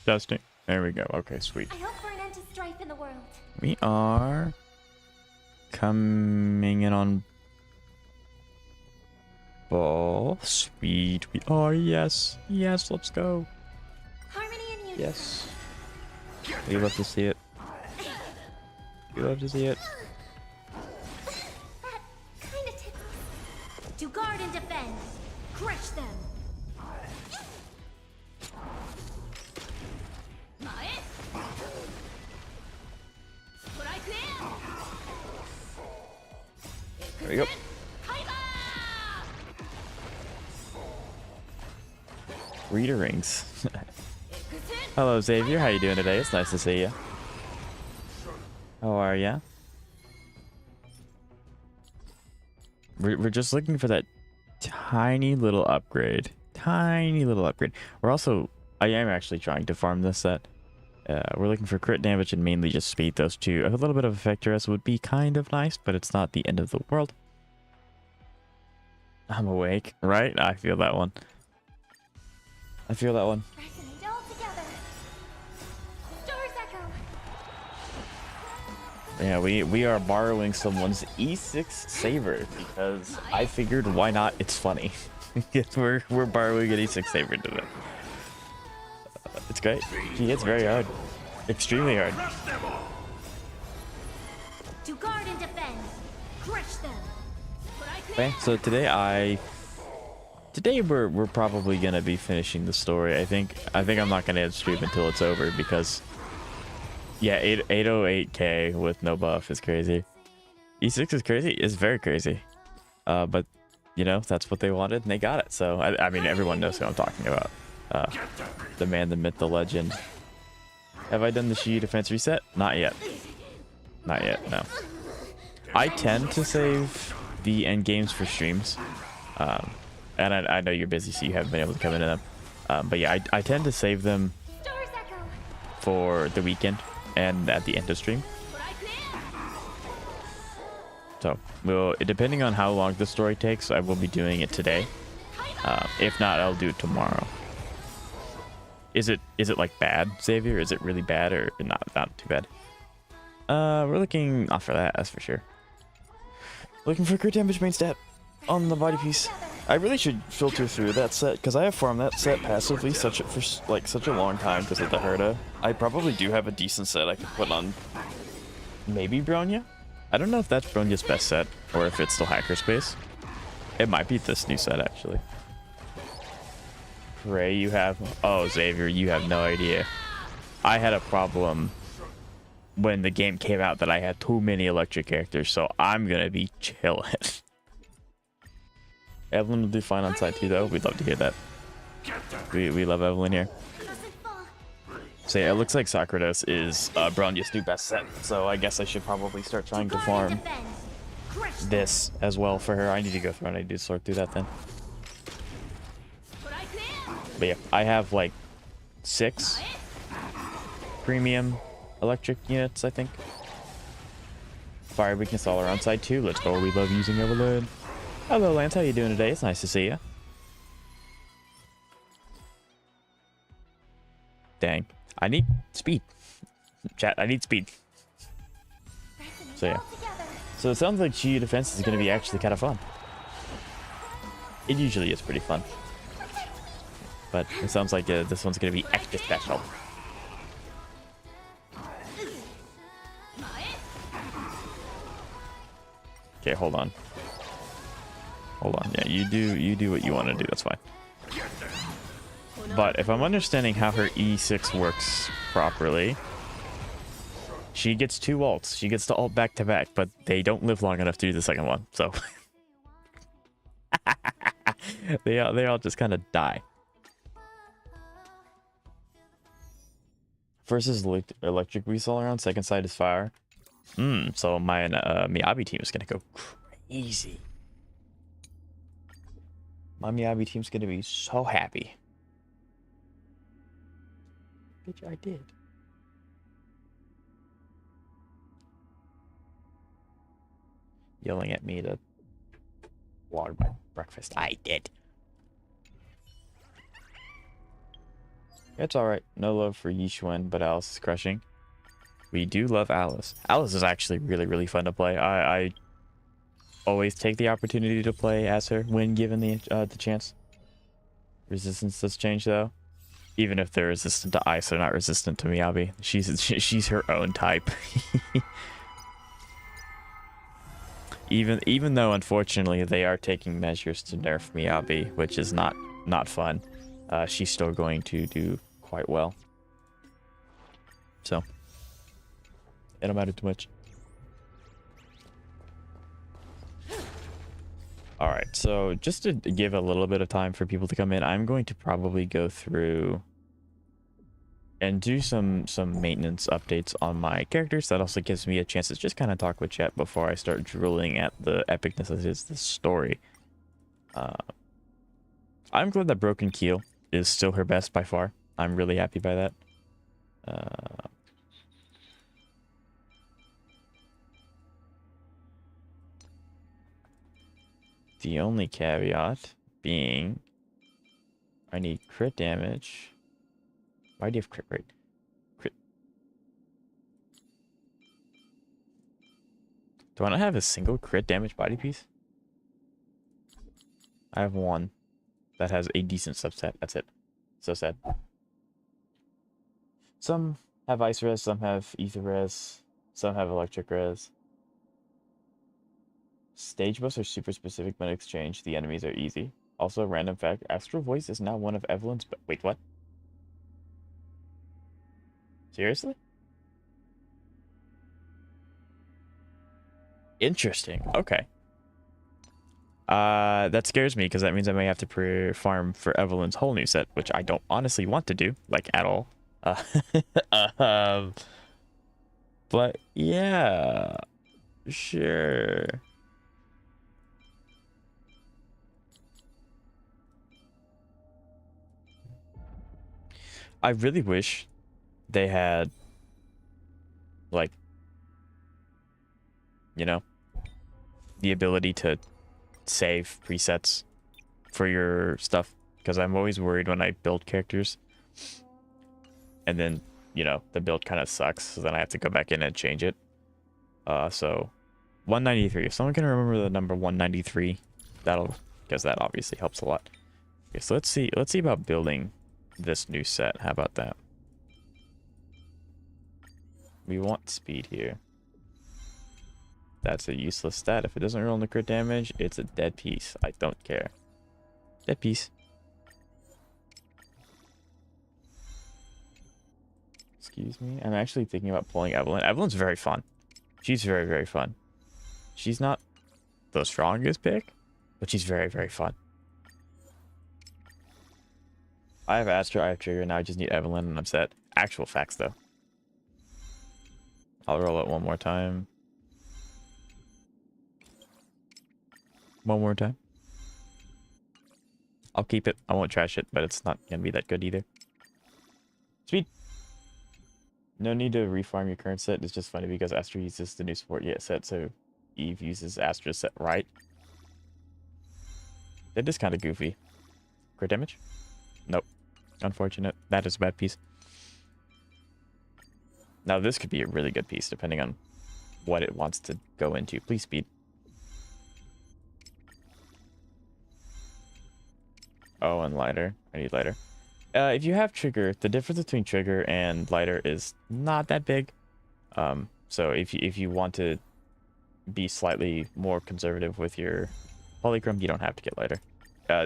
Testing. There we go. Okay, sweet. I hope for an end to strife in the world. We are coming in on ball. Sweet. We are. Yes. Yes, let's go. Harmony and unity. Yes. We love to see it. We love to see it. That kinda tickles. To guard and defend. Crush them. There we go. Reader rings. Hello, Xavier. How you doing today? It's nice to see you. How are ya? We're just looking for that tiny little upgrade. Tiny little upgrade. We're also... I am actually trying to farm this set. We're looking for crit damage and mainly just speed. Those two. A little bit of effect to us would be kind of nice, but it's not the end of the world. I'm awake, right? I feel that one. I feel that one. Resonate all together. Stars echo. Yeah, we are borrowing someone's E6 saber because I figured why not? It's funny. we're borrowing an E6 saber today. It's great. He hits very hard, extremely hard. To guard and defend. Crush them. Okay, so today we're probably gonna be finishing the story. I think I'm not gonna end stream until it's over because yeah, 808k with no buff is crazy. E6 is crazy. It's very crazy. But you know, that's what they wanted and they got it. So I mean, everyone knows who I'm talking about. The man, the myth, the legend. Have I done the Shi defense reset? Not yet. Not yet, no. I tend to save the end games for streams. And I know you're busy, so you haven't been able to come into them. But yeah, I tend to save them for the weekend and at the end of stream. So, depending on how long the story takes, I will be doing it today. If not, I'll do it tomorrow. Is it like bad, Xavier? Is it really bad or not too bad? We're looking not for that, that's for sure. Looking for crit damage main stat on the body piece. I really should filter through that set because I have farmed that set passively for such a long time because of the Herda. I probably do have a decent set I could put on maybe Bronya. I don't know if that's Bronya's best set or if it's still Hackerspace. It might be this new set actually. Pray you have... Oh, Xavier, you have no idea. I had a problem when the game came out that I had too many electric characters, so I'm gonna be chilling. Evelyn will do fine on side 2 though. We'd love to hear that. We love Evelyn here. So yeah, it looks like Socrates is Bronya's new best set, so I guess I should probably start trying to farm this as well for her. I need to go through and I need to sort through that then. But yeah, I have like 6 premium electric units, I think. Fire weakness all around side 2. Let's go. We love using Evelyn. Hello, Lance. How you doing today? It's nice to see you. Dang. I need speed. Chat, I need speed. So yeah. So it sounds like Chi defense is going to be actually kind of fun. It usually is pretty fun. But it sounds like this one's going to be extra special. Okay, hold on. Hold on. Yeah, you do what you want to do. That's fine. But if I'm understanding how her E6 works properly, she gets 2 ults. She gets to ult back to back, but they don't live long enough to do the second one. So they all just kind of die. First is electric beast all around. Second side is fire. So my Miyabi team is gonna go crazy. My Miyabi team's gonna be so happy. Bitch, I did. Yelling at me to water my breakfast. I did. It's alright. No love for Yishuan, but Alice is crushing. We do love Alice. Alice is actually really, really fun to play. I always take the opportunity to play as her when given the chance. Resistance does change though. Even if they're resistant to ice, they're not resistant to Miyabi. She's her own type. Even though unfortunately they are taking measures to nerf Miyabi, which is not fun, she's still going to do quite well. So it don't matter too much. All right, so just to give a little bit of time for people to come in, I'm going to probably go through and do some maintenance updates on my characters. That also gives me a chance to just kind of talk with chat before I start drooling at the epicness that is the story. I'm glad that Broken Keel is still her best by far. I'm really happy by that. The only caveat being I need crit damage. Why do you have crit rate? Crit. Do I not have a single crit damage body piece? I have one that has a decent subset. That's it. So sad. Some have ice res, some have ether res, some have electric res. Stage buffs are super specific when exchanged. The enemies are easy. Also, random fact, Astral Voice is now one of Evelyn's... Wait, what? Seriously? Interesting. Okay. That scares me because that means I may have to pre-farm for Evelyn's whole new set, which I don't honestly want to do, like, at all. But yeah, sure. I really wish they had, like, you know, the ability to save presets for your stuff, because I'm always worried when I build characters and then, you know, the build kind of sucks, so then I have to go back in and change it. So 193, if someone can remember the number 193, that'll, because that obviously helps a lot. Okay, so let's see about building this new set. How about that? We want speed here. That's a useless stat. If it doesn't roll in the crit damage, it's a dead piece. I don't care. Dead piece. Excuse me. I'm actually thinking about pulling Evelyn. Evelyn's very fun. She's very, very fun. She's not the strongest pick, but she's very, very fun. I have Astra, I have Trigger, now I just need Evelyn and I'm set. Actual facts, though. I'll roll it one more time. One more time. I'll keep it. I won't trash it, but it's not going to be that good either. Speed. No need to refarm your current set. It's just funny because Astra uses the new support yet set, so Eve uses Astra's set, right? That is kind of goofy. Crit damage? Nope. Unfortunate. That is a bad piece. Now this could be a really good piece depending on what it wants to go into. Please speed. Oh, and lighter. I need lighter. If you have trigger, the difference between trigger and lighter is not that big. So if you want to be slightly more conservative with your polychrome, you don't have to get lighter.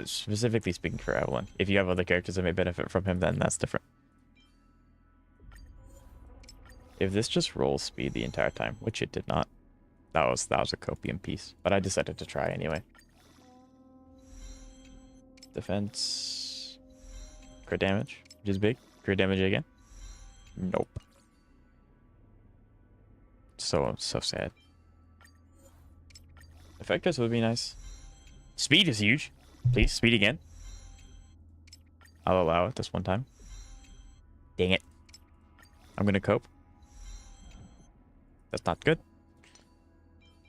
Specifically speaking for Evelyn. If you have other characters that may benefit from him, then that's different. If this just rolls speed the entire time, which it did not, that was a copium piece. But I decided to try anyway. Defense. Crit damage, which is big. Crit damage again. Nope. So sad. Effectors would be nice. Speed is huge. Please, speed again. I'll allow it this one time. Dang it. I'm gonna cope. That's not good.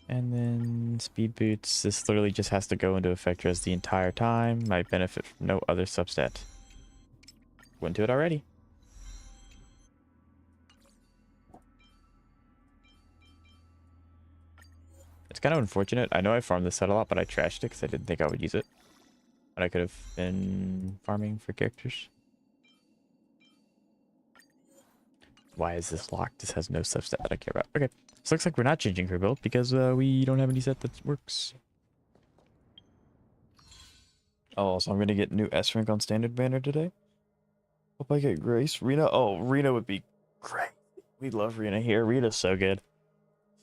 And then speed boots. This literally just has to go into Effectors the entire time. Might benefit from no other substat. Wouldn't do it already. It's kind of unfortunate. I know I farmed this set a lot, but I trashed it because I didn't think I would use it. But I could have been farming for characters. Why is this locked? This has no subset that I care about. Okay. So looks like we're not changing her build because we don't have any set that works. Oh, so I'm going to get new S rank on standard banner today. Hope I get Grace. Rena. Oh, Rena would be great. We love Rena here. Rena's so good.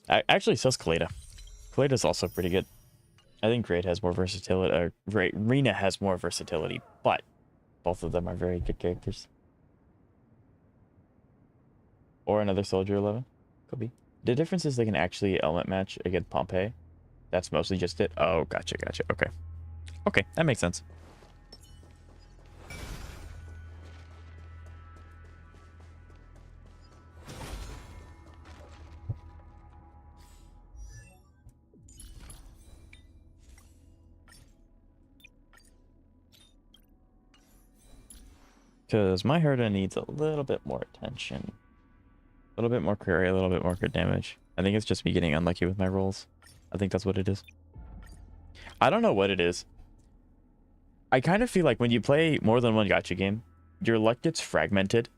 Actually, so is Kaleda. Kaleda's also pretty good. I think Great has more versatility. Or Rena has more versatility, but both of them are very good characters. Or another Soldier 11. Could be. The difference is they can actually element match against Pompeii. That's mostly just it. Oh, gotcha. Okay. Okay, that makes sense. Because my Herda needs a little bit more attention. A little bit more query, a little bit more crit damage. I think it's just me getting unlucky with my rolls. I think that's what it is. I don't know what it is. I kind of feel like when you play more than one gacha game, your luck gets fragmented.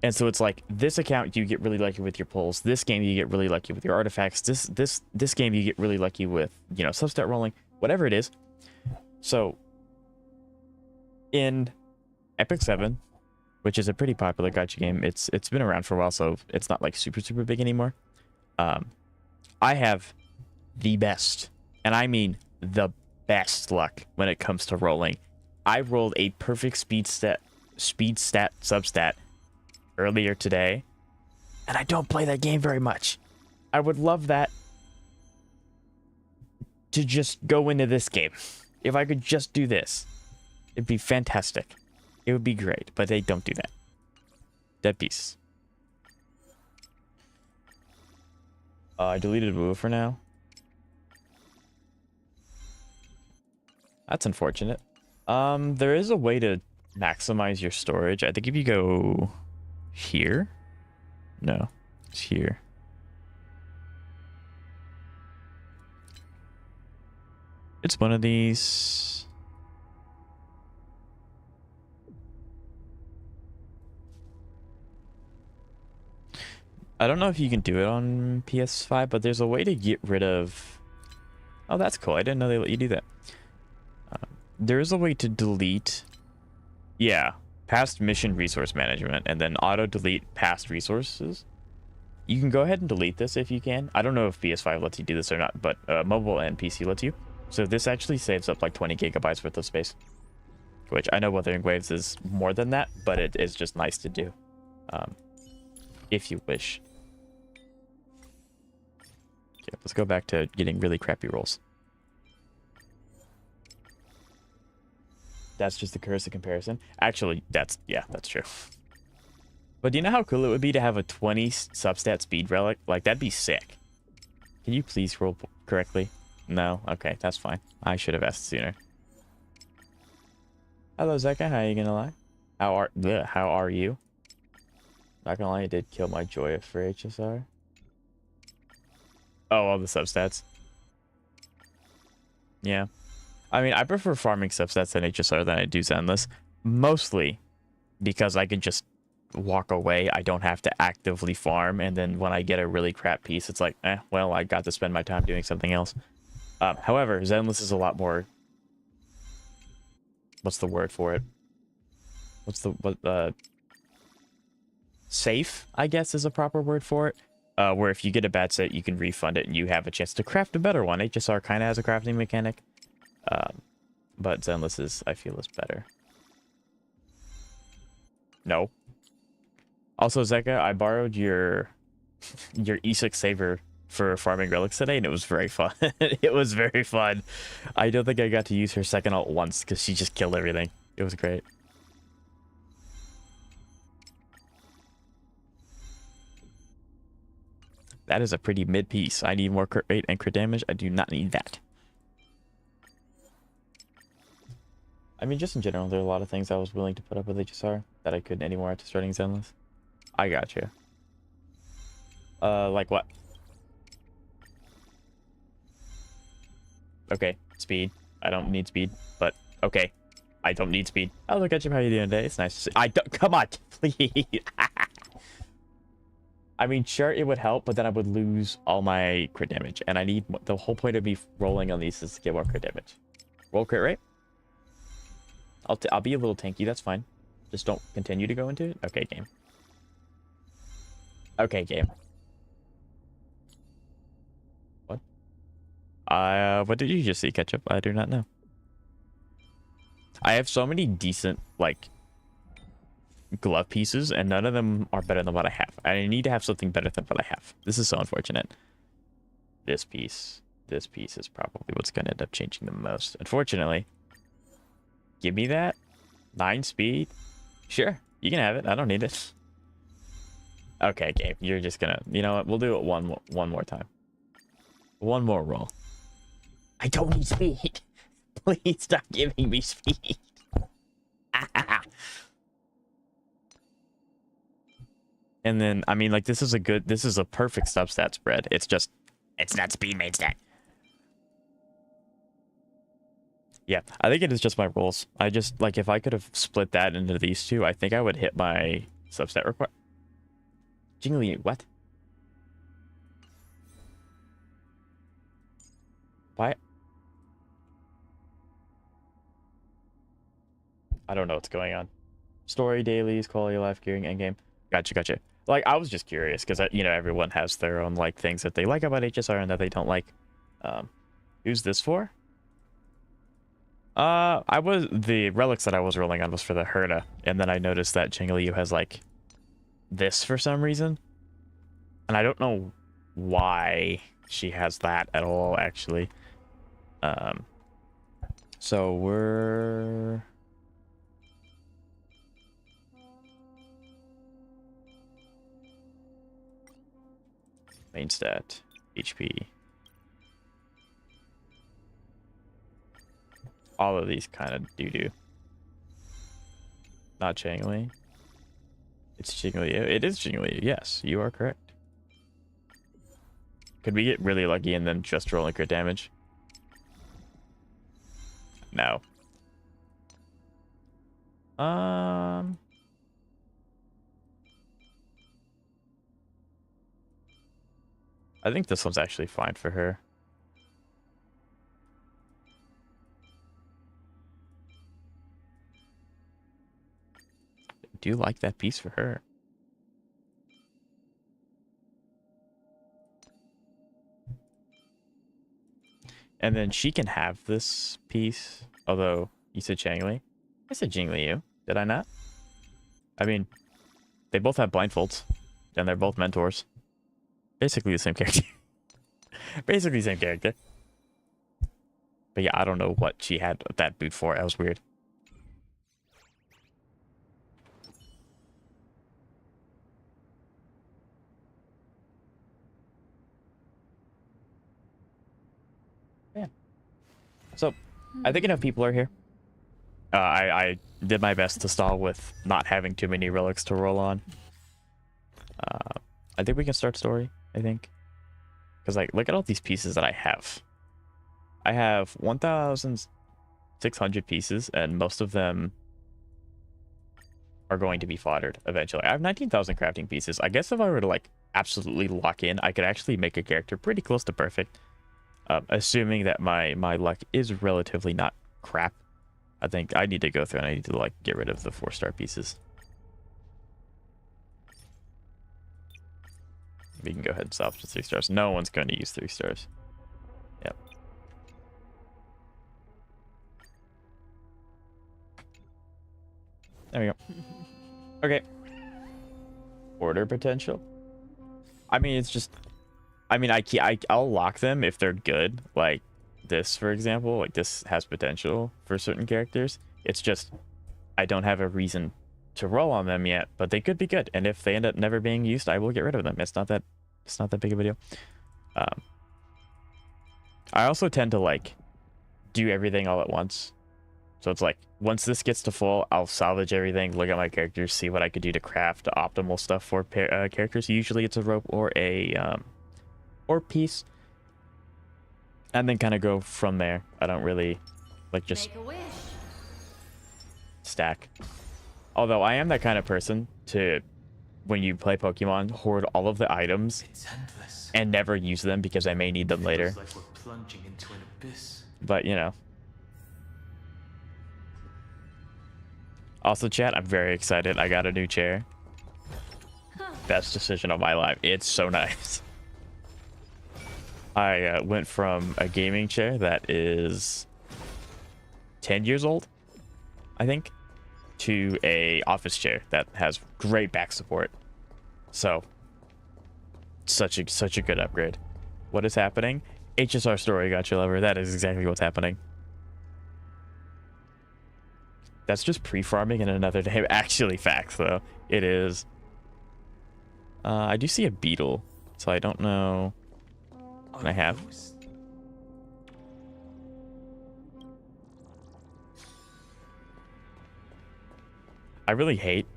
And so it's like, this account you get really lucky with your pulls. This game you get really lucky with your artifacts. This game you get really lucky with, you know, substat rolling. Whatever it is. So, in Epic 7, which is a pretty popular gacha game. It's been around for a while, so it's not like super big anymore. I have the best, and I mean the best luck when it comes to rolling. I rolled a perfect speed stat substat earlier today, and I don't play that game very much. I would love that to just go into this game. If I could just do this, it'd be fantastic. It would be great, but they don't do that. Dead piece. I deleted Woo for now. That's unfortunate. There is a way to maximize your storage. I think if you go here. No, it's here. It's one of these. I don't know if you can do it on PS5, but there's a way to get rid of... Oh, that's cool. I didn't know they let you do that. There is a way to delete... Yeah, past mission resource management, and then auto-delete past resources. You can go ahead and delete this if you can. I don't know if PS5 lets you do this or not, but mobile and PC lets you. So this actually saves up like 20 gigabytes worth of space. Which I know Wuthering Waves is more than that, but it is just nice to do. If you wish. Okay, let's go back to getting really crappy rolls. That's just the curse of comparison. Actually, that's true. But do you know how cool it would be to have a 20 substat speed relic? Like, that'd be sick. Can you please roll correctly? No? Okay, that's fine. I should have asked sooner. Hello, Zeka. How are you gonna lie? How are you? Not gonna lie, I did kill my Joya for HSR. Oh, all the substats. Yeah. I mean, I prefer farming substats than HSR than I do Zenless. Mostly because I can just walk away. I don't have to actively farm. And then when I get a really crap piece, it's like, well, I got to spend my time doing something else. However, Zenless is a lot more... What's the word for it? Safe, I guess, is a proper word for it. Where if you get a bad set, you can refund it and you have a chance to craft a better one. HSR kind of has a crafting mechanic. But Zenless is, I feel, is better. No. Also, Zeka, I borrowed your E6 saver for farming relics today, and it was very fun. It was very fun. I don't think I got to use her second ult once because she just killed everything. It was great. That is a pretty mid piece. I need more crit rate and crit damage. I do not need that. I mean, just in general, there are a lot of things I was willing to put up with HSR that I couldn't anymore after starting Zenless. I got you. Like what? Okay, speed. I don't need speed, but okay. I don't need speed. Hello, Ketchup. How you doing today? It's nice to see. I don't. Come on, please. I mean, sure, it would help, but then I would lose all my crit damage, and I need the whole point of me rolling on these is to get more crit damage. Roll crit rate. I'll be a little tanky. That's fine. Just don't continue to go into it. Okay, game. Okay, game. What? What did you just see, Ketchup? I do not know. I have so many decent, like, glove pieces, and none of them are better than what I have. I need to have something better than what I have. This is so unfortunate. This piece is probably what's going to end up changing the most. Unfortunately. Give me that. 9 speed. Sure, you can have it. I don't need it. Okay, Gabe, you're just gonna... You know what? We'll do it one more time. One more roll. I don't need speed. Please stop giving me speed. And then, I mean, like, this is a perfect substat spread. It's just, it's not speed main stat. Yeah, I think it is just my rolls. I just, like, if I could have split that into these two, I think I would hit my substat require. Jingly, what? Why? I don't know what's going on. Story, dailies, quality of life, gearing, endgame. Gotcha. Like, I was just curious, because, you know, everyone has their own, like, things that they like about HSR and that they don't like. Who's this for? The relics that I was rolling on was for the Herda, and then I noticed that Jingliu has, like, this for some reason. And I don't know why she has that at all, actually. So we're... Main stat, HP. All of these kind of doo-doo. Not Changli. It's Jingliu. It is Jingliu. Yes, you are correct. Could we get really lucky and then just rolling crit damage? No. I think this one's actually fine for her. I do like that piece for her. And then she can have this piece. Although, you said Changli. I said Jingliu. Did I not? I mean, they both have blindfolds. And they're both mentors. Basically the same character. Basically the same character. But yeah, I don't know what she had that boot for. That was weird. Yeah. So, I think enough people are here. I did my best to stall with not having too many relics to roll on. I think we can start story, I think. Because, like, look at all these pieces that I have. I have 1,600 pieces, and most of them are going to be foddered eventually. I have 19,000 crafting pieces. I guess if I were to, like, absolutely lock in, I could actually make a character pretty close to perfect. Assuming that my luck is relatively not crap. I think I need to go through and I need to, like, get rid of the 4-star pieces. We can go ahead and salvage the 3 stars. No one's going to use 3 stars. Yep. There we go. Okay. Order potential. I mean, it's just... I mean, I'll lock them if they're good. Like this, for example. Like, this has potential for certain characters. It's just... I don't have a reason to roll on them yet, but they could be good. And if they end up never being used, I will get rid of them. It's not that big of a deal. I also tend to, like, do everything all at once. So it's like, once this gets to full, I'll salvage everything, look at my characters, see what I could do to craft optimal stuff for characters. Usually it's a rope or a or piece. and then kind of go from there. I don't really like just Make a wish. stack. Although I am that kind of person to, when you play Pokemon, hoard all of the items It's endless. and never use them because I may need them later. Feels like we're plunging into an abyss. But, you know. Also, chat, I'm very excited. I got a new chair. Best decision of my life. It's so nice. I went from a gaming chair that is 10 years old, I think, to a office chair that has great back support. So, such a good upgrade. What is happening? HSR story, gotcha lover. That is exactly what's happening. That's just pre-farming in another day. Actually, facts though. It is. I do see a beetle, so I don't know. Can I have? I really hate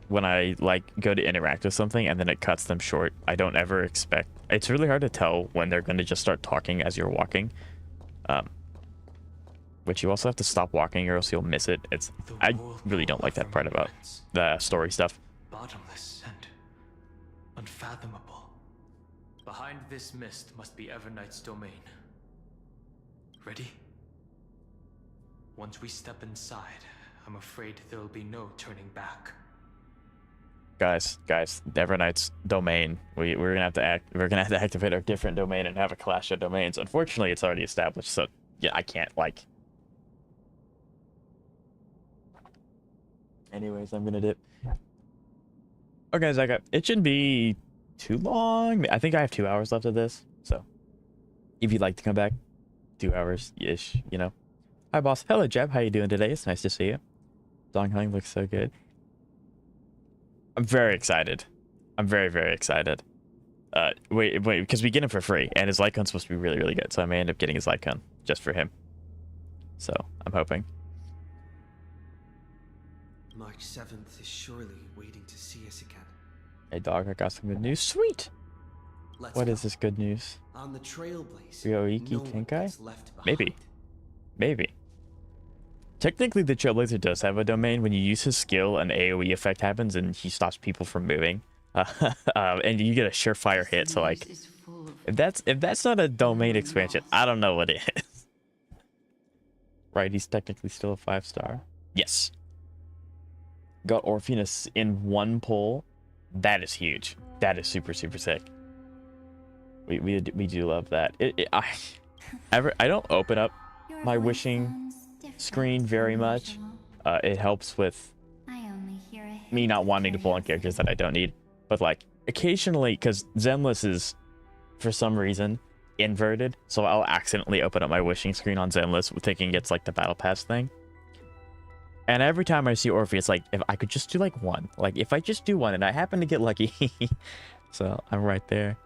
when I like go to interact with something and then it cuts them short. I don't ever expect. It's really hard to tell when they're going to just start talking as you're walking. Which you also have to stop walking or else you'll miss it. I really don't like that part about the story stuff. Bottomless and unfathomable. Behind this mist must be Evernight's domain. Ready? Once we step inside, I'm afraid there'll be no turning back. Guys, Evernight's domain. We're gonna have to activate our different domain and have a clash of domains. Unfortunately, it's already established, so yeah, I can't like. Anyways, I'm gonna dip. Okay, Zach, it shouldn't be too long. I think I have 2 hours left of this, so if you'd like to come back, 2 hours ish, you know. Hi, boss. Hello, Jeb. How you doing today? It's nice to see you. Don Hung looks so good. I'm very excited. I'm very, very excited. Wait, because we get him for free, and his Lycon's supposed to be really, really good, so I may end up getting his Lycon just for him. So, I'm hoping. March 7th is surely waiting to see us again. Hey, dog, I got some good news. Sweet! Let's What go. is this good news? On the Trailblazer, Ryoiki no one Tenkai? gets left behind. Maybe. Technically, the Trailblazer does have a domain. When you use his skill, an AoE effect happens, and he stops people from moving. And you get a surefire hit, so like... If that's not a domain expansion, I don't know what it is. Right, he's technically still a 5-star. Yes. Got Orpheus in one pull. That is huge. That is super, super sick. We do love that. I don't open up my wishing screen very much. It helps with me not wanting to pull on characters that I don't need. But like occasionally, because Zenless is for some reason inverted, so I'll accidentally open up my wishing screen on Zenless thinking it's like the battle pass thing. And every time I see Orpheus, like if I could just do like one, like if I just do one and I happen to get lucky. So I'm right there.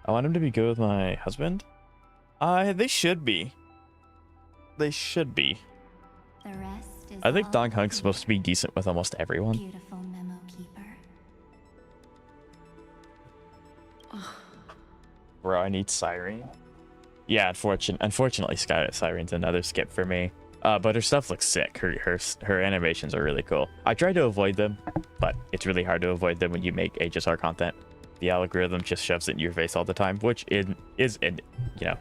I want him to be good with my husband. They should be. They should be. The rest is I think all Don Hung's supposed to be decent with almost everyone. beautiful memo keeper. Bro, I need Siren. Yeah, unfortunately, Siren's another skip for me. But her stuff looks sick. Her animations are really cool. I try to avoid them, but it's really hard to avoid them when you make HSR content. The algorithm just shoves it in your face all the time, which is, you know,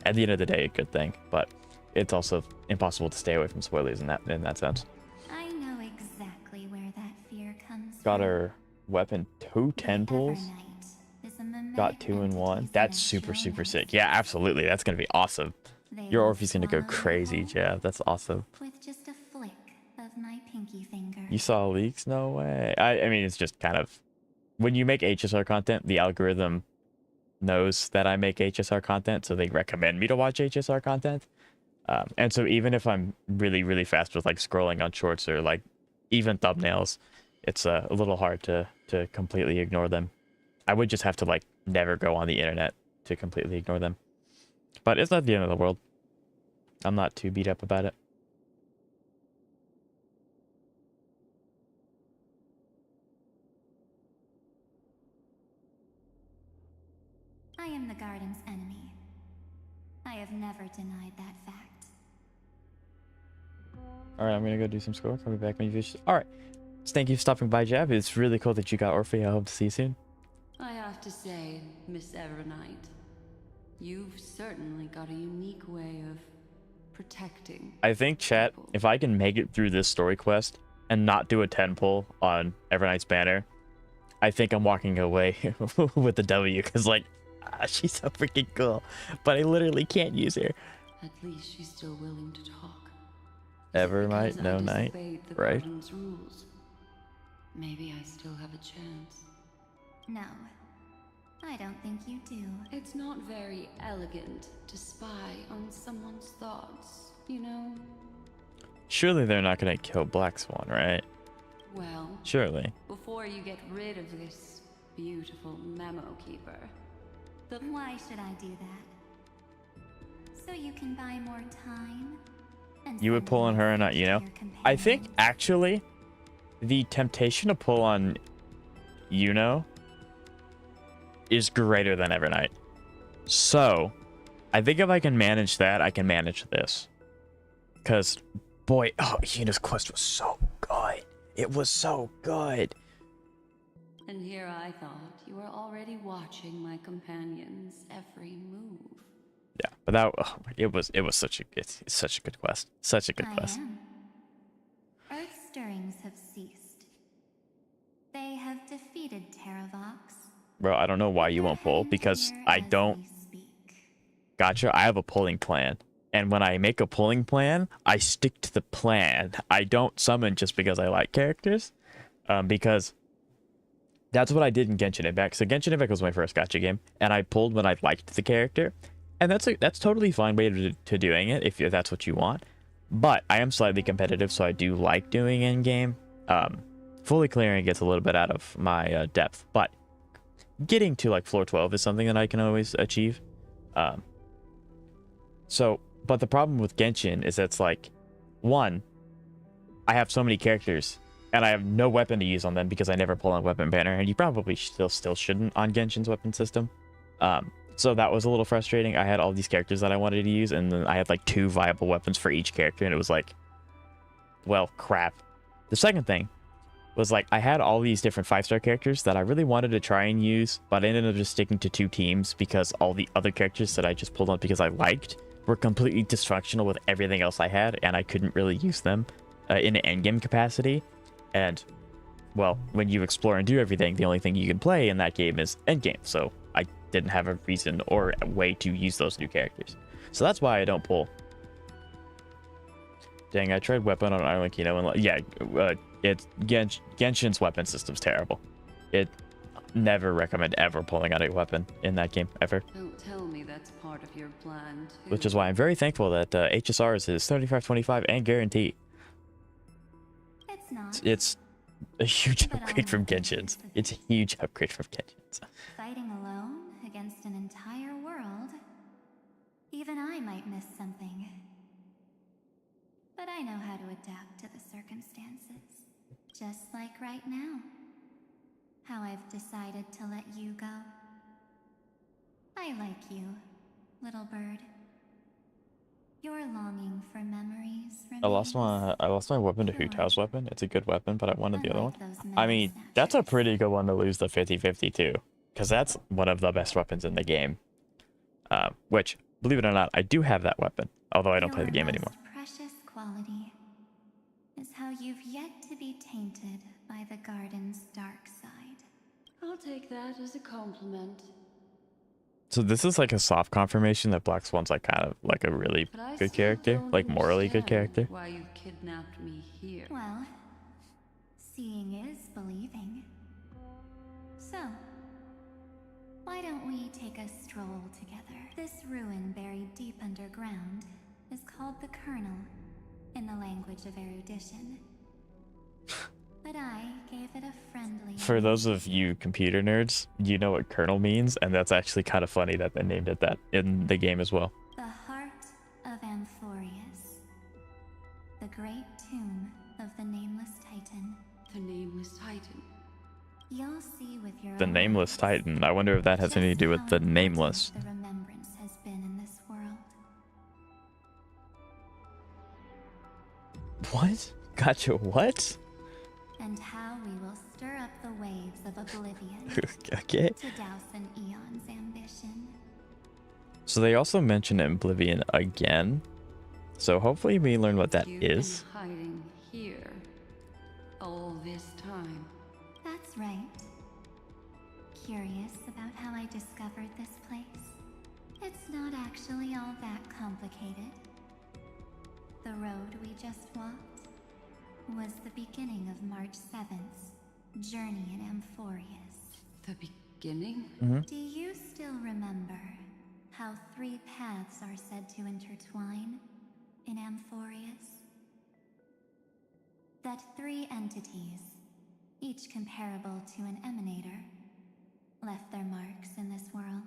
at the end of the day, a good thing. But it's also impossible to stay away from spoilers in that sense. I know exactly where that fear comes Got from. her weapon 210 pulls. Evernight is a mimetic Got 2 in 1. entity's That's super, natural super sick. nest. Yeah, absolutely. That's gonna be awesome. They Your will Orpheus gonna go swallow crazy, whole Jeff. That's awesome. with just a flick of my pinky finger. You saw leaks? No way. I mean, it's just kind of... When you make HSR content, the algorithm knows that I make HSR content, so they recommend me to watch HSR content. And so even if I'm really, really fast with like scrolling on shorts or like even thumbnails, it's a little hard to completely ignore them. I would just have to like never go on the internet to completely ignore them. But it's not the end of the world. I'm not too beat up about it. I am the garden's enemy. All right, I'm gonna go do some schoolwork. I'll be back when you finish. All right. So thank you for stopping by, Jab. It's really cool that you got Orphe. I hope to see you soon. I have to say, Miss Evernight, you've certainly got a unique way of protecting. I think, chat, if I can make it through this story quest and not do a 10 pull on Evernight's banner, I think I'm walking away with the W, because, like, she's so freaking cool. But I literally can't use her. At least she's still willing to talk. Evernight, no night, right? Rules. Maybe I still have a chance. No, I don't think you do. It's not very elegant to spy on someone's thoughts, you know? Surely they're not gonna kill Black Swan, right? Well, Surely. before you get rid of this beautiful memo keeper, Why should I do that? So you can buy more time? And You would pull on her and not, you know? I think, actually, the temptation to pull on Yuno is greater than Evernight. So, I think if I can manage that, I can manage this. Because, boy, oh, Yuno's quest was so good. It was so good. and here I thought you were already watching my companion's every move. Yeah, but that it was such a good quest. Such a good I quest. am. Earth stirrings have ceased. They have defeated Terravox. Bro, I don't know why you won't pull, because I don't. Gotcha. I have a pulling plan. And when I make a pulling plan, I stick to the plan. I don't summon just because I like characters. Because that's what I did in Genshin Impact. So Genshin Impact was my first gacha game, and I pulled when I liked the character. And that's totally fine way to doing it if that's what you want. But I am slightly competitive, so I do like doing endgame. Fully clearing gets a little bit out of my depth, but getting to like floor 12 is something that I can always achieve. But the problem with Genshin is that's like, one, I have so many characters and I have no weapon to use on them because I never pull on weapon banner, and you probably still shouldn't on Genshin's weapon system. So that was a little frustrating. I had all these characters that I wanted to use, and then I had like 2 viable weapons for each character, and it was like, well, crap. The second thing was like, I had all these different 5-star characters that I really wanted to try and use, but I ended up just sticking to 2 teams because all the other characters that I just pulled on because I liked were completely dysfunctional with everything else I had, and I couldn't really use them in an endgame capacity. And, well, when you explore and do everything, the only thing you can play in that game is endgame, so I didn't have a reason or a way to use those new characters. So that's why I don't pull. Dang, I tried weapon on Arlink, you know, and yeah, Genshin's weapon system's terrible. It never recommend ever pulling out a weapon in that game, ever. Don't tell me that's part of your plan, too. Which is why I'm very thankful that HSR is 3525 and guarantee. It's not. It's a huge But I'll upgrade from have to Genshin's. for It's a huge upgrade from Genshin's. Fighting alone against an entire world. Even I might miss something. But I know how to adapt to the circumstances. Just like right now. How I've decided to let you go. I like you, little bird. Your longing for memories I lost my weapon to Hu Tao's weapon. It's a good weapon, but I wanted the other one. I mean, that's a pretty good one to lose the 50-50 too, because that's one of the best weapons in the game. Which, believe it or not, I do have that weapon, although I don't play the game anymore. Precious quality is how you've yet to be tainted by the garden's dark side. I'll take that as a compliment. So this is like a soft confirmation that Black Swan's like kind of like a really But I good still character, don't like morally good understand character. why you kidnapped me here. Well, seeing is believing. So, why don't we take a stroll together? This ruin buried deep underground is called the Kernel, in the language of erudition. But I gave it a friendly... For those of you computer nerds, you know what kernel means, and that's actually kind of funny that they named it that in the game as well. The heart of Amphorius. The great tomb of the Nameless Titan. The Nameless Titan. You'll see with your The own Nameless eyes Titan. I wonder if that has anything to do with just the how Nameless. important the remembrance has been in this world. What? Gotcha, what? And how we will stir up the waves of oblivion Okay. to douse an eon's ambition. So they also mention Oblivion again. So hopefully we learn what that You've is. been hiding here all this time. That's right. Curious about how I discovered this place? It's not actually all that complicated. The road we just walked was the beginning of March 7th's journey in Amphorius. The beginning? Do you still remember how 3 paths are said to intertwine in Amphorius? That 3 entities, each comparable to an emanator, left their marks in this world.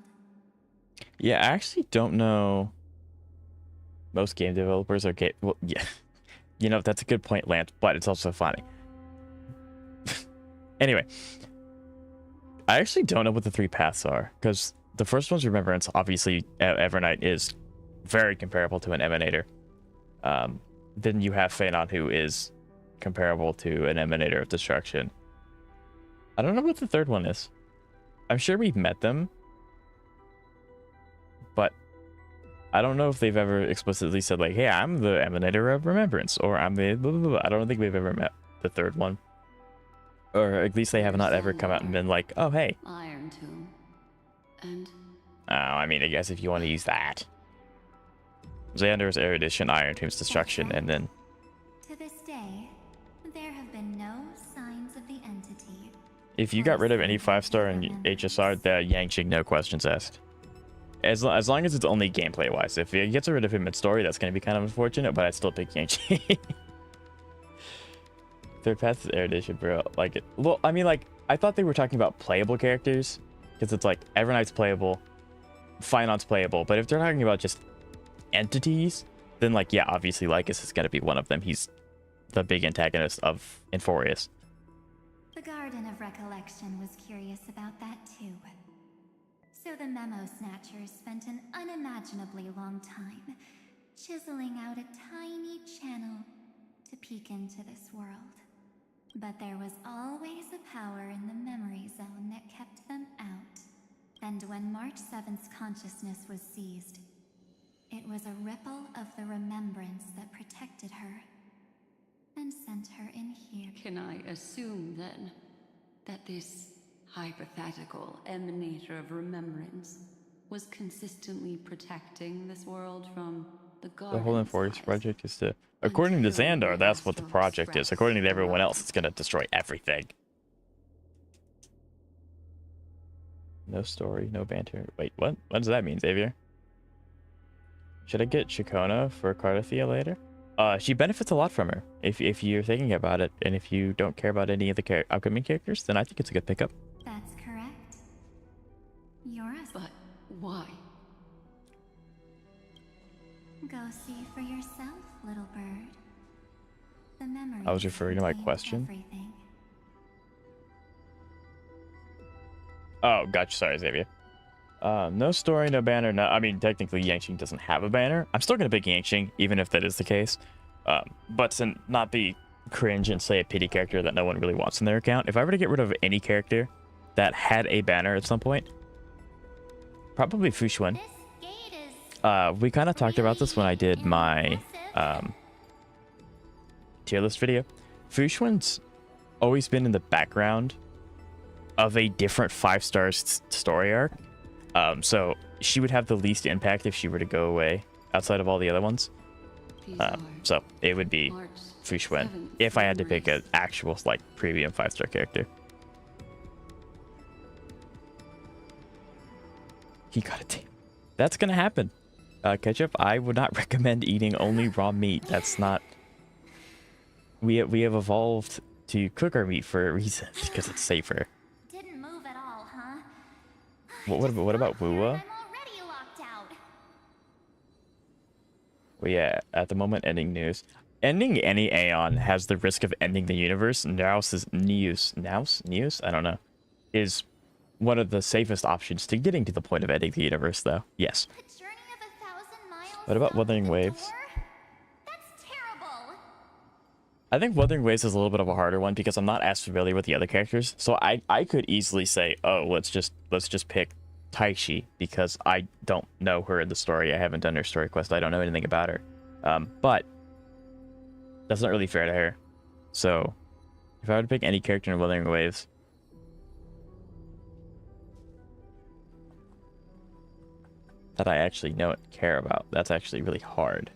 Yeah, I actually don't know. Most game developers are well, yeah. You know, that's a good point, Lance, but it's also funny. Anyway, I actually don't know what the 3 paths are, because the first one's Remembrance. Obviously, Evernight is very comparable to an Emanator. Then you have Phanon, who is comparable to an Emanator of Destruction. I don't know what the third one is. I'm sure we've met them, but I don't know if they've ever explicitly said, like, hey, I'm the Emanator of Remembrance, or I'm the blah, blah, blah. I don't think we've ever met the third one. Or at least they have not ever come out and been like, oh, hey. Iron Tomb. And Oh, I mean, I guess if you want to use that. Xander's Erudition, Iron Tomb's Destruction, and then... To this day, there have been no signs of the entity. If you got rid of any 5-star in HSR, the Yangqing, no questions asked. As long as it's only gameplay-wise. If it gets rid of him in story, that's going to be kind of unfortunate, but I'd still pick Yangqing. Third path is Erudition, bro. Like it. Well, I mean, like, I thought they were talking about playable characters, because it's like, Evernight's playable, Phainon's playable, but if they're talking about just entities, then, like, yeah, obviously Lycus is going to be one of them. He's the big antagonist of Inforius. The Garden of Recollection was curious about that too. So the Memo Snatchers spent an unimaginably long time chiseling out a tiny channel to peek into this world. But there was always a power in the memory zone that kept them out. And when March 7th's consciousness was seized, it was a ripple of the remembrance that protected her and sent her in here. can I assume then that this hypothetical emanator of remembrance was consistently protecting this world from the The whole Garden's Inforius eyes? project is to... According to Until Xandar, the that's what the astral project is. express According to everyone the else, it's going to destroy everything. No story, no banter. Wait, what? What does that mean, Xavier? Should I get Shikona for Cardathia later? She benefits a lot from her. If you're thinking about it, and if you don't care about any of the upcoming characters, then I think it's a good pickup. That's correct. You're a... But why? Go see for yourself, little bird. The memory. I was referring to my contains question. everything. Oh, gotcha. Sorry, Xavier. No story, no banner. No, I mean, technically, Yangqing doesn't have a banner. I'm still going to pick Yangqing, even if that is the case. But to not be cringe and say a pity character that no one really wants in their account, if I were to get rid of any character that had a banner at some point, probably Fuxuan. This gate is We kind of talked about this when I did my tier list video. Fuxuan's always been in the background of a different 5-star story arc. So she would have the least impact if she were to go away outside of all the other ones. These are So it would be March Fuxuan 7th if I had to pick an memories. actual, like, premium 5-star character. He got a team. That's gonna happen. Ketchup, I would not recommend eating only raw meat. That's not... We have evolved to cook our meat for a reason, because it's safer. didn't move at all, huh? What about Here, Wuwa? I'm already locked out. Well, yeah, at the moment, ending news. Ending any Aeon has the risk of ending the universe. News? I don't know. Is one of the safest options to getting to the point of ending the universe, though. Yes. A journey of 1,000 miles. What about stopped Wuthering at the Waves? door? That's terrible. I think Wuthering Waves is a little bit of a harder one because I'm not as familiar with the other characters. So I could easily say, oh, let's just pick Taishi because I don't know her in the story. I haven't done her story quest. I don't know anything about her. But that's not really fair to her. So if I were to pick any character in Wuthering Waves, that I actually know and care about, that's actually really hard.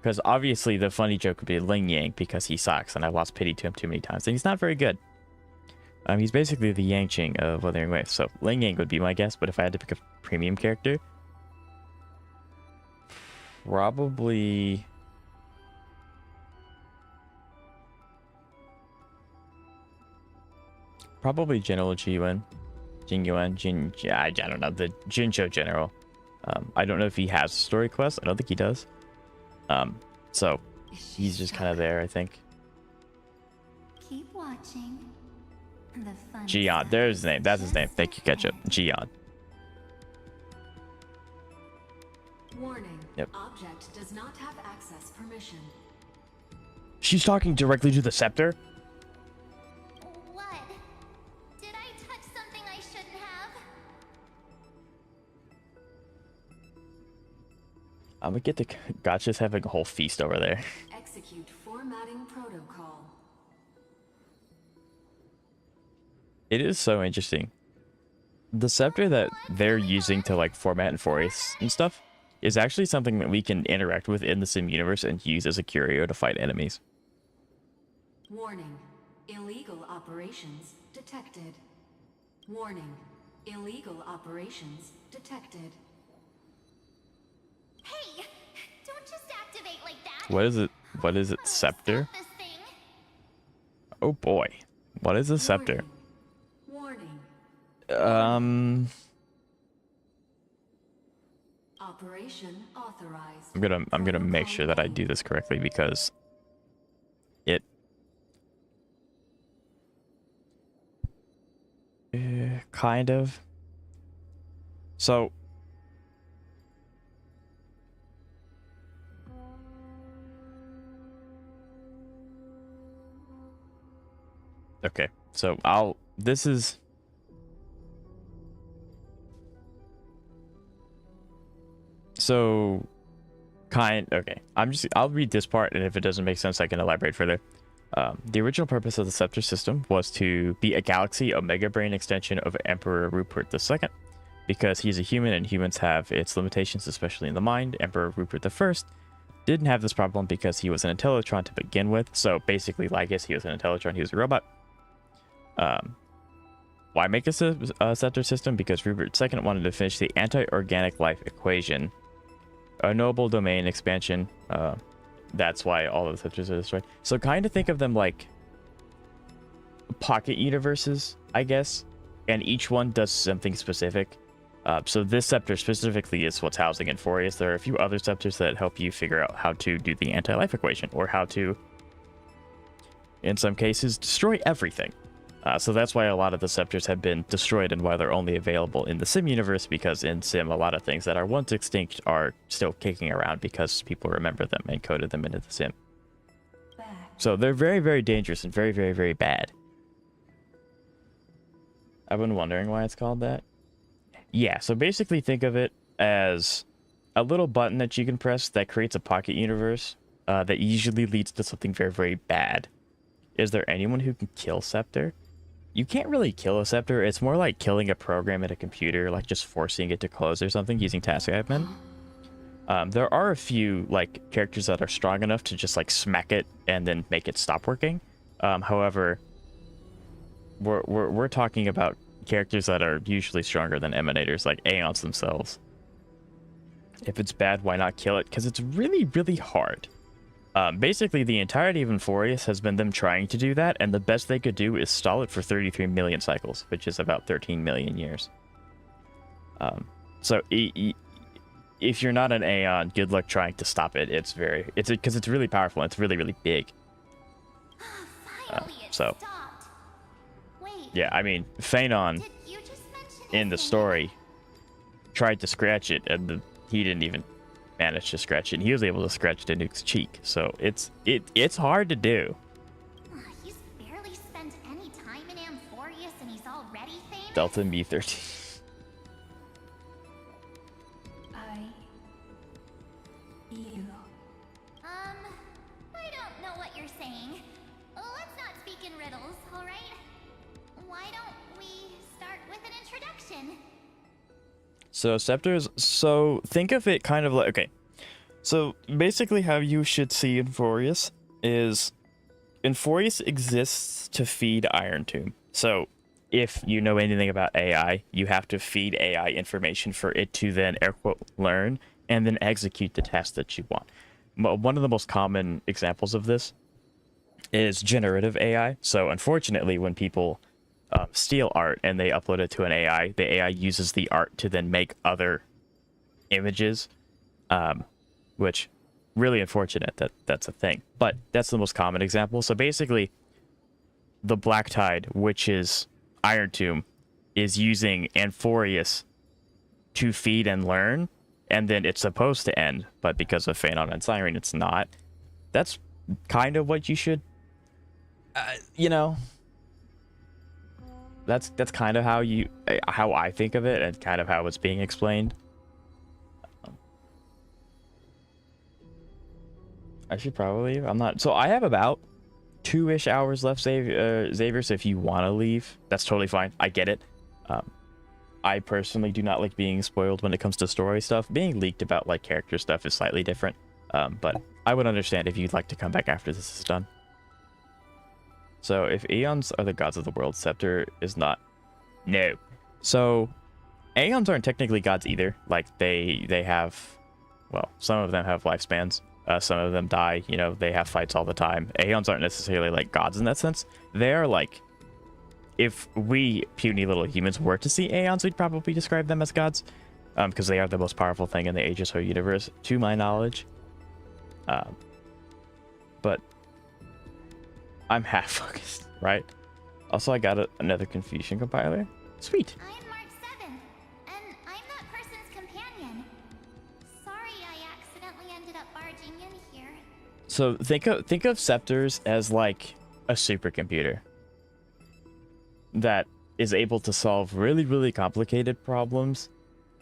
Because obviously the funny joke would be Ling Yang because he sucks and I've lost pity to him too many times and he's not very good. He's basically the Yang Ching of Wuthering Waves, so Ling Yang would be my guess, but if I had to pick a premium character, probably... General Jin Yuan, I don't know, the Jincho General. I don't know if he has a story quest. I don't think he does. So he's just kind of there, I think. Keep watching. The fun Jian, stuff there's his is name. That's his name. just Thank you, Ketchup. ahead. Jian. Warning. Yep. Object does not have access permission. She's talking directly to the scepter? What? Did I touch something I shouldn't have? I'm gonna get the Gotcha's having a whole feast over there. Execute formatting protocol. It is so interesting. The scepter that they're using to like format and forest and stuff is actually something that we can interact with in the sim universe and use as a curio to fight enemies. Warning. Illegal operations detected. Warning. Illegal operations detected. Hey! Don't just activate like that! What is it? What is it? Oh, Scepter? stop this thing. Oh boy. What is a scepter? Warning. Operation authorized. I'm gonna make sure that I do this correctly because it kind of. So okay, so this is so okay, I'll read this part, and if it doesn't make sense I can elaborate further. The original purpose of the scepter system was to be a galaxy omega brain extension of Emperor Rupert II. Because he's a human and humans have its limitations, especially in the mind, Emperor Rupert I didn't have this problem because he was an Intellitron to begin with. So basically, like us, he was an Intellitron, he was a robot. Why make a scepter system? Because Rupert II wanted to finish the anti-organic life equation. A noble domain expansion. That's why all of the scepters are destroyed. So kind of think of them like pocket universes, I guess. And each one does something specific. So this scepter specifically is what's housing in Forius. There are a few other scepters that help you figure out how to do the anti-life equation, or how to, in some cases, destroy everything. So that's why a lot of the scepters have been destroyed and why they're only available in the sim universe, because in sim a lot of things that are once extinct are still kicking around because people remember them and coded them into the sim. So they're very, very dangerous and very, very, very bad. I've been wondering why it's called that. Yeah, so basically think of it as a little button that you can press that creates a pocket universe that usually leads to something very, very bad. Is there anyone who can kill Scepter? You can't really kill a Scepter. It's more like killing a program at a computer, like just forcing it to close or something using task admin. There are a few like characters that are strong enough to just like smack it and then make it stop working. However, we're talking about characters that are usually stronger than emanators, like Aeons themselves. If it's bad, why not kill it? Because it's really, really hard. Basically, the entirety of Inforius has been them trying to do that, and the best they could do is stall it for 33 million cycles, which is about 13 million years. So if you're not an Aeon, good luck trying to stop it. It's because it's really powerful and it's really, really big. Finally, it So stopped. Wait, yeah, I mean, Phanon did you just mention in the his name? story tried to scratch it, and he didn't even managed to scratch it. And he was able to scratch Danuke's cheek. So it's hard to do. He's barely spent any time in Amphorius and he's already famous. Delta Me 13. You. I don't know what you're saying. Let's not speak in riddles, alright? Why don't we start with an introduction? So scepters, so think of it kind of like, okay. So basically how you should see Enforius is Enforius exists to feed Iron Tomb. So if you know anything about AI, you have to feed AI information for it to then air quote learn and then execute the task that you want. One of the most common examples of this is generative AI. So unfortunately, when people steal art and they upload it to an AI, the AI uses the art to then make other images, which really unfortunate that that's a thing. But that's the most common example. So basically, the Black Tide, which is Iron Tomb, is using Amphorius to feed and learn, and then it's supposed to end, but because of Phanon and Siren, it's not. That's kind of what you should, you know. That's kind of how I think of it, and kind of how it's being explained. I should probably. I'm not. So I have about 2-ish hours left, Xavier. So if you want to leave, that's totally fine. I get it. I personally do not like being spoiled when it comes to story stuff. Being leaked about like character stuff is slightly different. But I would understand if you'd like to come back after this is done. So if Aeons are the gods of the world, Scepter is not. No. So Aeons aren't technically gods either. Like they have, well, some of them have lifespans. Some of them die. You know, they have fights all the time. Aeons aren't necessarily like gods in that sense. They are like, if we puny little humans were to see Aeons, we'd probably describe them as gods, because they are the most powerful thing in the Aegis Ho universe, to my knowledge. But I'm half focused, right? Also, I got another Confusion compiler. Sweet. I'm Mark 7, and I'm that person's companion. Sorry I accidentally ended up barging in here. So think of Scepters as like a supercomputer that is able to solve really, really complicated problems.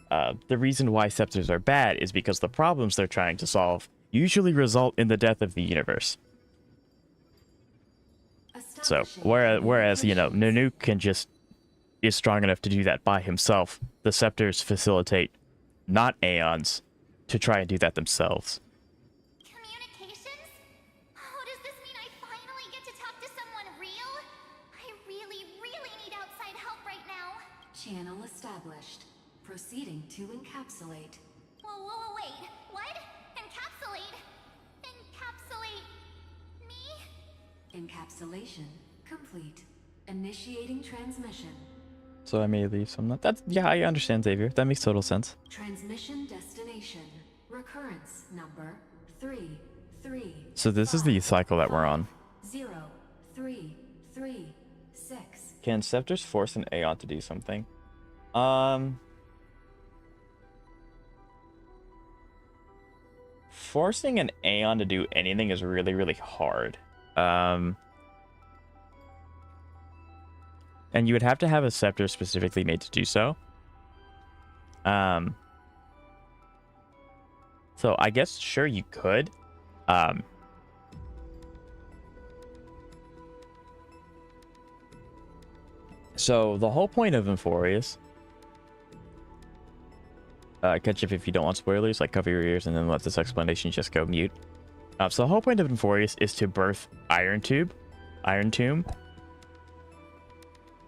The reason why Scepters are bad is because the problems they're trying to solve usually result in the death of the universe. So, whereas you know, Nanook is strong enough to do that by himself, the Scepters facilitate not Aeons to try and do that themselves. Communications? Oh, does this mean I finally get to talk to someone real? I really, really need outside help right now. Channel established. Proceeding to encapsulate. Whoa, wait. What? Encapsulate? Encapsulate me? Encapsulation complete. Initiating transmission. So I may leave some. That's, yeah, I understand, Xavier. That makes total sense. Transmission destination. Recurrence number 335. So this is the cycle that we're on. 0336. Can Scepters force an Aeon to do something? Forcing an Aeon to do anything is really, really hard. And you would have to have a Scepter specifically made to do so. So I guess, sure, you could. So the whole point of Enforius, catch up if you don't want spoilers, like cover your ears and then let this explanation just go mute. So the whole point of Enforius is to birth Iron Tomb.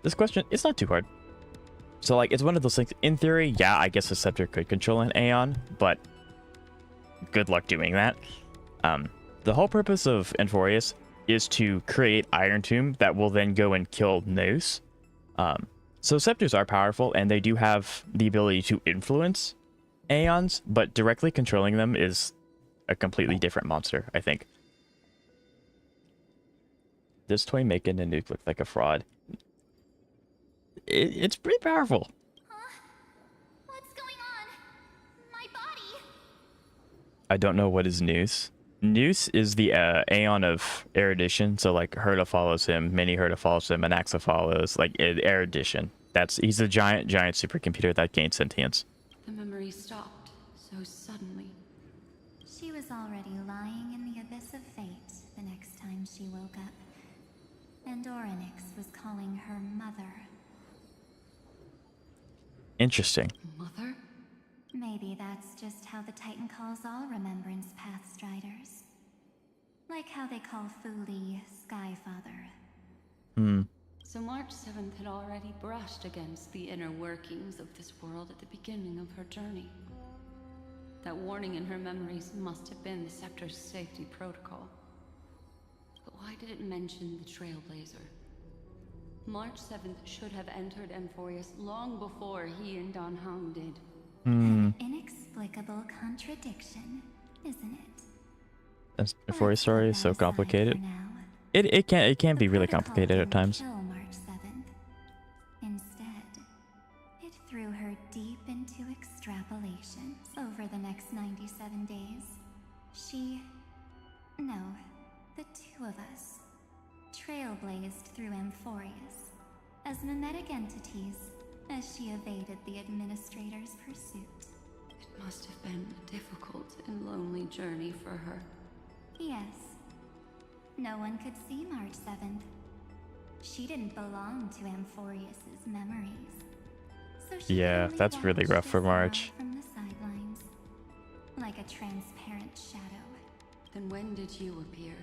This question, it's not too hard. So like, it's one of those things, in theory, yeah, I guess a Scepter could control an Aeon, but good luck doing that. The whole purpose of Enforius is to create Iron Tomb that will then go and kill Nous. So Scepters are powerful, and they do have the ability to influence Aeons, but directly controlling them is a completely different monster, I think. This toy making a nuke look like a fraud. It's pretty powerful. Huh? What's going on? My body? I don't know what is Noose. Noose is the Aeon of erudition. So like Herta follows him, Mini Herta follows him, Anaxa follows, like erudition. He's a giant supercomputer that gains sentience. The memory stopped so suddenly. She was already lying in the abyss of fate the next time she woke up. And Orynyx was calling her mother. Interesting. Mother? Maybe that's just how the Titan calls all Remembrance Pathstriders. Like how they call Fuli Skyfather. Hmm. So March 7th had already brushed against the inner workings of this world at the beginning of her journey. That warning in her memories must have been the Scepter's safety protocol. But why did it mention the Trailblazer? March 7th should have entered Amphorius long before he and Don Hung did. An inexplicable contradiction, isn't it? Before his story is so Let's put that complicated. aside for now. It can The be really protocol complicated at didn't times. kill March 7th. Instead, it threw her deep into extrapolation over the next 97 days. No, the two of us, trailblazed through Amphorius as mimetic entities as she evaded the administrator's pursuit. It must have been a difficult and lonely journey for her. Yes. No one could see March 7th. She didn't belong to Amphorius's memories. So she Yeah, only that's really watched rough for us March. all from the sidelines, like a transparent shadow. Then when did you appear?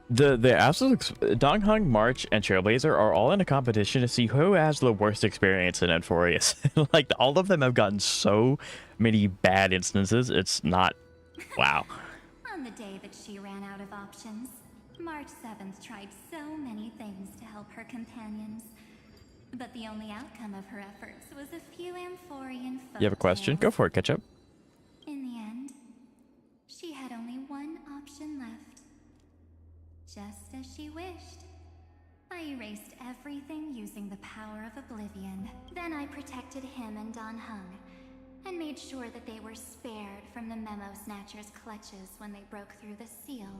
The absolute Don Hung, March, and Trailblazer are all in a competition to see who has the worst experience in Amphorius. Like all of them have gotten so many bad instances. It's not. Wow. On the day that she ran out of options, March 7th tried so many things to help her companions. But the only outcome of her efforts was a few Amphorian folk You have a question? Go tales. for it, Ketchup. In the end, she had only one option left. Just as she wished. I erased everything using the power of oblivion. Then I protected him and Don Hung, and made sure that they were spared from the Memo Snatcher's clutches when they broke through the seal.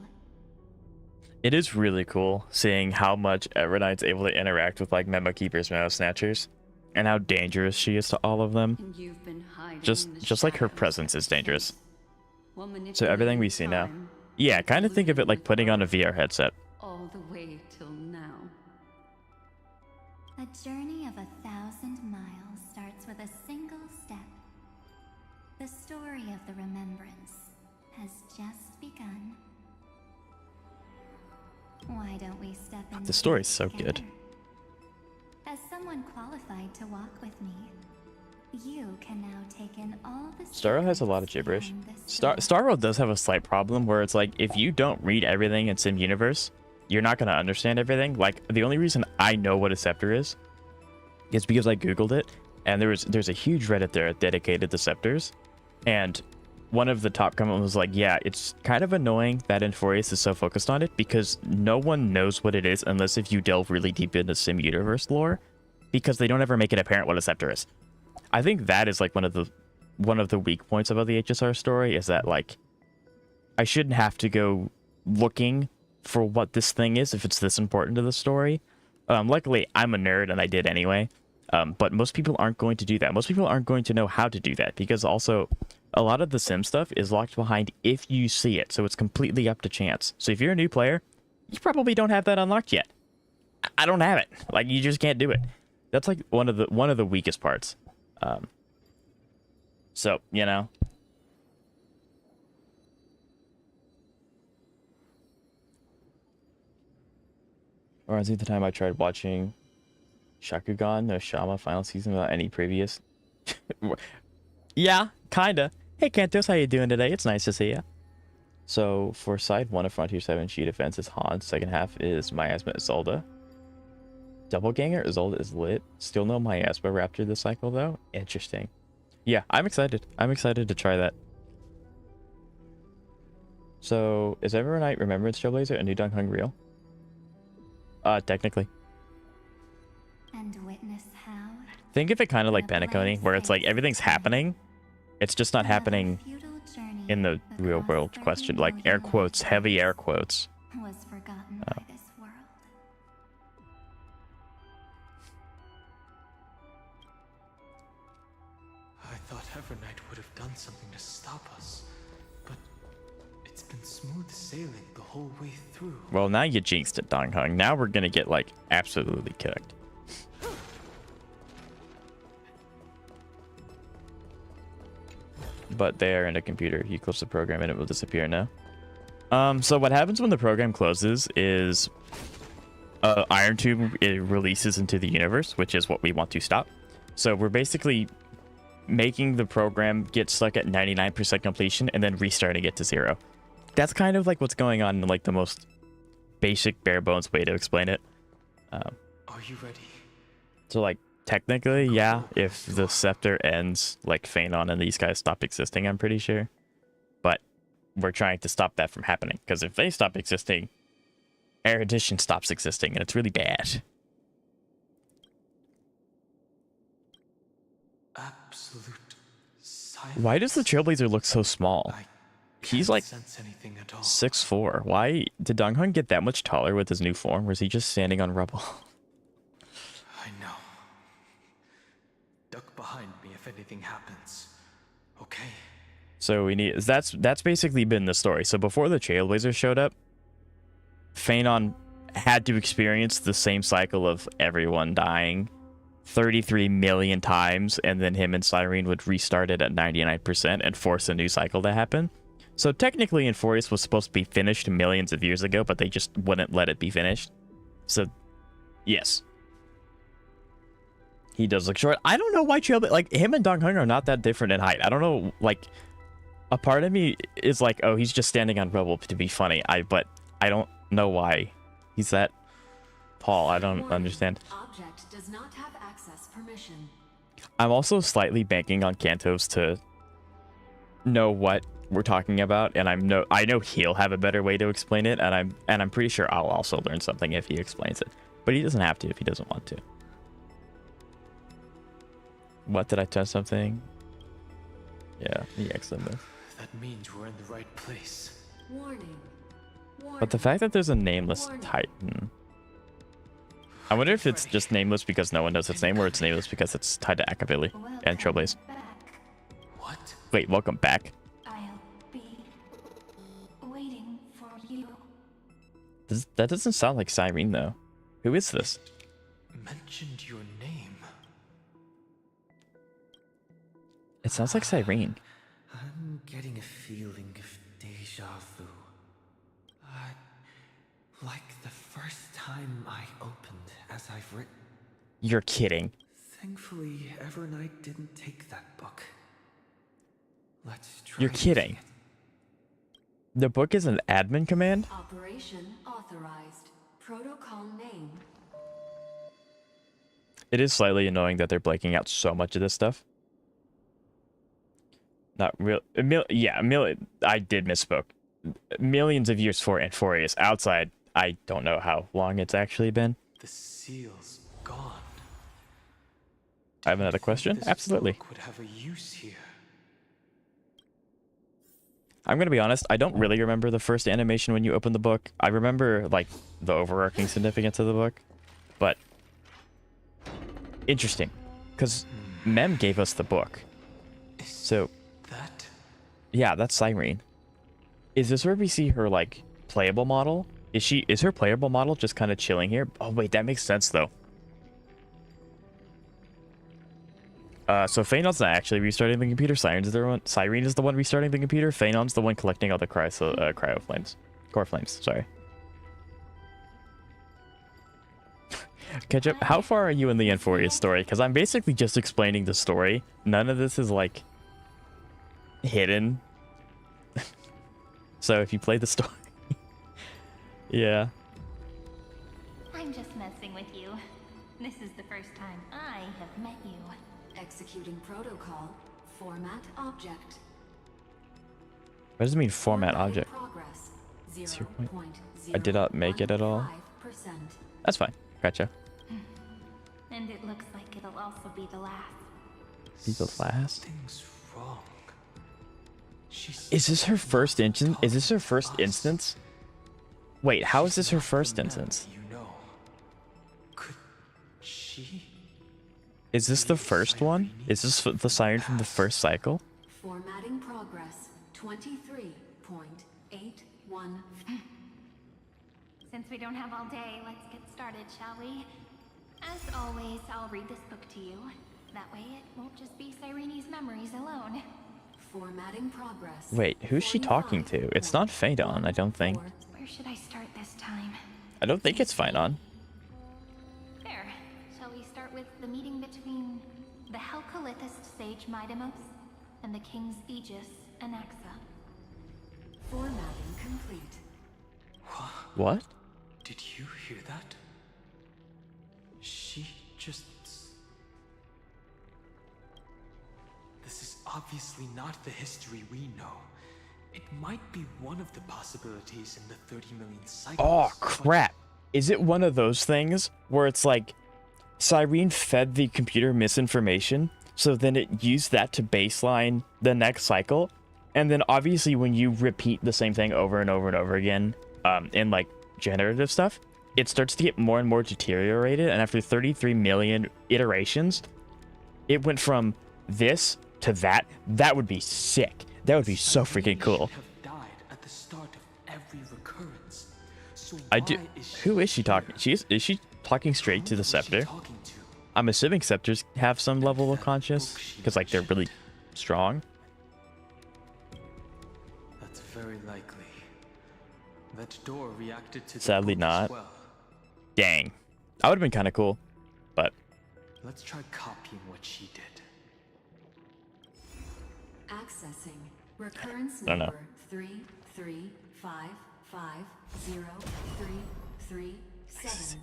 It is really cool seeing how much Evernight's able to interact with like Memo Keepers, Memo Snatchers, and how dangerous she is to all of them. And you've been hiding Just in the like her shadows presence is dangerous. while So everything we manipulating see now. time, Yeah, kind of think of it like colluding putting with on a Earth VR headset. all the way till now. A journey of 1,000 miles starts with a single step. The story of the remembrance has just begun. Why don't we step into The story's it so together? good. As someone qualified to walk with me, you can now take in all the Star Rail has a lot of secrets gibberish. behind this Star story. Rail does have a slight problem where it's like if you don't read everything in Sim Universe, you're not gonna understand everything. Like the only reason I know what a scepter is because I googled it, and there's a huge Reddit there dedicated to scepters, and one of the top comments was like, yeah, it's kind of annoying that Amphorius is so focused on it because no one knows what it is unless if you delve really deep into Sim Universe lore, because they don't ever make it apparent what a scepter is. I think that is like one of the weak points about the HSR story is that like I shouldn't have to go looking for what this thing is if it's this important to the story. Luckily, I'm a nerd and I did anyway. But most people aren't going to do that. Most people aren't going to know how to do that because also a lot of the sim stuff is locked behind if you see it. So it's completely up to chance. So if you're a new player, you probably don't have that unlocked yet. I don't have it. Like you just can't do it. That's like one of the weakest parts. So, you know. Or was it the time I tried watching Shakugan no Shama final season without any previous? Yeah, kinda. Hey Kantos, how you doing today? It's nice to see ya. So for side 1 of Frontier 7, she defense is Han. Second half is Miasma Isolde. Doppelganger Isolde is lit. Still no Miasma Raptor this cycle though. Interesting. Yeah, I'm excited. I'm excited to try that. So is Evernight Remembrance Trailblazer a new Don Hung real? Technically. And witness how Think of it kind of like Benaconi, where it's like everything's happening. It's just not happening feudal journey in the real across world 30 question, like air million quotes, heavy air lifetimes, quotes. was forgotten by this world. I thought Evernight would have done something to stop us, but it's been smooth sailing the whole way through. Well, now you jinxed it, Don Hung. Now we're gonna get like absolutely cooked. But they are in a computer. You close the program and it will disappear now. So what happens when the program closes is Iron Tube, it releases into the universe, which is what we want to stop. So we're basically making the program get stuck at 99% completion and then restarting it to 0. That's kind of like what's going on in like the most basic bare bones way to explain it. Are you ready? So like technically, yeah, if the scepter ends, like Phanon and these guys stop existing, I'm pretty sure. But we're trying to stop that from happening, because if they stop existing, Erudition stops existing, and it's really bad. Absolute silence. Why does the Trailblazer look so small? I He's can't like sense anything at all. 6'4". Why did Don Hung get that much taller with his new form, or is he just standing on rubble? I know. Duck behind me if anything happens. Okay? So we need that's basically been the story. So before the Trailblazer showed up, Phanon had to experience the same cycle of everyone dying 33 million times, and then him and Cyrene would restart it at 99% and force a new cycle to happen. So technically Inforius was supposed to be finished millions of years ago, but they just wouldn't let it be finished. So yes, he does look short. I don't know why Trailblazer, like him and Don Hung are not that different in height. I don't know, like a part of me is like, oh, he's just standing on rubble to be funny. But I don't know why he's that tall. I don't understand. Object does not have access permission. I'm also slightly banking on Kantos to know what we're talking about, and I know he'll have a better way to explain it, and I'm pretty sure I'll also learn something if he explains it. But he doesn't have to if he doesn't want to. What, did I touch something? Yeah, the X symbol. That means we're in the right place. Warning. But the fact that there's a nameless Titan. I wonder if it's just nameless because no one knows its name, or it's nameless because it's tied to Akabilly and Trailblaze. Back. What? Wait, welcome back. I'll be waiting for you. That doesn't sound like Cyrene, though. Who is this? Mentioned your name. It sounds like Cyrene. I'm getting a feeling of deja vu. Like the first time I opened as I've written. You're kidding. Thankfully, Evernight didn't take that book. Let's try. You're kidding. using it. The book is an admin command? Operation authorized. Protocol name. It is slightly annoying that they're blanking out so much of this stuff. Not real. I did misspoke. Millions of years for Inforius. Outside, I don't know how long it's actually been. The seal's gone. I have another question? This Absolutely. book would have a use here. I'm gonna be honest, I don't really remember the first animation when you open the book. I remember like the overarching significance of the book, but interesting, because Mem gave us the book. So That? yeah, that's Cyrene. Is this where we see her like playable model? Is her playable model just kind of chilling here? Oh wait, that makes sense though. So Phanon's not actually restarting the computer. Cyrene is the one restarting the computer. Phanon's the one collecting all the cryo flames. Core flames, sorry. Ketchup, how far are you in the Inforius story? Because I'm basically just explaining the story. None of this is like hidden. So if you play the story. Yeah. I'm just messing with you. This is the first time I have met you. Executing protocol. Format object. What does it mean, format object? Progress. 0.0. I did not make it at all. 0.05%. That's fine. Gotcha. And it looks like it'll also be the last. Be the last? Something's wrong. Is this her first instance? Is this her first instance? Wait, how is this her first instance? You know. Could she? Is this the first one? Is this the siren from the first cycle? Formatting progress 23.81. Since we don't have all day, let's get started, shall we? As always, I'll read this book to you. That way it won't just be Cyrene's memories alone. Formatting progress. Wait, who's she talking to? It's not Phaedon, I don't think. Where should I start this time? I don't think it's Phaedon. There. Shall we start with the meeting between the Helcolithist sage Midamos and the King's Aegis, Anaxa? Formatting complete. What? Did you hear that? She just... This is obviously not the history we know. It might be one of the possibilities in the 30 million cycles. Oh, crap. Is it one of those things where it's like Cyrene fed the computer misinformation, so then it used that to baseline the next cycle? And then obviously when you repeat the same thing over and over and over again in like generative stuff, it starts to get more and more deteriorated. And after 33 million iterations, it went from this to that. That would be sick. That would be so freaking cool. Have died at the start of every recurrence. So I do. why is Who is she talking? Is she talking straight to the Scepter? talking to? I'm assuming Scepters have some level of conscious because like they're really strong. That's very likely. That door reacted to the Sadly book as not. well. Dang, that would have been kind of cool, but Let's try copying what she did. Accessing recurrence I don't know. number 335503337.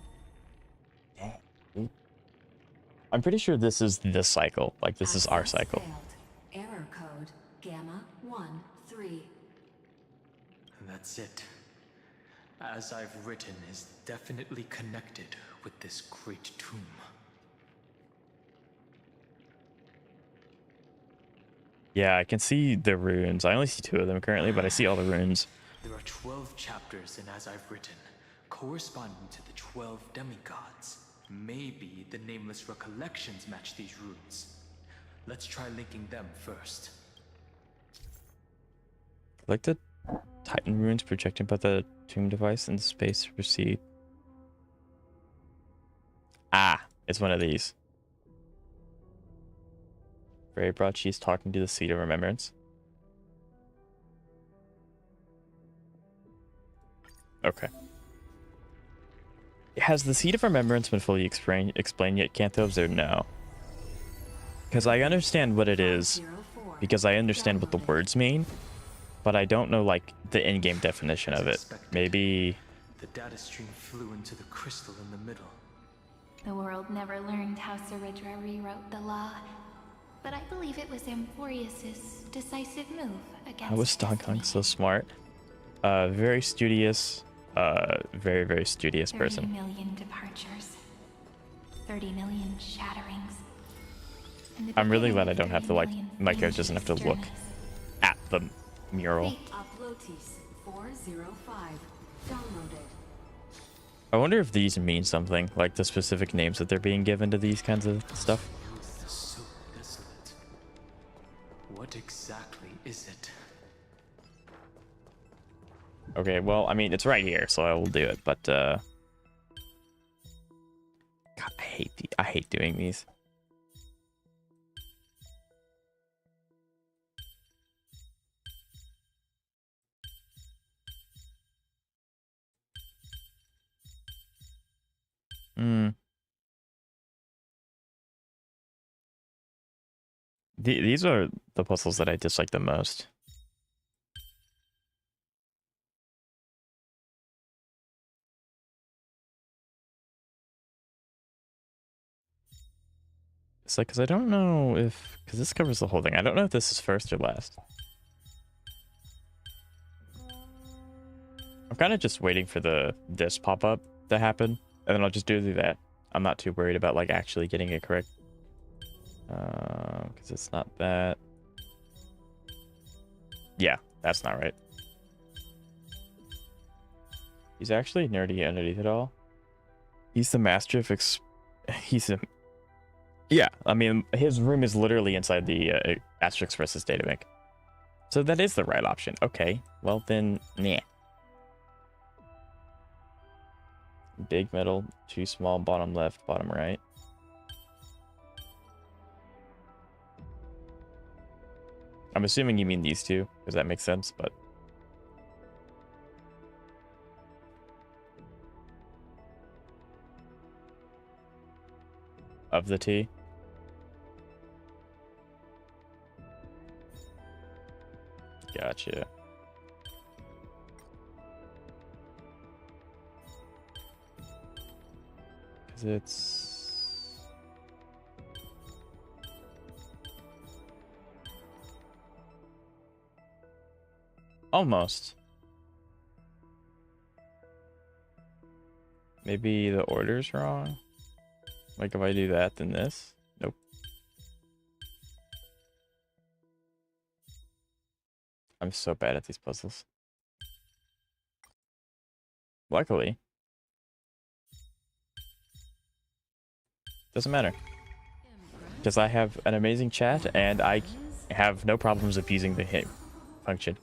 I'm pretty sure this is this cycle. Like this is our Access cycle. failed. Error code gamma 13. And that's it. As I've written is definitely connected with this great tomb. Yeah, I can see the runes. I only see 2 of them currently, but I see all the runes. There are 12 chapters in As I've Written, corresponding to the 12 demigods. Maybe the nameless recollections match these runes. Let's try linking them first. Like the Titan runes projected by the tomb device in space to proceed. Ah, it's one of these. Very broad. She's talking to the seat of remembrance. Okay. Has the seat of remembrance been fully explained yet, Canto observed? No. Because I understand what it is, 504. because I understand what the Downloaded. words mean, but I don't know like the in-game definition As of it. expected. Maybe The data stream flew into the crystal in the middle. The world never learned how Saridra rewrote the law, but I believe it was Amphorius's decisive move against how was Don Hung destiny. so smart? Very studious, very, very studious 30 person. million departures, 30 million shatterings. and the I'm really glad beginning I of don't have 30 to like, million my character doesn't have to dangerous look journeys. at the mural. Wait, Uploads 405. Downloaded. I wonder if these mean something, like the specific names that they're being given to these kinds of stuff. This is so desolate. What exactly is it? Okay, well, I mean, it's right here, so I will do it, but, God, I hate doing these. Hmm. These are the puzzles that I dislike the most. It's like, because I don't know if... Because this covers the whole thing. I don't know if this is first or last. I'm kind of just waiting for this pop-up to happen, and then I'll just do that. I'm not too worried about, like, actually getting it correct. Because it's not that. Yeah, that's not right. He's actually nerdy underneath it all. He's the master of he's a... Yeah, I mean, his room is literally inside the Astro Express's databank. So that is the right option. Okay, well then, nah. Big middle, too small, bottom left, bottom right. I'm assuming you mean these two, because that makes sense, but... Of the T. Gotcha. Because it's... Almost. Maybe the order's wrong? Like if I do that, then this? Nope. I'm so bad at these puzzles. Luckily. Doesn't matter. Because I have an amazing chat and I have no problems abusing the hit function.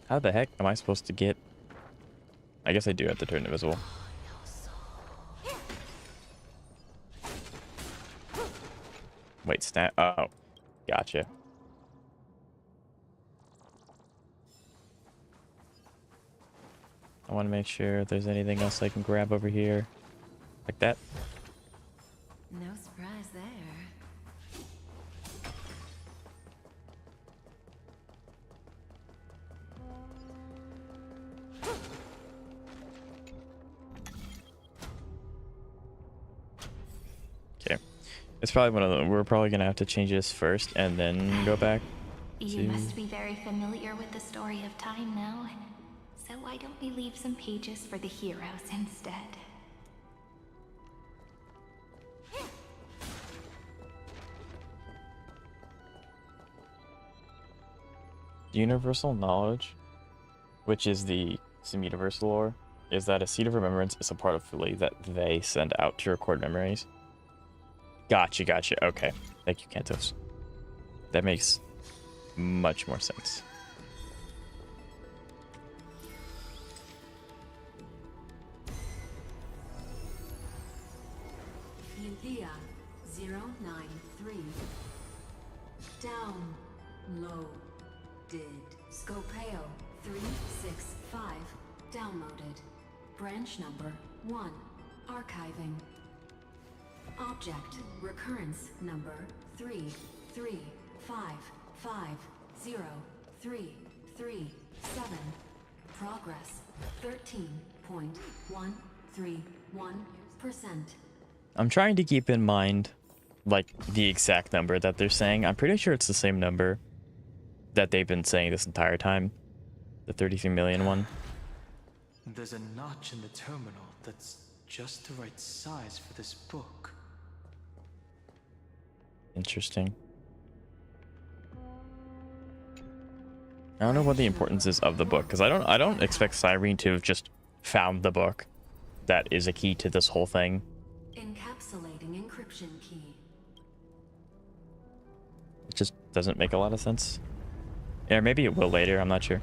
How the heck am I supposed to get... I guess I do have to turn invisible. Wait, snap. Oh, gotcha. I want to make sure if there's anything else I can grab over here. Like that. No surprise there. Okay. It's probably one of them. We're probably going to have to change this first and then go back. You must be very familiar with the story of time now. So why don't we leave some pages for the heroes instead? Universal knowledge, which is some universal lore, is that a seed of remembrance is a part of Philly that they send out to record memories. Gotcha, gotcha. Okay. Thank you, Kantos. That makes much more sense. Uthea 093. Downloaded. Scopeo 365. Downloaded. Branch number 1. Archiving. Object recurrence number 335503337. Progress 13.131%. I'm trying to keep in mind, like, the exact number that they're saying. I'm pretty sure it's the same number that they've been saying this entire time. The 33 million one. There's a notch in the terminal that's just the right size for this book. Interesting. I don't know what the importance is of the book, because I don't expect Cyrene to have just found the book that is a key to this whole thing. Encapsulating encryption key. It just doesn't make a lot of sense. Yeah, maybe it will later, I'm not sure.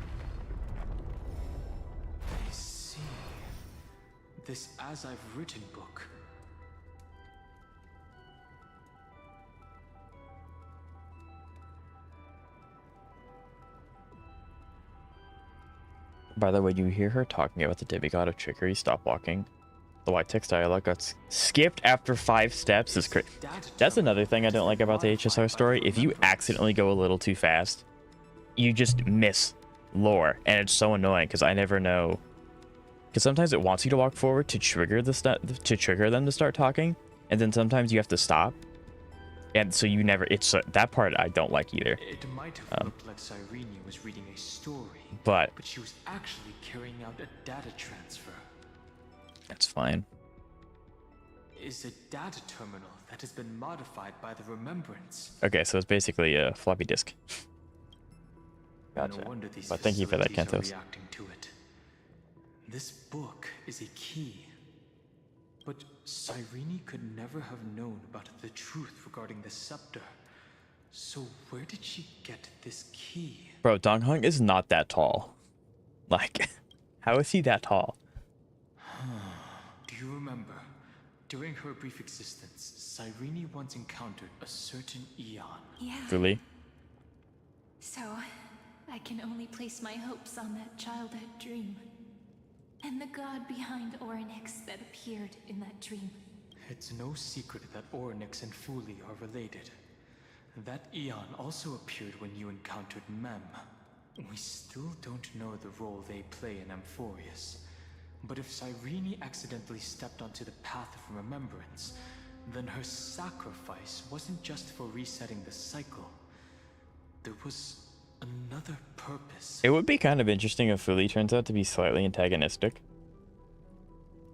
I see. This As I've Written book. By the way, you hear her talking about the demigod of trickery, stop walking. The white text dialogue got skipped after 5 steps is crazy. That's another thing I don't like about the HSR story. If you accidentally go a little too fast, you just miss lore, and it's so annoying because I never know. Because sometimes it wants you to walk forward to trigger them to start talking, and then sometimes you have to stop, and so you never. It's that part I don't like either. It might have looked like Cyrene was reading a story, but she was actually carrying out a data transfer. That's fine. Is a data terminal that has been modified by the remembrance. Okay, so it's basically a floppy disk. Gotcha. No wonder these But thank you for that, facilities are Kentos. reacting to it. This book is a key. But Cyrene could never have known about the truth regarding the scepter. So where did she get this key? Bro, Don Hung is not that tall. Like, how is he that tall? Do you remember? During her brief existence, Cyrene once encountered a certain Eon. Yeah. Really? So, I can only place my hopes on that childhood dream. And the god behind Orynyx that appeared in that dream. It's no secret that Orynyx and Fuli are related. That Eon also appeared when you encountered Mem. We still don't know the role they play in Amphorius. But if Cyrene accidentally stepped onto the path of remembrance, then her sacrifice wasn't just for resetting the cycle. There was another purpose. It would be kind of interesting if Fuli turns out to be slightly antagonistic.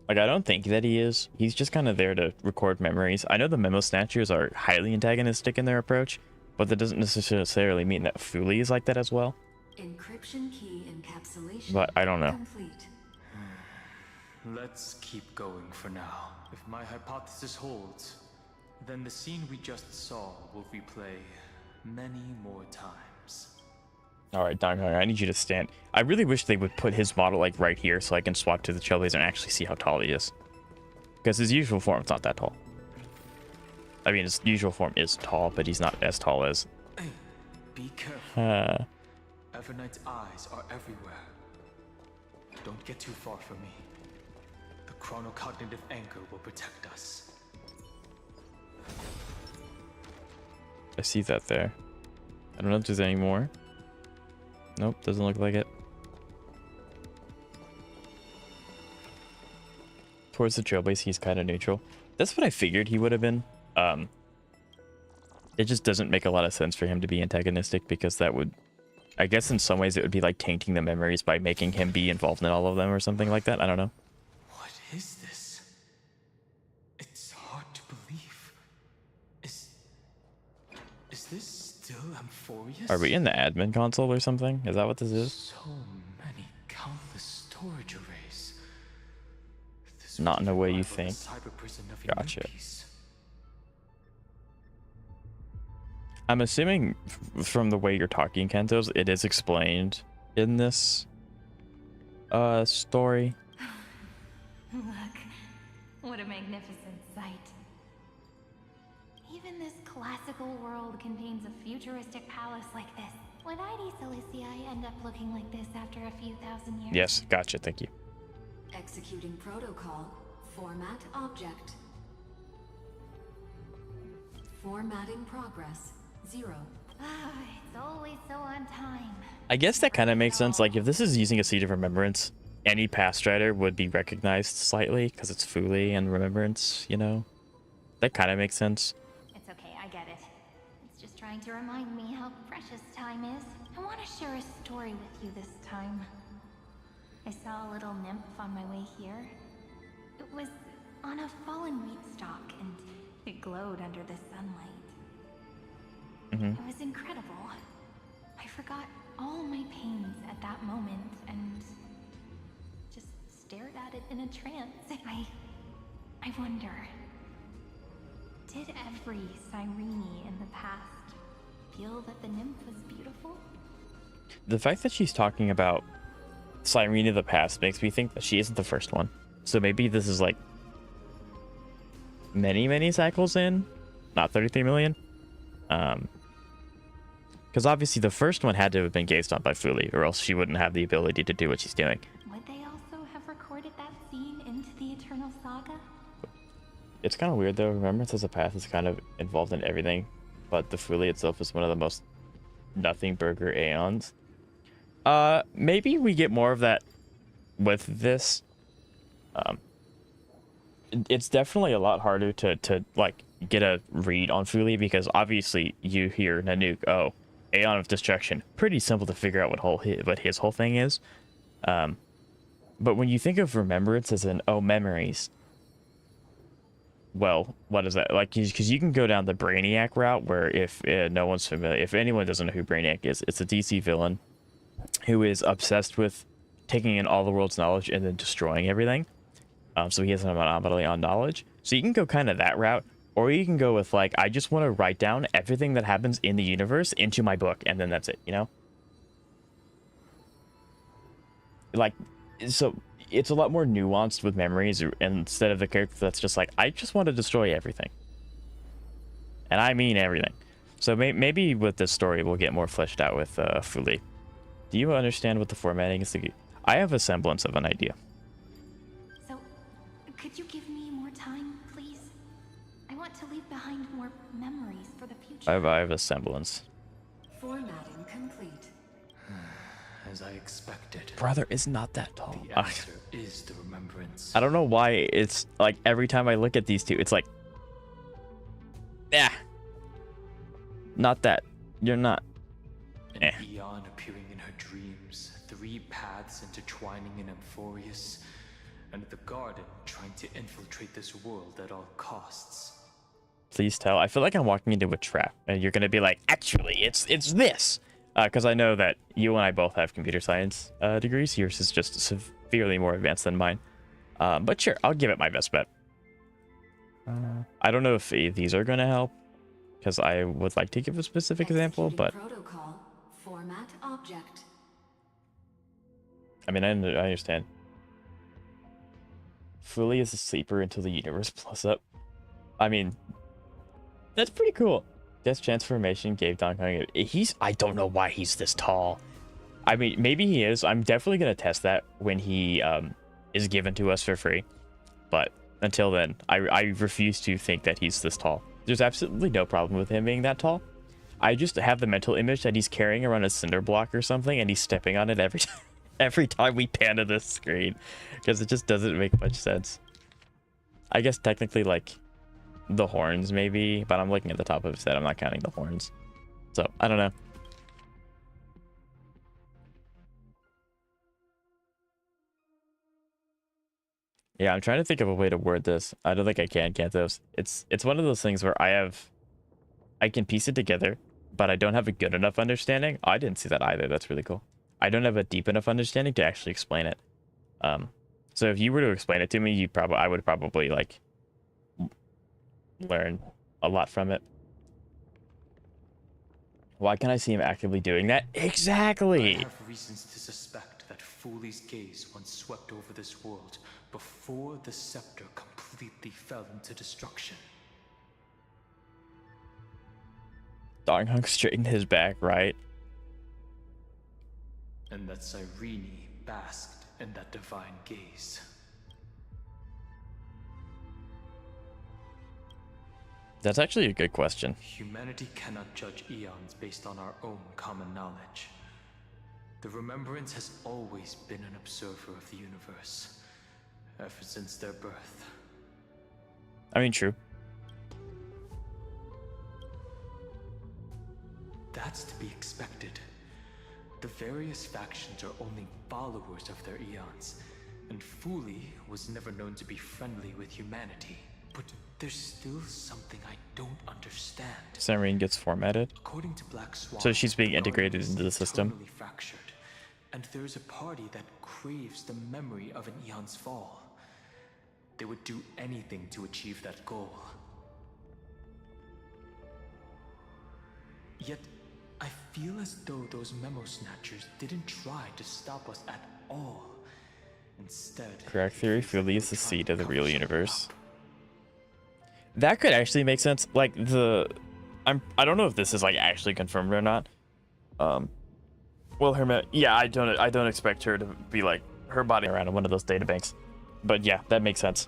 Like, I don't think that he is. He's just kind of there to record memories. I know the Memo Snatchers are highly antagonistic in their approach, but that doesn't necessarily mean that Fuli is like that as well. Encryption key encapsulation But I don't know. complete. Let's keep going for now. If my hypothesis holds, then the scene we just saw will replay many more times. All right, Don Hung, I need you to stand. I really wish they would put his model like right here so I can swap to the Trailblazer and actually see how tall he is. Because his usual form is not that tall. I mean, his usual form is tall, but he's not as tall as... Hey, be careful. Uh, Evernight's eyes are everywhere. Don't get too far from me. The chronocognitive anchor will protect us. I see that there. I don't know if there's any more. Nope, doesn't look like it. Towards the Trailblaze, he's kind of neutral. That's what I figured he would have been. It just doesn't make a lot of sense for him to be antagonistic because that would... I guess in some ways it would be like tainting the memories by making him be involved in all of them or something like that. I don't know. What is this? It's hard to believe. Is this still Amphorius? Are we in the admin console or something? Is that what this is? So many countless storage arrays. This Not in was a way the you rival think. cyber prison of Gotcha. Eumipes. I'm assuming from the way you're talking, Kentos, it is explained in this story. Look, what a magnificent sight. Even this classical world contains a futuristic palace like this. Would ID Ciliciae end up looking like this after a few thousand years? Yes, gotcha, thank you. Executing protocol. Format object. Formatting progress. 0. Ah, it's always so on time. I guess that kind of makes sense. Like, if this is using a Seed of Remembrance, any past strider would be recognized slightly because it's Fuli and Remembrance, you know? That kind of makes sense. It's okay, I get it. It's just trying to remind me how precious time is. I want to share a story with you this time. I saw a little nymph on my way here. It was on a fallen wheat stalk, and it glowed under the sunlight. It was incredible. I forgot all my pains at that moment and just stared at it in a trance. I wonder, did every Cyrene in the past feel that the nymph was beautiful? The fact that she's talking about Cyrene of the past makes me think that she isn't the first one. So maybe this is like many cycles in, not 33 million. Because obviously the first one had to have been gazed on by Fuli, or else she wouldn't have the ability to do what she's doing. Would they also have recorded that scene into the Eternal Saga? It's kind of weird though. Remembrance as a path is kind of involved in everything, but the Fuli itself is one of the most nothing burger aeons. Maybe we get more of that with this. It's definitely a lot harder to like get a read on Fuli because obviously you hear Nanook, oh, Aeon of Destruction, pretty simple to figure out what his whole thing is. But when you think of Remembrance as in, oh, memories, well, what is that? Like, because you can go down the Brainiac route, where if no one's familiar, if anyone doesn't know who Brainiac is, it's a DC villain who is obsessed with taking in all the world's knowledge and then destroying everything. So he has a monopoly on knowledge. So you can go kind of that route, or you can go with like, I just want to write down everything that happens in the universe into my book, and then that's it, you know? Like, so it's a lot more nuanced with memories instead of the character that's just like, I just want to destroy everything. And I mean everything. So maybe with this story, we'll get more fleshed out with Fuli. Do you understand what the formatting is? I have a semblance of an idea. So, could you give me more time, please? I want to leave behind more memories for the future. I have a semblance. Formatting complete. As I expected. Brother is not that tall. The answer is the remembrance. I don't know why it's like every time I look at these two, it's like, yeah, not that. You're not. An eon appearing in her dreams, 3 paths intertwining in Amphorius, and the garden trying to infiltrate this world at all costs. Please tell. I feel like I'm walking into a trap, and you're gonna be like, actually, it's this. Because I know that you and I both have computer science degrees. Yours is just severely more advanced than mine. But sure, I'll give it my best bet. I don't know if these are going to help, because I would like to give a specific example, but... Protocol, format object. I mean, I understand. Fully is a sleeper until the universe plus up. I mean, that's pretty cool. Death transformation gave Don Hung. I don't know why he's this tall. I mean, maybe he is. I'm definitely going to test that when he is given to us for free. But until then, I refuse to think that he's this tall. There's absolutely no problem with him being that tall. I just have the mental image that he's carrying around a cinder block or something, and he's stepping on it every time we pan to this screen, because it just doesn't make much sense. I guess technically, like, the horns maybe, but I'm looking at the top of his head. I'm not counting the horns, so I don't know. Yeah, I'm trying to think of a way to word this. I don't think I can, those. It's one of those things where I can piece it together, but I don't have a good enough understanding. Oh, I didn't see that either. That's really cool. I don't have a deep enough understanding to actually explain it. So if you were to explain it to me, I would probably like learn a lot from it. Why can't I see him actively doing that? Exactly. I have reasons to suspect that Fuli's gaze once swept over this world before the scepter completely fell into destruction. Don Hung straightened his back, right? And that Cyrene basked in that divine gaze. That's actually a good question. Humanity cannot judge eons based on our own common knowledge. The Remembrance has always been an observer of the universe, ever since their birth. I mean, true. That's to be expected. The various factions are only followers of their eons, and Fuli was never known to be friendly with humanity. But there's still something I don't understand. Cyrene gets formatted. According to Black Swan, So she's being the integrated Guardian is into the system. totally fractured, and there's a party that craves the memory of an eon's fall. They would do anything to achieve that goal. Yet, I feel as though those memo snatchers didn't try to stop us at all. Instead, Correct theory. Fuli is the tried seed to of the cover real something universe. up. That could actually make sense. Like I don't know if this is like actually confirmed or not. Well, yeah, I don't expect her to be like her body around in one of those databanks, but yeah, that makes sense.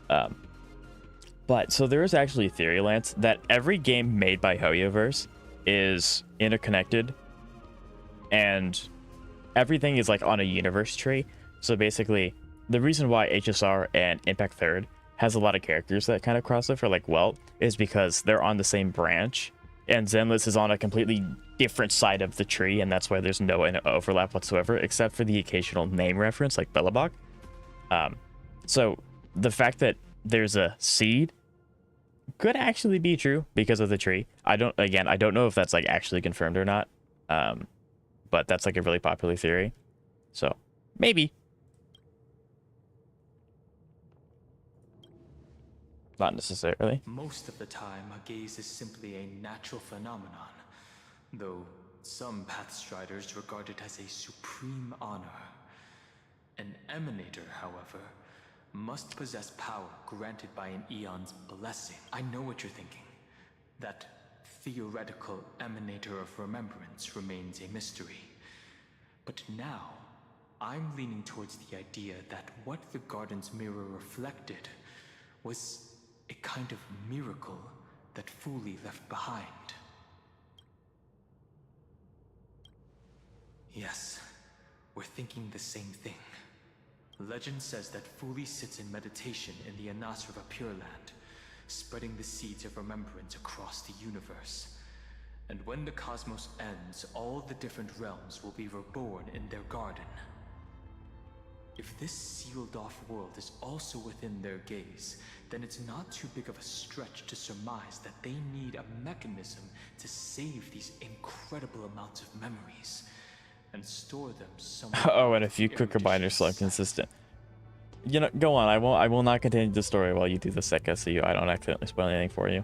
But so there is actually a theory, Lance, that every game made by Hoyoverse is interconnected, and everything is like on a universe tree. So basically, the reason why HSR and Impact Third has a lot of characters that kind of cross over, like Welt, is because they're on the same branch, and Zenless is on a completely different side of the tree, and that's why there's no overlap whatsoever, except for the occasional name reference, like Bellabog. So the fact that there's a seed could actually be true because of the tree. I don't know if that's like actually confirmed or not. But that's like a really popular theory. So maybe. Not necessarily. Most of the time, a gaze is simply a natural phenomenon, though some Pathstriders regard it as a supreme honor. An emanator, however, must possess power granted by an eon's blessing. I know what you're thinking. That theoretical emanator of remembrance remains a mystery. But now, I'm leaning towards the idea that what the garden's mirror reflected was a kind of miracle that Fuli left behind. Yes, we're thinking the same thing. Legend says that Fuli sits in meditation in the Anasrava Pure Land, spreading the seeds of remembrance across the universe. And when the cosmos ends, all the different realms will be reborn in their garden. If this sealed-off world is also within their gaze, then it's not too big of a stretch to surmise that they need a mechanism to save these incredible amounts of memories and store them somewhere. Oh, and a few quicker binders so I'm consistent. You know, go on. I will not continue the story while you do the Sekka, so I don't accidentally spoil anything for you.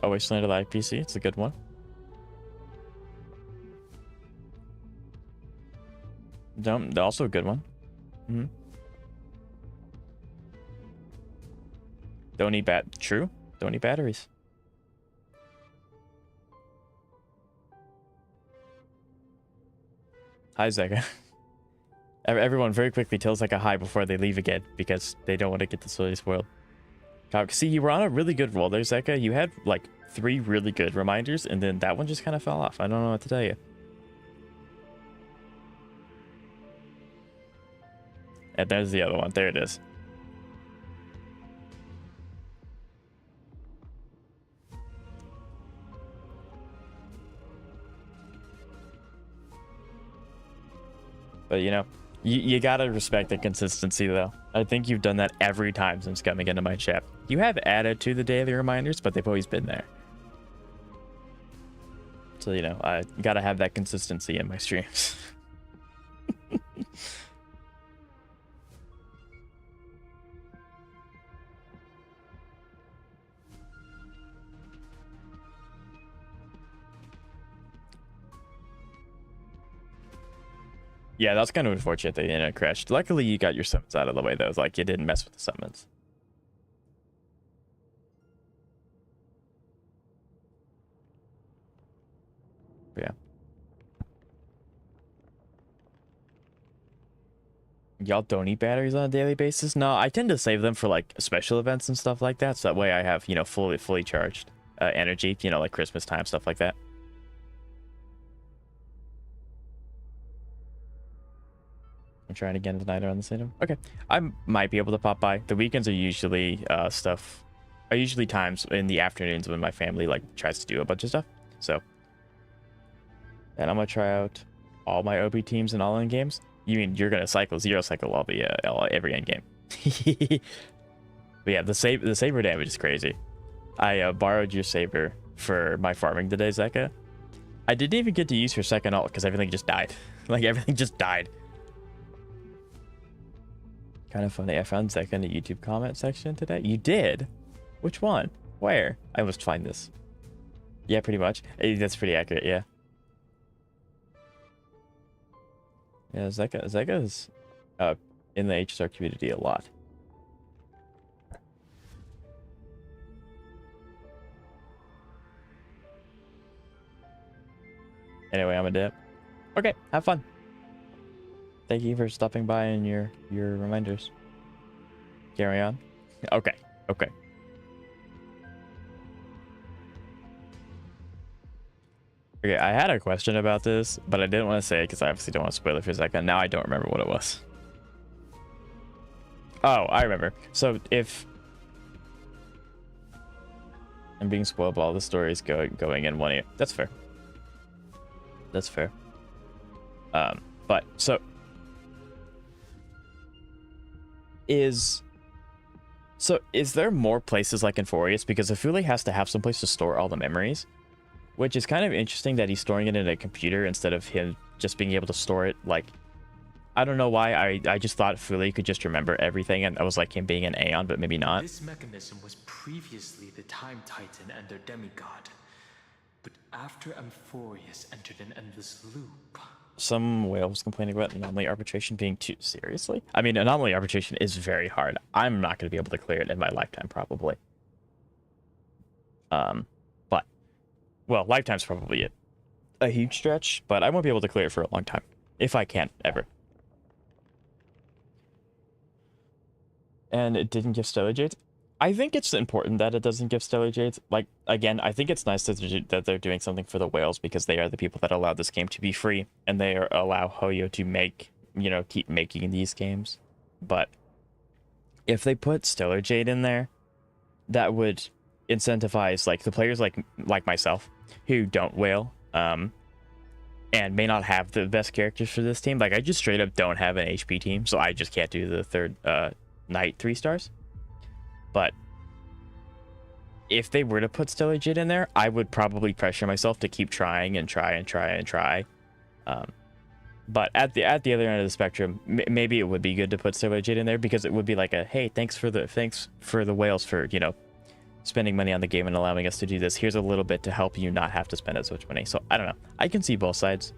Always slander live PC. It's a good one. Also a good one. Don't need True. Don't need batteries. Hi, Zeka. Everyone very quickly tells like a hi before they leave again because they don't want to get the story spoiled. See, you were on a really good roll there, Zeka. You had like 3 really good reminders, and then that one just kind of fell off. I don't know what to tell you. And there's the other one. There it is. But, you know, you gotta respect the consistency, though. I think you've done that every time since coming into my chat. You have added to the daily reminders, but they've always been there. So, you know, I gotta have that consistency in my streams. Yeah, that's kind of unfortunate that the internet crashed. Luckily, you got your summons out of the way, though. Like, you didn't mess with the summons. But yeah. Y'all don't eat batteries on a daily basis? No, I tend to save them for, like, special events and stuff like that. So that way I have, you know, fully charged energy, you know, like Christmas time, stuff like that. I'm trying again tonight around the same. Okay, I might be able to pop by. The weekends are usually usually times in the afternoons when my family like tries to do a bunch of stuff. So, and I'm gonna try out all my OP teams and all end games. You mean you're gonna zero cycle all the every end game? But yeah, the saber damage is crazy. I borrowed your saber for my farming today, Zeka. I didn't even get to use your second ult because everything just died. Like everything just died. Kind of funny. I found Zeka in the YouTube comment section today. You did? Which one? Where? I must find this. Yeah, pretty much. That's pretty accurate, yeah. Yeah, Zeka's in the HSR community a lot. Anyway, I'm a dip. Okay, have fun. Thank you for stopping by and your reminders. Carry on. Okay. Okay. Okay, I had a question about this, but I didn't want to say it because I obviously don't want to spoil it for a second. Now I don't remember what it was. Oh, I remember. So if I'm being spoiled by all the stories going in one ear, that's fair. That's fair. But so So is there more places like in Furious? Because Afuli has to have some place to store all the memories, which is kind of interesting that he's storing it in a computer instead of him just being able to store it. Like, I don't know why I just thought Afuli could just remember everything, and I was like him being an Aeon, but maybe not. This mechanism was previously the Time Titan and their demigod. But after Amphorius entered an endless loop... Some whales complaining about anomaly arbitration being too seriously. I mean, anomaly arbitration is very hard. I'm not going to be able to clear it in my lifetime, probably. But, well, lifetime's probably a huge stretch, but I won't be able to clear it for a long time, if I can ever. And it didn't give Stellar Jades. I think it's important that it doesn't give Stellar Jades. Like, again, I think it's nice that they're doing something for the whales, because they are the people that allow this game to be free, and they allow Hoyo to make, you know, keep making these games. But if they put Stellar Jade in there, that would incentivize like the players like myself who don't whale, and may not have the best characters for this team. Like, I just straight up don't have an HP team, so I just can't do the third Knight 3 stars. But if they were to put Stellar Jade in there, I would probably pressure myself to keep trying and try and try and try. But at the other end of the spectrum, maybe it would be good to put Stellar Jade in there, because it would be like a, hey, thanks for the whales for, you know, spending money on the game and allowing us to do this. Here's a little bit to help you not have to spend as much money. So I don't know. I can see both sides.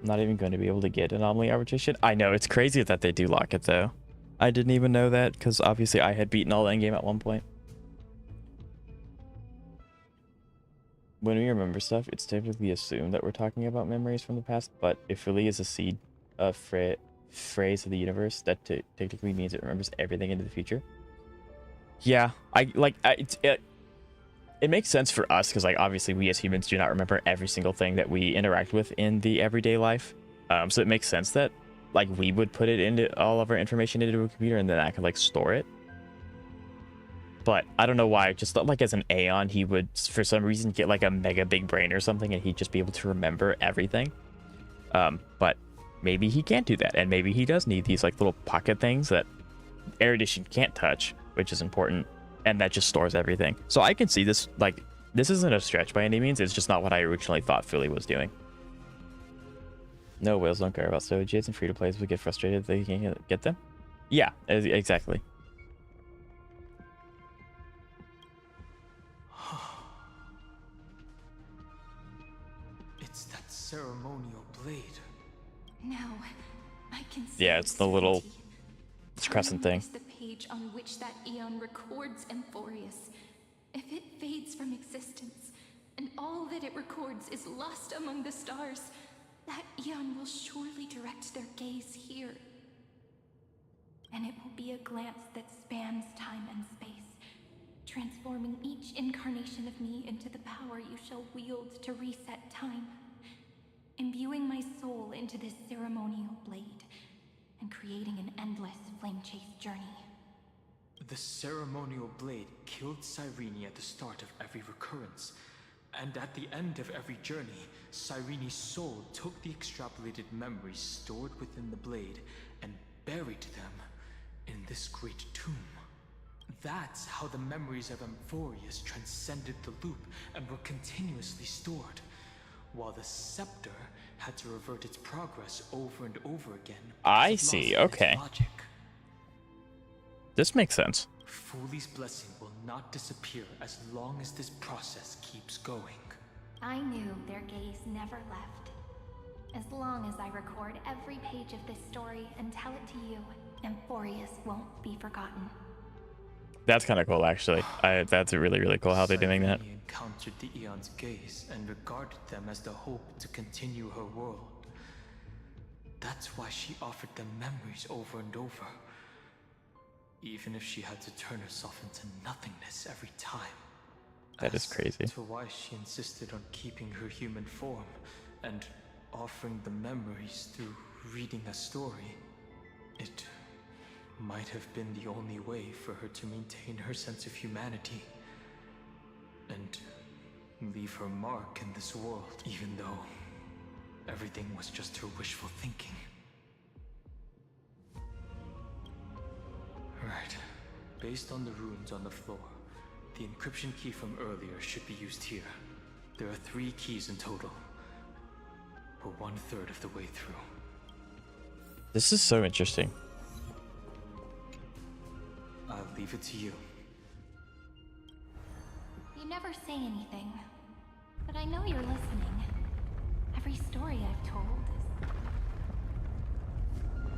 Not even going to be able to get anomaly arbitration. I know, it's crazy that they do lock it though. I didn't even know that, because obviously I had beaten all the endgame at one point. When we remember stuff, it's typically assumed that we're talking about memories from the past, but if Philly is a seed of phrase of the universe, that technically means it remembers everything into the future. Yeah, it makes sense for us, because like obviously we as humans do not remember every single thing that we interact with in the everyday life. So it makes sense that like we would put it into all of our information into a computer, and then I could like store it. But I don't know why. I just thought like as an Aeon, he would for some reason get like a mega big brain or something, and he'd just be able to remember everything. But maybe he can't do that, and maybe he does need these like little pocket things that Erudition can't touch, which is important. And that just stores everything. So I can see this, like, this isn't a stretch by any means. It's just not what I originally thought Philly was doing. No, whales don't care about Stellar Jades, and free-to-plays would get frustrated if they can't get them. Yeah, exactly. It's that ceremonial blade. No, I can see. Yeah, it's the little crescent thing. Is the page on which that Eon records Amphorius. If it fades from existence, and all that it records is lost among the stars, that Eon will surely direct their gaze here. And it will be a glance that spans time and space, transforming each incarnation of me into the power you shall wield to reset time, imbuing my soul into this ceremonial blade, and creating an endless flame-chased journey. The ceremonial blade killed Cyrene at the start of every recurrence, and at the end of every journey, Cyrene's soul took the extrapolated memories stored within the blade and buried them in this great tomb. That's how the memories of Amphorius transcended the loop and were continuously stored, while the scepter had to revert its progress over and over again. I see, okay. Logic. This makes sense. Fuli's blessing will not disappear as long as this process keeps going. I knew their gaze never left. As long as I record every page of this story and tell it to you, Amphorius won't be forgotten. That's kind of cool, actually. That's really, really cool how they're doing that. Cyrene encountered the Eon's gaze and regarded them as the hope to continue her world. That's why she offered them memories over and over, even if she had to turn herself into nothingness every time. That is crazy. To why she insisted on keeping her human form and offering the memories through reading a story. It might have been the only way for her to maintain her sense of humanity and leave her mark in this world, even though everything was just her wishful thinking. Right. Based on the runes on the floor, the encryption key from earlier should be used here. There are 3 keys in total. We're 1/3 of the way through. This is so interesting. I'll leave it to you. You never say anything, but I know you're listening. Every story I've told is...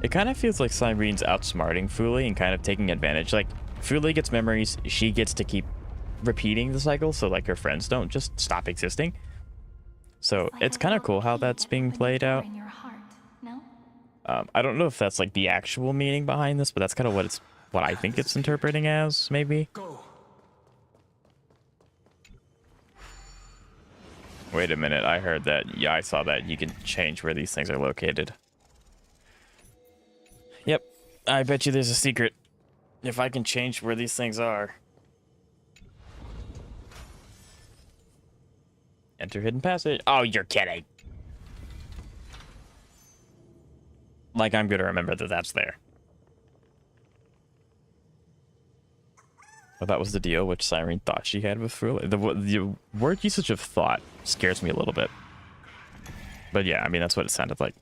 It kind of feels like Cyrene's outsmarting Fuli and kind of taking advantage. Like, Fuli gets memories, she gets to keep repeating the cycle, so like her friends don't just stop existing. So like it's a kind of little cool how key that's that being opens a played door out. in your heart, no? I don't know if that's like the actual meaning behind this, but that's kind of what I think it's interpreting as, maybe. Go! Wait a minute, I heard that. Yeah, I saw that you can change where these things are located. Yep, I bet you there's a secret. If I can change where these things are. Enter hidden passage. Oh, you're kidding. Like, I'm gonna remember that that's there. Well, that was the deal, which Cyrene thought she had with Fuli. The word usage of thought scares me a little bit. But yeah, I mean, that's what it sounded like.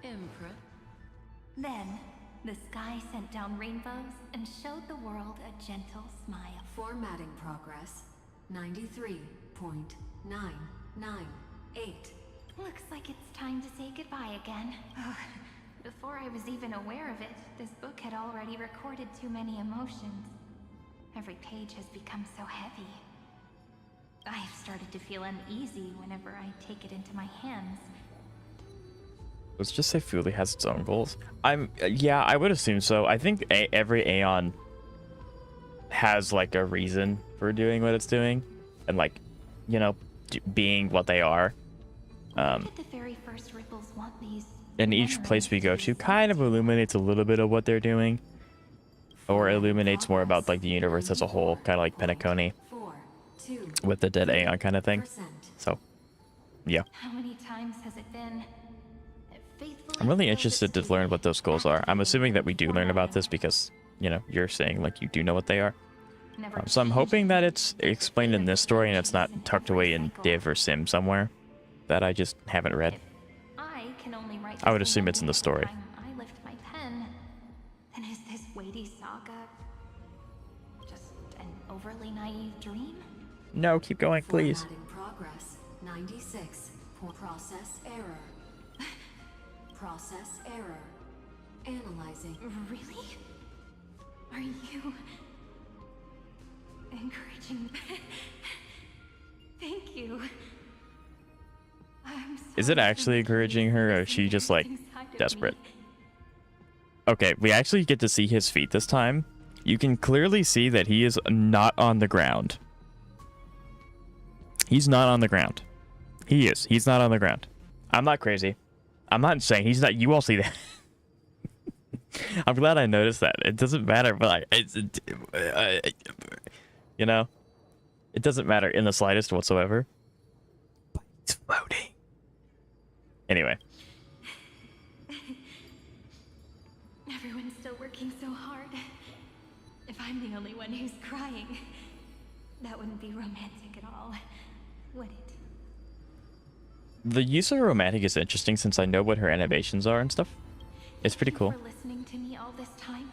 Emperor. Then, the sky sent down rainbows and showed the world a gentle smile. Formatting progress 93.998. Looks like it's time to say goodbye again. Before I was even aware of it, this book had already recorded too many emotions. Every page has become so heavy. I've started to feel uneasy whenever I take it into my hands. Let's just say Fuli has its own goals. Yeah, I would assume so. I think every Aeon has like a reason for doing what it's doing, and like, you know, being what they are. Did the very first ripples want these? And each place we go to kind of illuminates a little bit of what they're doing, or illuminates more about like the universe as a whole, kind of like Penacony with the dead Aeon kind of thing. So, yeah. How many times has it been? I'm really interested to learn what those goals are. I'm assuming that we do learn about this because, you know, you're saying like you do know what they are. So I'm hoping that it's explained in this story and it's not tucked away in Div or Sim somewhere that I just haven't read. I would assume it's in the story. I lift my pen. Then is this weighty saga just an overly naive dream? No, keep going, please. Formatting progress 96. Process error. Process error. Analyzing. Really? Are you encouraging? Thank you. Is it actually encouraging her, or is she just like desperate? Okay, we actually get to see his feet this time. You can clearly see that he is not on the ground. He's not on the ground. He is. He's not on the ground. I'm not crazy. I'm not insane. He's not. You all see that. I'm glad I noticed that. It doesn't matter, but you know, it doesn't matter in the slightest whatsoever. But he's floating. Anyway. Everyone's still working so hard. If I'm the only one who's crying, that wouldn't be romantic at all, would it? The use of romantic is interesting since I know what her animations are and stuff. It's pretty cool. Thank you for listening to me all this time.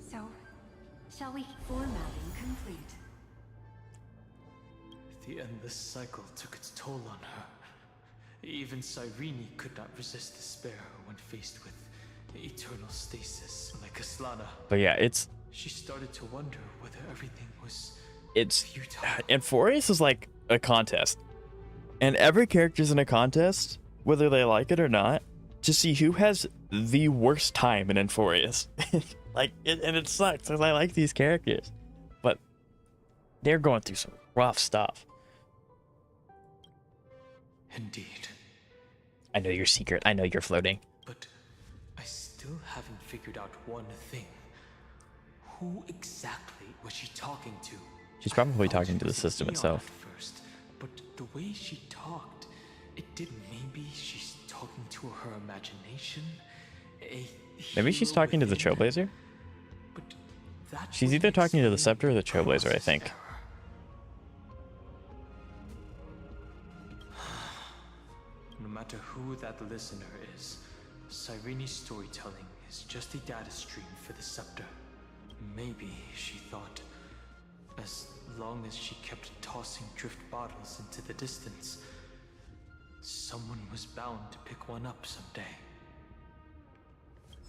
So, shall we? Formatting complete. The endless cycle took its toll on her. Even Cyrene could not resist despair when faced with eternal stasis like Aslana. But yeah, She started to wonder whether everything was futile. And Forius is like a contest. And every character's in a contest, whether they like it or not, to see who has the worst time in Enforius. And it sucks because I like these characters. But they're going through some rough stuff. Indeed. I know your secret. I know you're floating. But I still haven't figured out one thing. Who exactly was she talking to? She's probably I thought talking she to the was a system peon itself. at first, but the way she talked, it did maybe she's talking to her imagination. Maybe she's Hero talking to the within. Trailblazer? But that She's would either talking to the explain Scepter or the Trailblazer, I process think. error. No matter who that listener is, Cyrene's storytelling is just a data stream for the Scepter. Maybe she thought, as long as she kept tossing drift bottles into the distance, someone was bound to pick one up someday.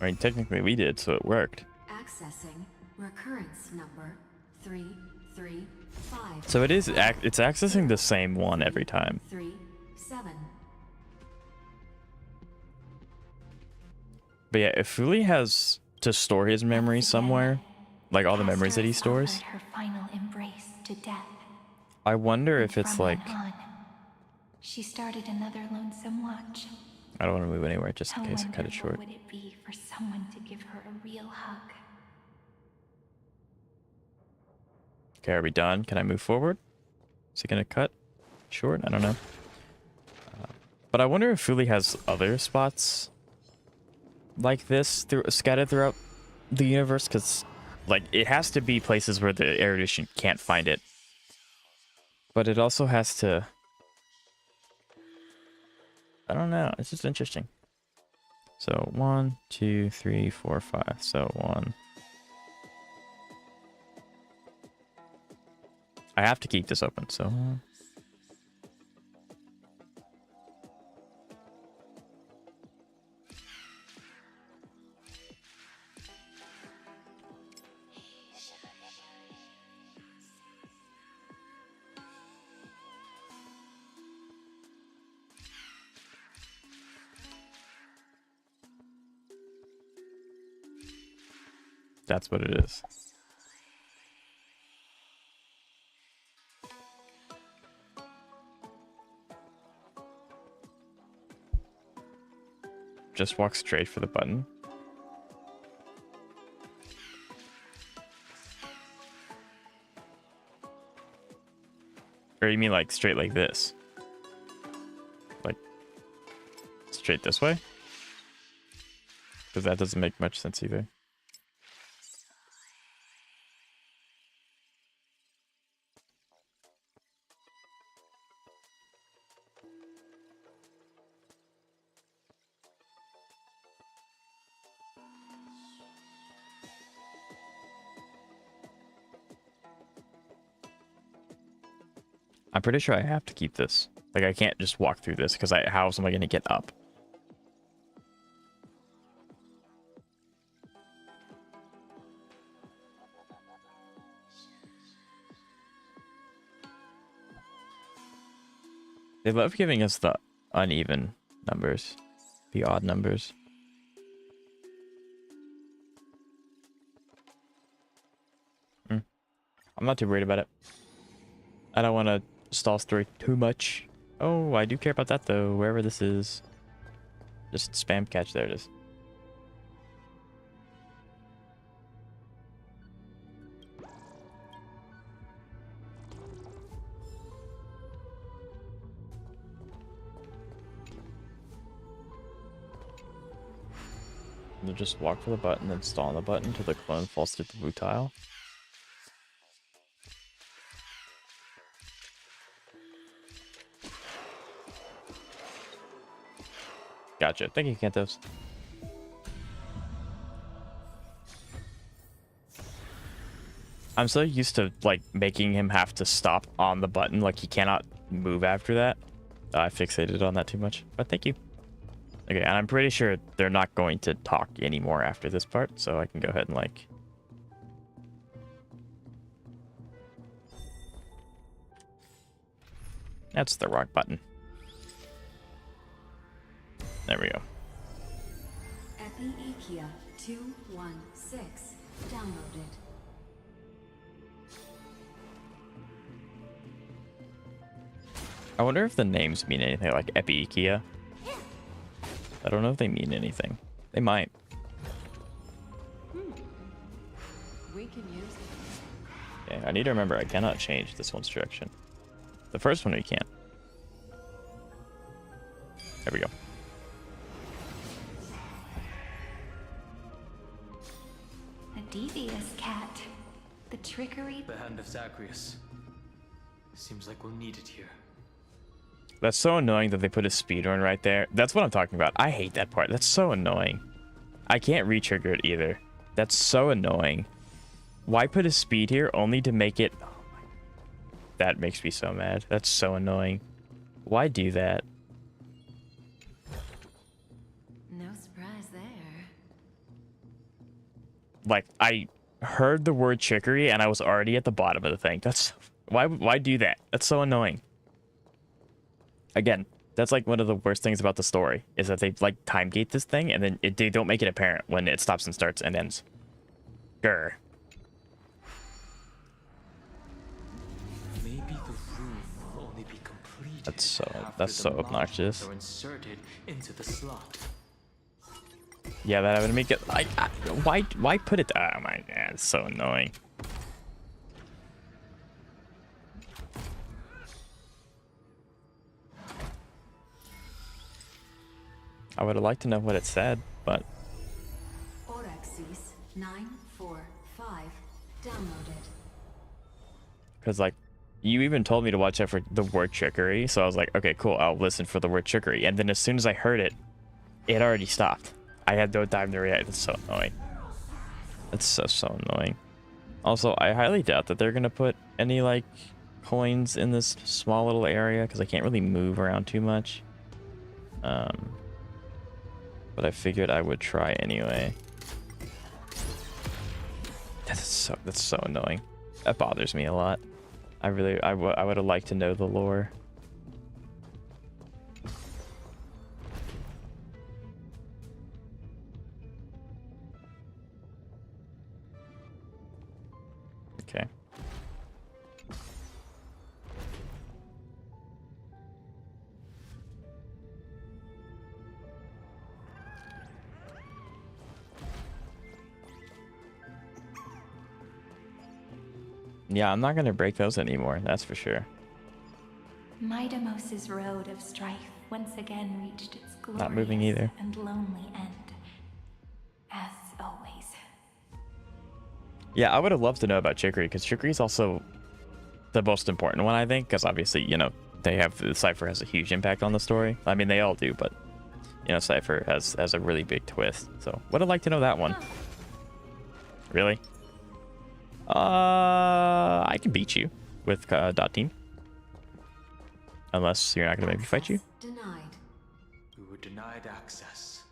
I mean, technically we did, so it worked. Accessing recurrence number 335. So it's accessing the same one every time. 37. But yeah, if Fuli has to store his memories somewhere, like all the memories that he stores, Her final embrace to death. I wonder And if it's from like, then on, she started another lonesome watch. I don't want to move anywhere just in I case I wonder cut it short. what would it be for someone to give her a real hug. Okay, are we done? Can I move forward? Is it gonna cut short? I don't know. But I wonder if Fuli has other spots like this scattered throughout the universe, because like it has to be places where the erudition can't find it. But it also has to, I don't know, it's just interesting. So 1, 2, 3, 4, 5. So 1. I have to keep this open, so that's what it is. Just walk straight for the button. Or you mean like straight like this? Like straight this way? Because that doesn't make much sense either. I'm pretty sure I have to keep this. Like, I can't just walk through this, because how else am I going to get up? They love giving us the uneven numbers, the odd numbers. I'm not too worried about it. I don't want to stall story too much. Oh, I do care about that though, wherever this is. Just spam catch, there it is. They'll just walk for the button, then stall on the button until the clone falls through the blue tile. Gotcha. Thank you, Kantos. I'm so used to like making him have to stop on the button, like he cannot move after that. I fixated on that too much, but thank you. Okay, and I'm pretty sure they're not going to talk anymore after this part, so I can go ahead and like... That's the wrong button. There we go. Epi-Ikia 216 downloaded. I wonder if the names mean anything, like Epi-Ikia. I don't know if they mean anything. They might. We can use it. Okay, I need to remember I cannot change this one's direction. The first one we can't. There we go. A devious cat. The trickery. The hand of Zagreus. Seems like we'll need it here. That's so annoying that they put a speedrun right there. That's what I'm talking about. I hate that part. That's so annoying. I can't re-trigger it either. That's so annoying. Why put a speed here only to make it... Oh my... That makes me so mad. That's so annoying. Why do that? No surprise there. Like, I heard the word trickery and I was already at the bottom of the thing. That's... Why do that? That's so annoying. Again, that's like one of the worst things about the story, is that they like time gate this thing and then they don't make it apparent when it stops and starts and ends. Grr. Maybe the room will only be completed. That's so after the obnoxious. modules are inserted into the slot. Yeah, that would make it like why put it? Oh my god, it's so annoying. I would have liked to know what it said, but Orexis 945 downloaded. because like you even told me to watch out for the word trickery, so I was like, okay, cool, I'll listen for the word trickery. And then as soon as I heard it, it already stopped. I had no time to react. It's so annoying. It's so annoying. Also, I highly doubt that they're gonna put any like coins in this small little area because I can't really move around too much. But I figured I would try anyway. That's so annoying. That bothers me a lot. I would have liked to know the lore. Okay. Yeah, I'm not gonna break those anymore, that's for sure. Midamos's road of strife once again reached its glorious Not moving either. and lonely end. As always. Yeah, I would have loved to know about Chicory, because Chicory is also the most important one, I think, because obviously, you know, they have the Cypher has a huge impact on the story. I mean, they all do, but you know, Cypher has a really big twist. So would have liked to know that one. Really? I can beat you with dot team. Unless you're not gonna make me fight you. Denied. We were denied access.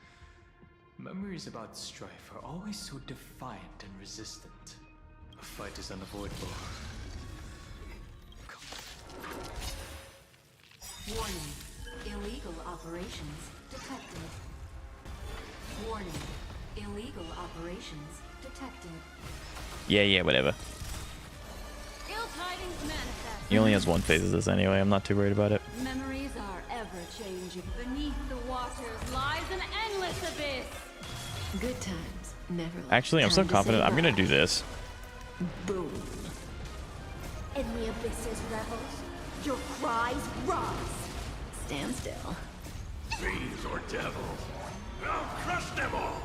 Memories about strife are always so defiant and resistant. A fight is unavoidable. Warning. Illegal operations detected. Warning. Illegal operations detected. Yeah, whatever. Ill tidings manifest. He only has one phase of this anyway. I'm not too worried about it. Memories are ever changing. Beneath the waters lies an endless abyss. Good times never left. Actually, I'm so Time to confident say I'm gonna bye. do this. Boom. In the abyss's revels, your cries rise. Stand still. Fiends or devils, I'll crush them all!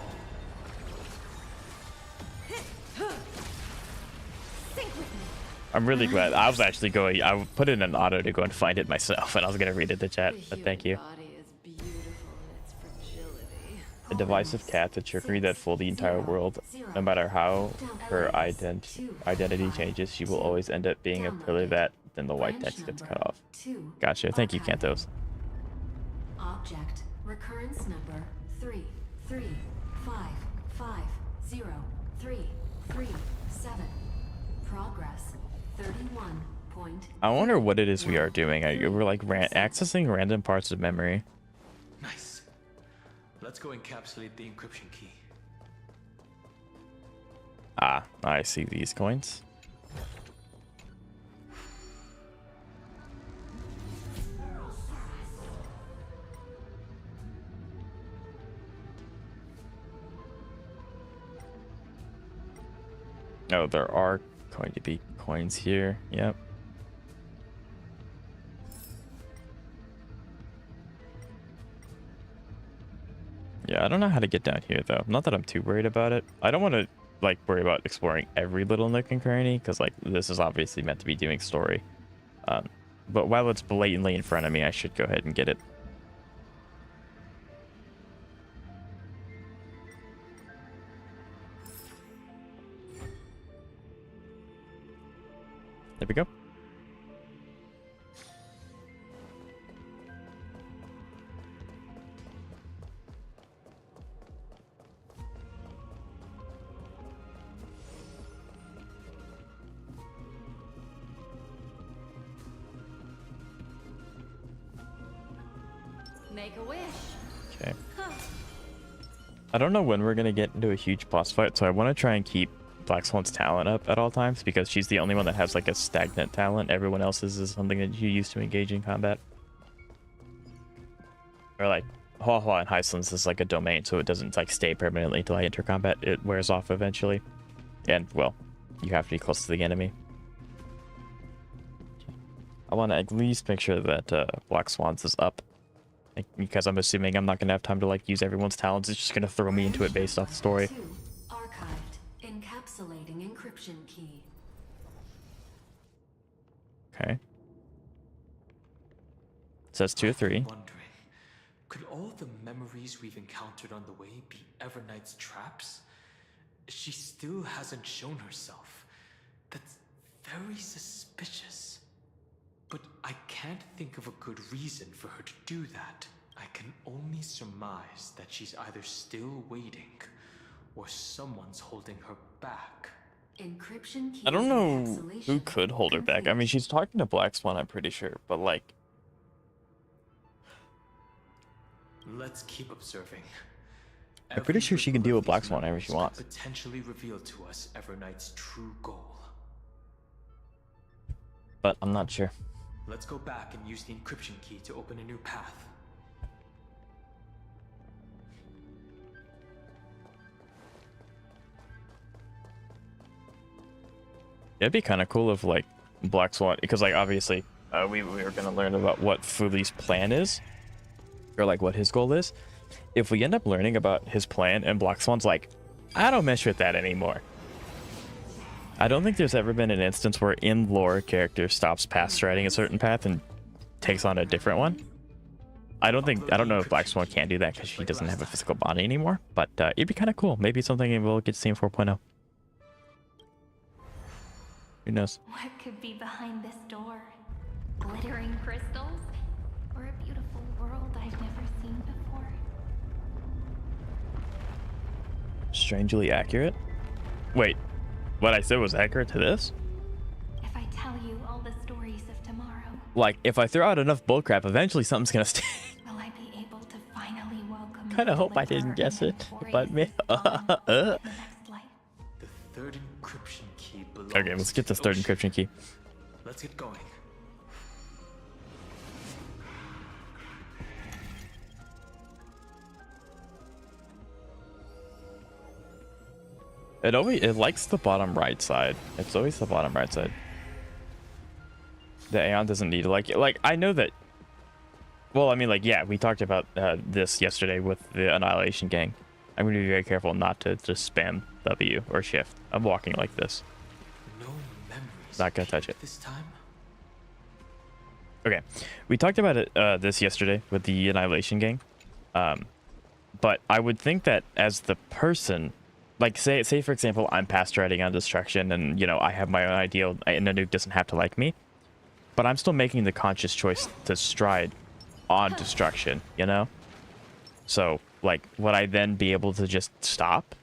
Sink with me. I'm really glad. I was actually going. I put in an auto to go and find it myself, and I was gonna read it in the chat. But thank you. Body is beautiful in its fragility. A divisive cat, a trickery that fooled the entire world. No matter how her identity changes, she will always end up being a pillar that then the white text gets cut off. Gotcha. Thank you, Kantos. Object recurrence number 335503337. Progress 31 point. I wonder what it is we are doing. We're like accessing random parts of memory. Nice. Let's go encapsulate the encryption key. Ah, I see these coins. Oh, there are going to be coins here. Yep. Yeah, I don't know how to get down here though. Not that I'm too worried about it. I don't want to like worry about exploring every little nook and cranny because like this is obviously meant to be doing story. But while it's blatantly in front of me, I should go ahead and get it. There we go. Make a wish. Okay. I don't know when we're gonna get into a huge boss fight, so I want to try and keep Black Swan's talent up at all times because she's the only one that has like a stagnant talent. Everyone else's is something that you use to engage in combat. Or like Hua Hua and Hyceland's is like a domain, so it doesn't like stay permanently until I enter combat. It wears off eventually, and well, you have to be close to the enemy. I want to at least make sure that Black Swan's is up. Because I'm assuming I'm not going to have time to like use everyone's talents. It's just going to throw me into it based off the story. 2. Archived. Encapsulating encryption key. Okay. It says 2 or 3. Wondering, could all the memories we've encountered on the way be Evernight's traps? She still hasn't shown herself. That's very suspicious. But I can't think of a good reason for her to do that. I can only surmise that she's either still waiting or someone's holding her back. Encryption key. I don't know who encapsulation could hold her back. I complete. mean, she's talking to Black Swan, I'm pretty sure. But like, Let's keep observing. I'm pretty sure she can deal with Black Swan Every whenever she memories could wants. potentially reveal to us Evernight's true goal. But I'm not sure. Let's go back and use the encryption key to open a new path. It'd be kind of cool if like Black Swan, because like obviously we were going to learn about what Fuli's plan is, or like what his goal is. If we end up learning about his plan and Black Swan's like, I don't mess with that anymore. I don't think there's ever been an instance where in lore a character stops past striding a certain path and takes on a different one. I don't know if Black Swan can do that because she doesn't have a physical body anymore, but it'd be kind of cool. Maybe something we'll get to see in 4.0. Who knows? What could be behind this door? Glittering crystals? Or a beautiful world I've never seen before? Strangely accurate? Wait, what I said was accurate to this? If I tell you all the stories of tomorrow, Like, if I throw out enough bullcrap, eventually something's gonna stick. will I be able to finally welcome Kinda the hope I deliverer didn't guess and it, victorious but me- dawn of the next life? The third encryption key belongs Okay, let's get to this third Ocean. encryption key. Let's get going. It likes the bottom right side. It's always the bottom right side. The Aeon doesn't need to like it. Like, I know that. Well, I mean, like, yeah, we talked about this yesterday with the Annihilation Gang. I'm going to be very careful not to just spam W or Shift. I'm walking like this. No memories. Not gonna touch it. This time. Okay, we talked about it this yesterday with the Annihilation Gang. But I would think that as the person, like say for example, I'm past riding on destruction, and you know I have my own ideal, and the nuke doesn't have to like me, but I'm still making the conscious choice to stride on destruction. You know, so like would I then be able to just stop,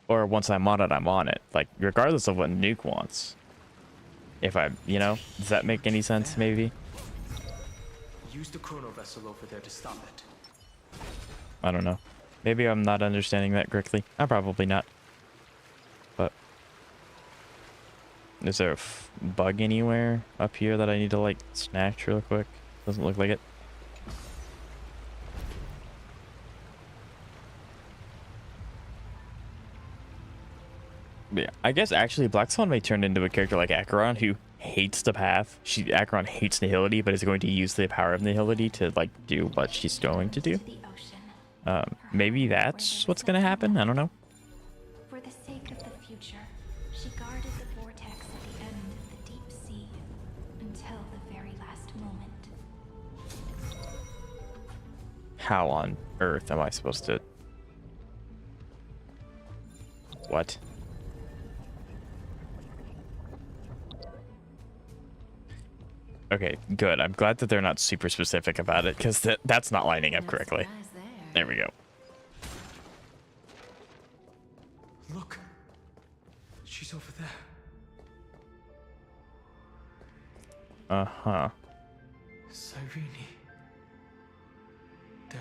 or once I'm on it, I'm on it, like regardless of what nuke wants. If I, you know, does that make any sense? Maybe. Use the chrono vessel over there to stop it. I don't know. Maybe I'm not understanding that correctly. I'm probably not. But is there a bug anywhere up here that I need to like snatch real quick? Doesn't look like it. Yeah, I guess actually Black Swan may turn into a character like Acheron who hates the path. Acheron hates nihility, but is going to use the power of nihility to like do what she's going to do. To the ocean. Maybe that's what's gonna happen. I don't know. For the sake of the future, she guarded the vortex at the end of the deep sea until the very last moment. How on earth am I supposed to? What? Okay, good. I'm glad that they're not super specific about it, because that's not lining up correctly. There we go. Look. She's over there. Uh-huh. Cyrene. There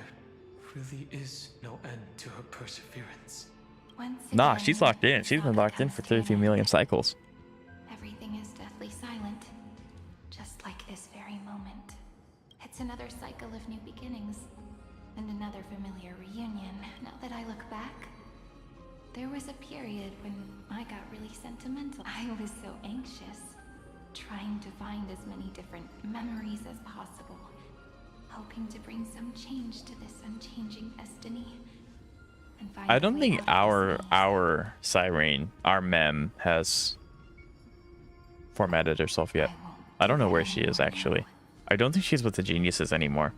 really is no end to her perseverance. Once Nah, again, she's locked in. She's been Saga locked in comes for to an 33 end. million cycles. Everything is deathly silent, just like this very moment. It's another cycle of new beginnings, and another familiar reunion. Now that I look back, there was a period when I got really sentimental. I was so anxious, trying to find as many different memories as possible, hoping to bring some change to this unchanging destiny. And find I a don't way think out of this maze. our Cyrene, our mem, has formatted herself yet. I don't know where she is actually. I don't think she's with the geniuses anymore.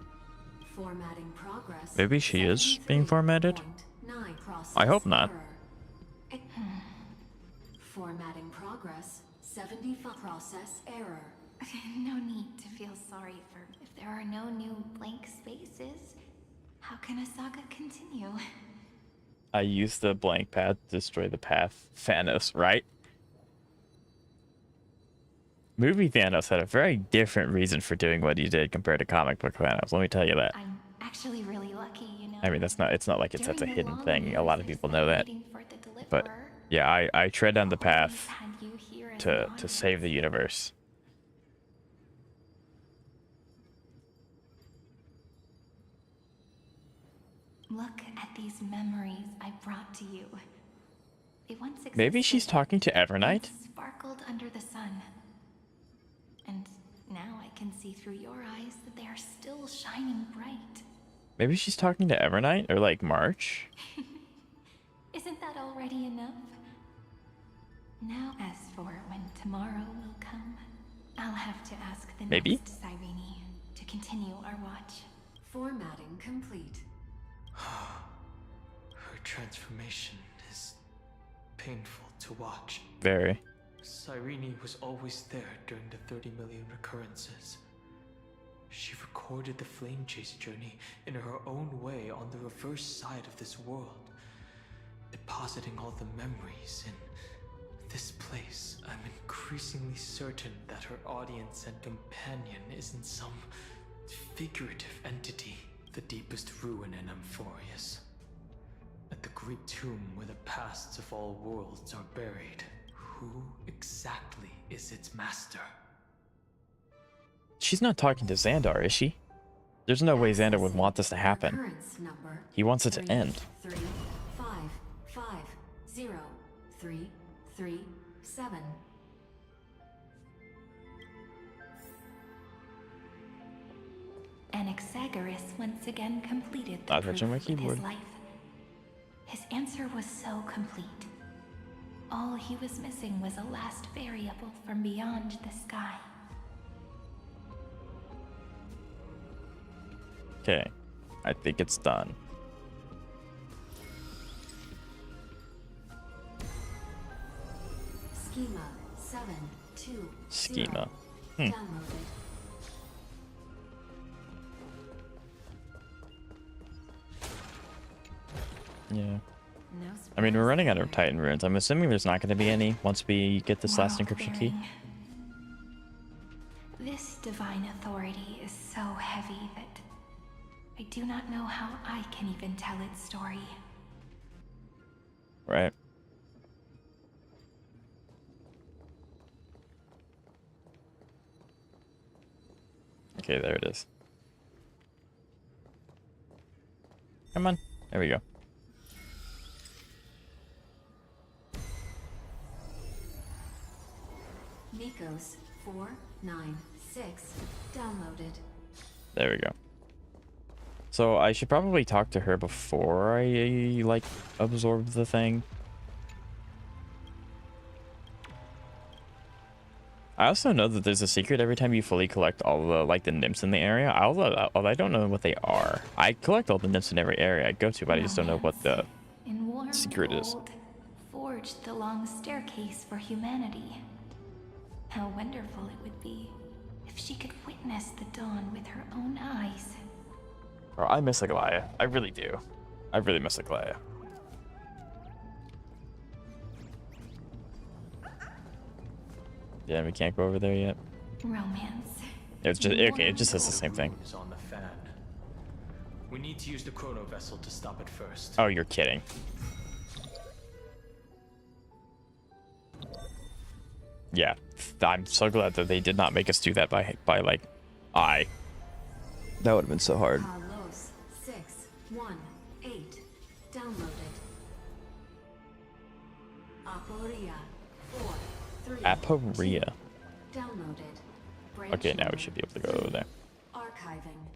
Formatting progress. Maybe she is being formatted. 73.9 process I hope not. error. Formatting progress. 75 process error. No need to feel sorry for if there are no new blank spaces. How can a saga continue? I used the blank path to destroy the path. Thanos, right? Movie Thanos had a very different reason for doing what he did compared to comic book Thanos. Let me tell you that. I'm actually really lucky, you know. I mean, it's not like it's such a During the hidden long thing. A lot of years people I know spent that. waiting for the But deliverer, yeah, I tread down the always path had you here as an to audience. save the universe. Look at these memories I brought to you. They once Maybe she's existed, talking to once Evernight? sparkled under the sun. And now I can see through your eyes that they are still shining bright. Maybe she's talking to Evernight or like March? Isn't that already enough? Now, as for when tomorrow will come, I'll have to ask the Maybe? next Cyrene to continue our watch. Formatting complete. Her transformation is painful to watch. Very. Cyrene was always there during the 30 million recurrences. She recorded the flame chase journey in her own way on the reverse side of this world, depositing all the memories in this place. I'm increasingly certain that her audience and companion isn't some figurative entity, the deepest ruin in Amphorius. At the great tomb where the pasts of all worlds are buried, who exactly is its master? She's not talking to Xandar, is she? There's no way Xandar would want this to happen. Recurrence number He wants it to end. 3 5 5 0 3 3 7. Anaxagoras once again completed the Not proof touching my with his keyboard. life. His answer was so complete. All he was missing was a last variable from beyond the sky. Okay. I think it's done. Schema 720. Schema. Downloaded. Yeah. No I mean, we're surprise running out there. of Titan runes. I'm assuming there's not going to be any once we get this last encryption key. World-bearing. This divine authority is so heavy that I do not know how I can even tell its story. Right. Okay, there it is. Come on. There we go. Echoes 496 downloaded. There we go. So I should probably talk to her before I like absorb the thing. I also know that there's a secret every time you fully collect all the like the nymphs in the area. I don't know what they are. I collect all the nymphs in every area I go to, but I just don't know what the in warm secret is. gold, forged the long staircase for humanity. How wonderful it would be if she could witness the dawn with her own eyes. Bro, I miss Aglaya. I really do. I really miss Aglaya. Yeah, we can't go over there yet. Romance. It's just okay. It just says the same thing. Is on the fan. We need to use the chrono vessel to stop it first. Oh, you're kidding. Yeah, I'm so glad that they did not make us do that by like eye. That would have been so hard. Carlos 618 downloaded. Aporia 433 Aporia. downloaded. Okay, now we should be able to go over there. Archiving.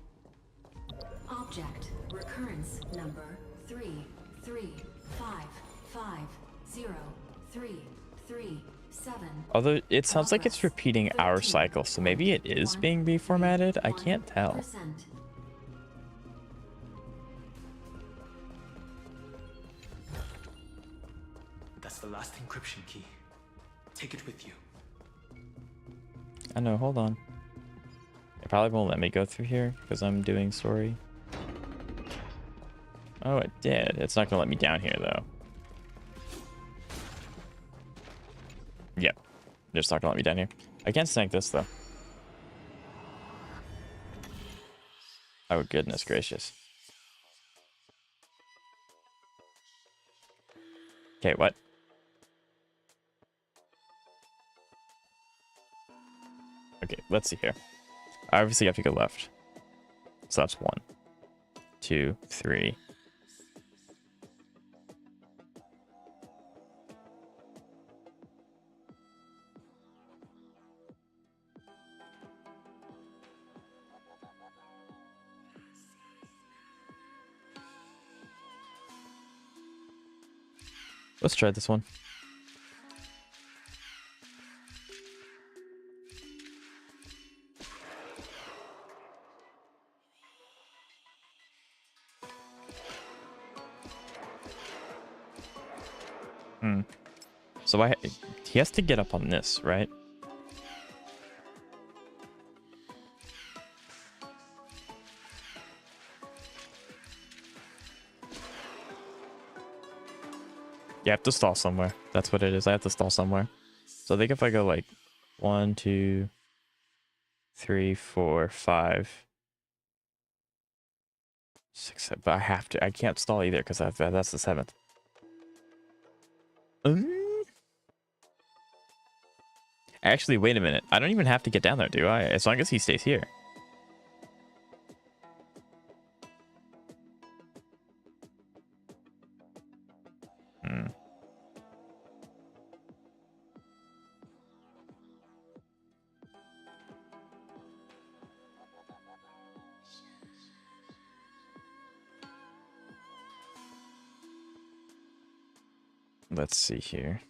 Object recurrence number 335503337. Although it sounds like it's repeating our cycle, so maybe it is being reformatted. I can't tell. That's the last encryption key. Take it with you. I know, hold on. It probably won't let me go through here because I'm doing story. Oh, it did. It's not gonna let me down here though. Yep. It's not gonna let me down here. I can't snag this though. Oh, goodness gracious. Okay, what? Okay, let's see here. I obviously have to go left. So that's 1, 2, 3. Let's try this one. So he has to get up on this, right? You have to stall somewhere. That's what it is. I have to stall somewhere. So I think if I go like 1, 2, 3, 4, 5, 6, but I have to. I can't stall either because that's the 7th. Actually, wait a minute. I don't even have to get down there, do I? As long as he stays here. Let's see here.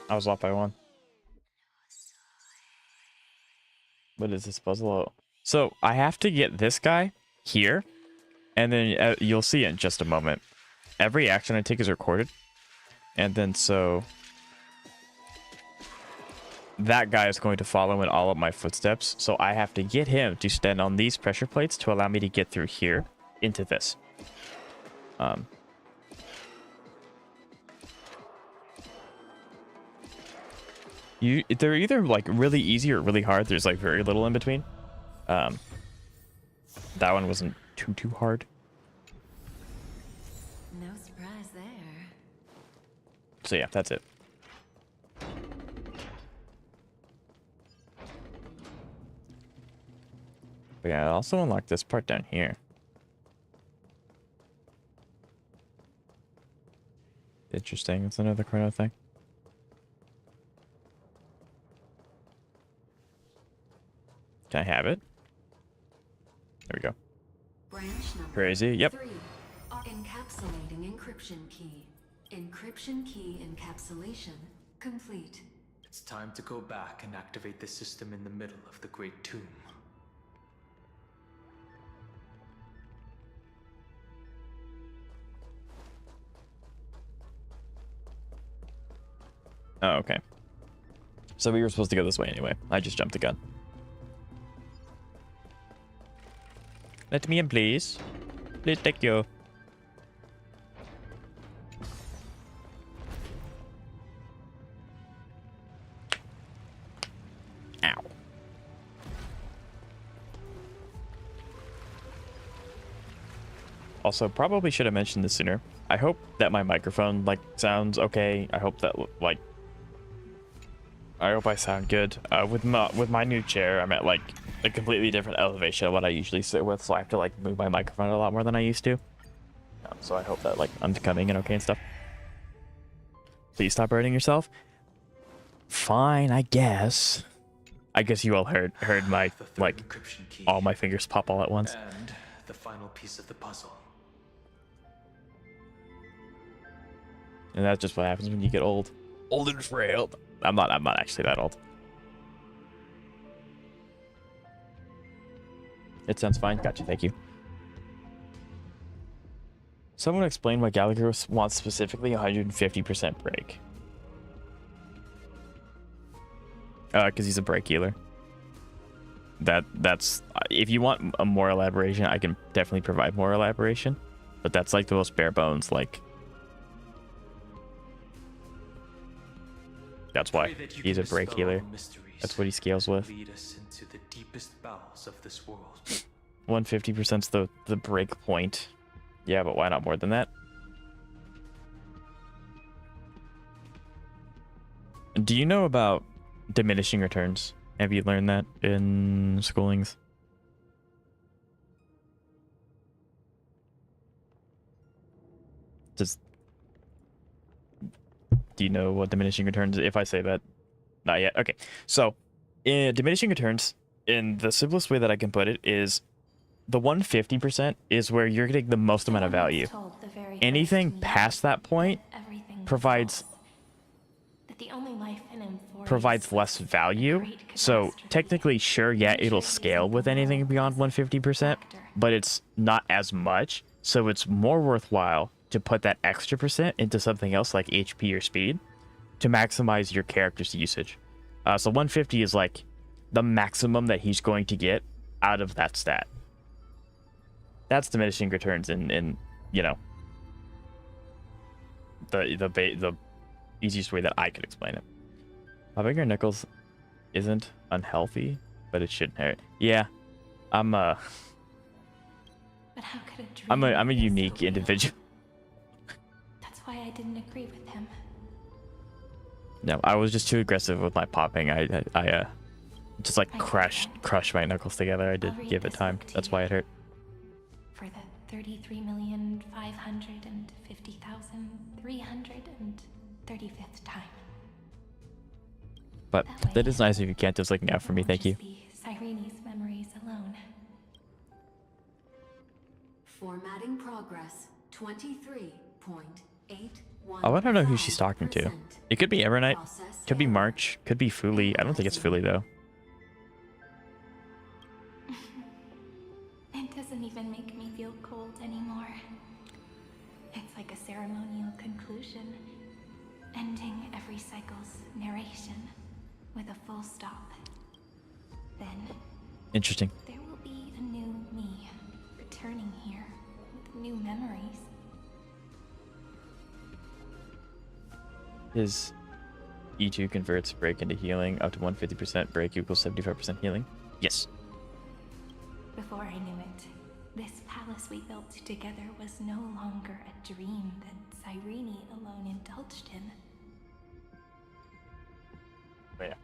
I was off by 1. What is this puzzle? So I have to get this guy here, and then you'll see it in just a moment. Every action I take is recorded. And then so that guy is going to follow in all of my footsteps. So I have to get him to stand on these pressure plates to allow me to get through here into this. They're either like really easy or really hard. There's like very little in between. That one wasn't too hard. No surprise there. So yeah, that's it. But yeah, I also unlocked this part down here. Interesting. It's another chrono thing. Can I have it? There we go. Branch number Crazy. Yep. 3. Encapsulating encryption key. Encryption key encapsulation complete. It's time to go back and activate the system in the middle of the Great Tomb. Oh, okay. So we were supposed to go this way anyway. I just jumped the gun. Let me in, please. Please take you. Ow. Also, probably should have mentioned this sooner. I hope that my microphone, like, sounds okay. I hope that, like... I hope I sound good. With my new chair, I'm at, like, a completely different elevation of what I usually sit with, so I have to, like, move my microphone a lot more than I used to. So I hope that, like, I'm coming in okay and stuff. Please stop hurting yourself. Fine, I guess. I guess you all heard my, like, all my fingers pop all at once. And the final piece of the puzzle. And that's just what happens when you get old. Old and frail. I'm not actually that old. It sounds fine. Gotcha, thank you. Someone explain why Gallagher wants specifically 150% break. Because he's a break healer. That's if you want a more elaboration, I can definitely provide more elaboration. But that's like the most bare bones, like. That's why he's a break healer. That's what he scales with. Lead us into the deepest bowels of this world. 150%'s the break point. Yeah, but why not more than that? Do you know about diminishing returns? Have you learned that in schoolings? Do you know what diminishing returns? If I say that, not yet. Okay, so in diminishing returns, in the simplest way that I can put it, is the 150% is where you're getting the most amount of value. Anything past that point provides less value. So technically, sure, yeah, it'll scale with anything beyond 150%, but it's not as much. So it's more worthwhile to put that extra percent into something else like HP or speed to maximize your character's usage. So 150 is like the maximum that he's going to get out of that stat. That's diminishing returns in you know, the easiest way that I could explain it. Popping your nickels isn't unhealthy, but it shouldn't hurt. Yeah, I'm a unique individual. That's why I didn't agree with him. No, I was just too aggressive with my popping. I just like crushed my knuckles together. I did give it time. That's why it hurt. For the 33,550,335th time. But that is nice if you can't just looking out for me. Thank you. Cyrene's memories alone. Formatting progress 23.81. I want to know who she's talking to. It could be Evernight, could be March, could be Fuli. I don't think it's Fuli though. It doesn't even make me feel cold anymore. It's like a ceremonial conclusion. ending every cycle's narration with a full stop. Then Interesting. there will be a new me returning here with new memories. His E2 converts break into healing up to 150%. Break equals 75% healing. Yes. Before I knew it, this palace we built together was no longer a dream that Cyrene alone indulged in. But yeah.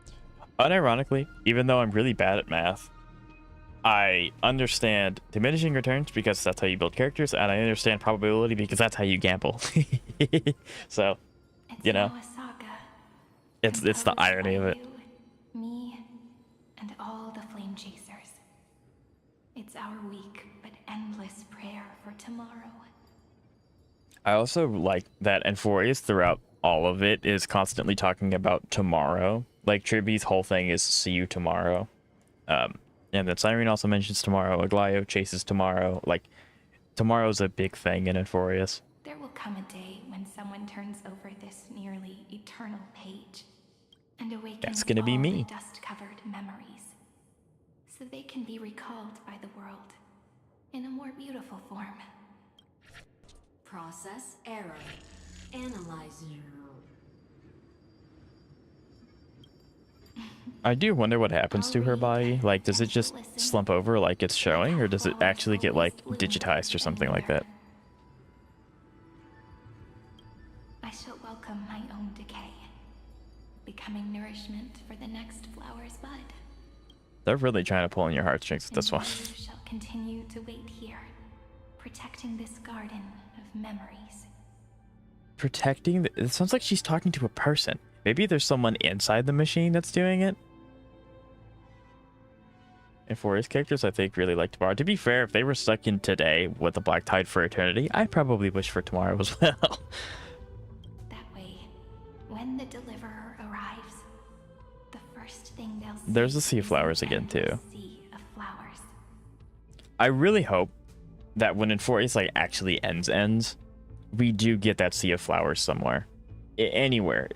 Unironically, even though I'm really bad at math, I understand diminishing returns because that's how you build characters, and I understand probability because that's how you gamble. So, It's you know, now a saga. it's the composed irony by of it. you, me, and all the flame chasers. It's our weak but endless prayer for tomorrow. I also like that Enforius throughout all of it is constantly talking about tomorrow. Like Triby's whole thing is see you tomorrow. And then Cyrene also mentions tomorrow. Aglaio chases tomorrow. Like tomorrow's a big thing in Enforius. There will come a day when someone turns over this nearly eternal page and awakens That's gonna be all me. the dust-covered memories, so they can be recalled by the world in a more beautiful form. Process error. Analyze you. I do wonder what happens to her body. Like, does it just slump over like it's showing, or does it actually get like digitized or something like that? I shall welcome my own decay, becoming nourishment for the next flower's bud. They're really trying to pull on your heartstrings with this And one. you shall continue to wait here, protecting this garden of memories. Protecting it sounds like she's talking to a person. Maybe there's someone inside the machine that's doing it. And for his characters, I think really like tomorrow. To be fair, if they were stuck in today with the Black Tide for eternity, I probably wish for tomorrow as well. That way, when the Deliverer arrives, the first thing they'll see There's a Sea of is Flowers an again, too. endless sea of flowers. I really hope that when Enforius like actually ends, we do get that Sea of Flowers somewhere. Anywhere,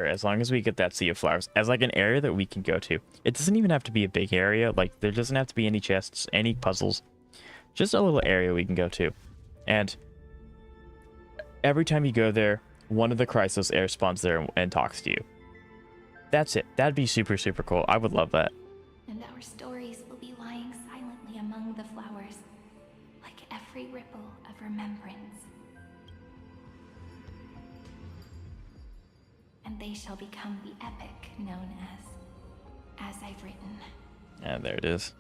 as long as we get that Sea of Flowers as like an area that we can go to. It doesn't even have to be a big area. Like there doesn't have to be any chests, any puzzles, just a little area we can go to. And every time you go there, one of the Chrysos air spawns there and talks to you. That's it. That'd be super, super cool. I would love that. And our stories will be lying silently among the flowers, like every ripple of remembrance. And they shall become the epic known as I've written. And there it is.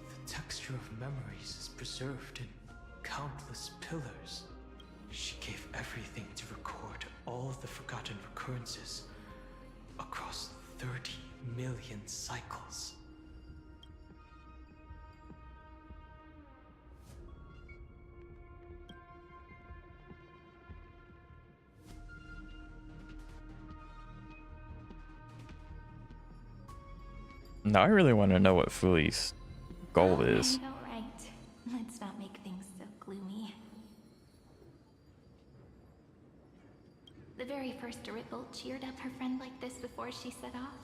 The texture of memories is preserved in countless pillars. She gave everything to record all the forgotten recurrences across 30 million cycles. Now I really want to know what Fuli's goal is. All right. Let's not make things so gloomy. The very first Ripple cheered up her friend like this before she set off.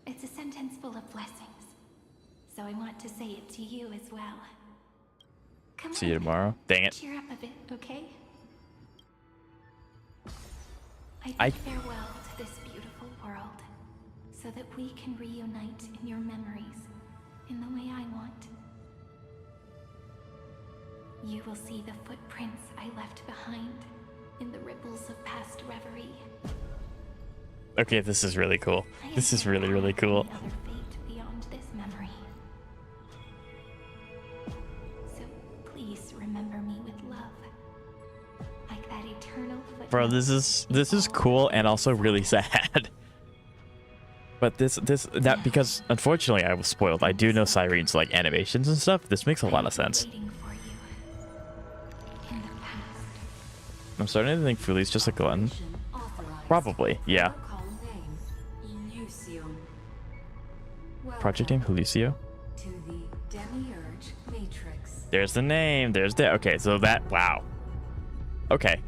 It's a sentence full of blessings, so I want to say it to you as well. Come See on. you tomorrow. Dang it. Cheer up a bit, okay? I- bid farewell to this beautiful world, so that we can reunite in your memories in the way I want. You will see the footprints I left behind in the ripples of past reverie. Okay, this is really cool. I This is have really, really had cool. any other fate beyond this memory. So please remember me with love, like that eternal footnote. Bro, this is cool and also really sad. But that because unfortunately I was spoiled. I do know Cyrene's like animations and stuff. This makes a lot of sense. Waiting for you in the past. I'm starting to think Fuli's just a glutton. Authorized. Probably, yeah. Protocol name, Lucium. Project name Lucio. To the Demiurge Matrix. There's the name. There's the okay. So that wow. Okay.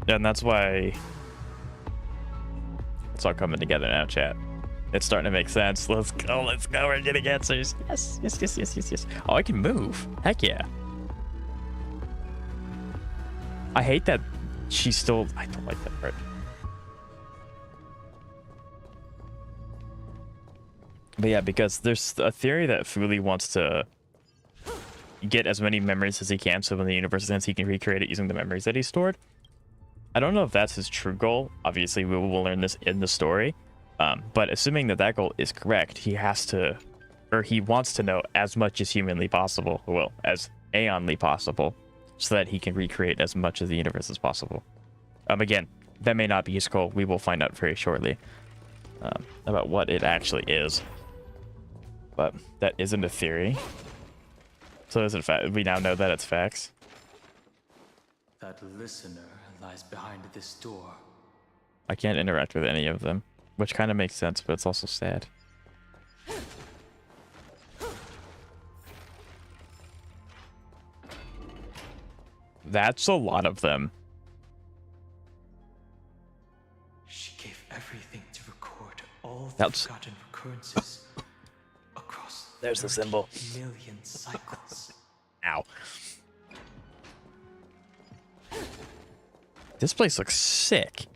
And that's why it's all coming together now, chat. It's starting to make sense. Let's go, let's go. We're getting answers. Yes, yes, yes, yes, yes, yes. Oh, I can move. Heck yeah. I hate that she's still... I don't like that part. But yeah, because there's a theory that Fuli wants to get as many memories as he can, so when the universe ends, he can recreate it using the memories that he stored. I don't know if that's his true goal. Obviously, we will learn this in the story. But assuming that that goal is correct, he has to, or he wants to know as much as humanly possible, well, as aeonly possible, so that he can recreate as much of the universe as possible. Again, that may not be his goal. We will find out very shortly about what it actually is. But that isn't a theory. So is it fact? We now know that it's facts. That listener lies behind this door. I can't interact with any of them, which kind of makes sense, but it's also sad. That's a lot of them. She gave everything to record all the That's... forgotten recurrences across There's the symbol. 30 million cycles. Ow. This place looks sick.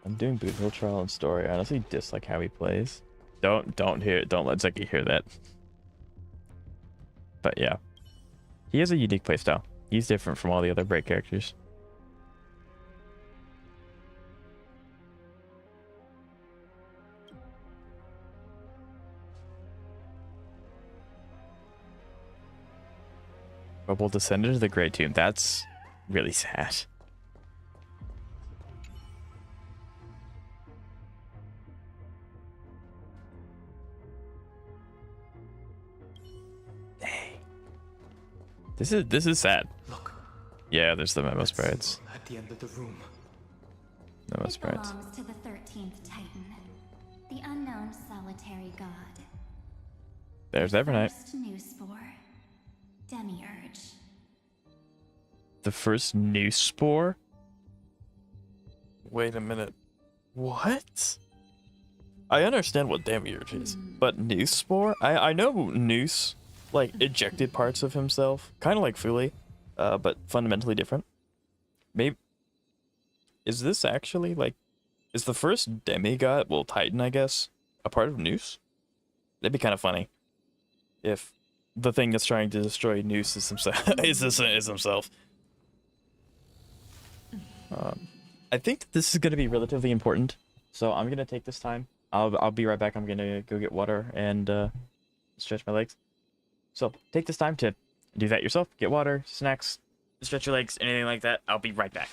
I'm doing boot hill trial and story. I honestly dislike how he plays. Don't let Zeki hear that. But yeah. He has a unique playstyle. He's different from all the other Break characters. But we'll descend into the Great Tomb. That's really sad. This is sad. Look. Yeah, there's the memo sprites. At the end of the room. Memo It sprites. belongs to the 13th Titan, the unknown solitary god. There's Evernight. First new spore, Demiurge. The first new spore? Wait a minute. What? I understand what Demiurge is, but Noose spore? I know Noose like ejected parts of himself, kind of like Fuli, but fundamentally different. Maybe is this actually like is the first demigod, well Titan I guess, a part of Noose? That'd be kind of funny if the thing that's trying to destroy Noose is himself. is himself. I think that this is going to be relatively important, so I'm going to take this time. I'll be right back. I'm going to go get water and stretch my legs. So take this time to do that yourself. Get water, snacks, stretch your legs, anything like that. I'll be right back.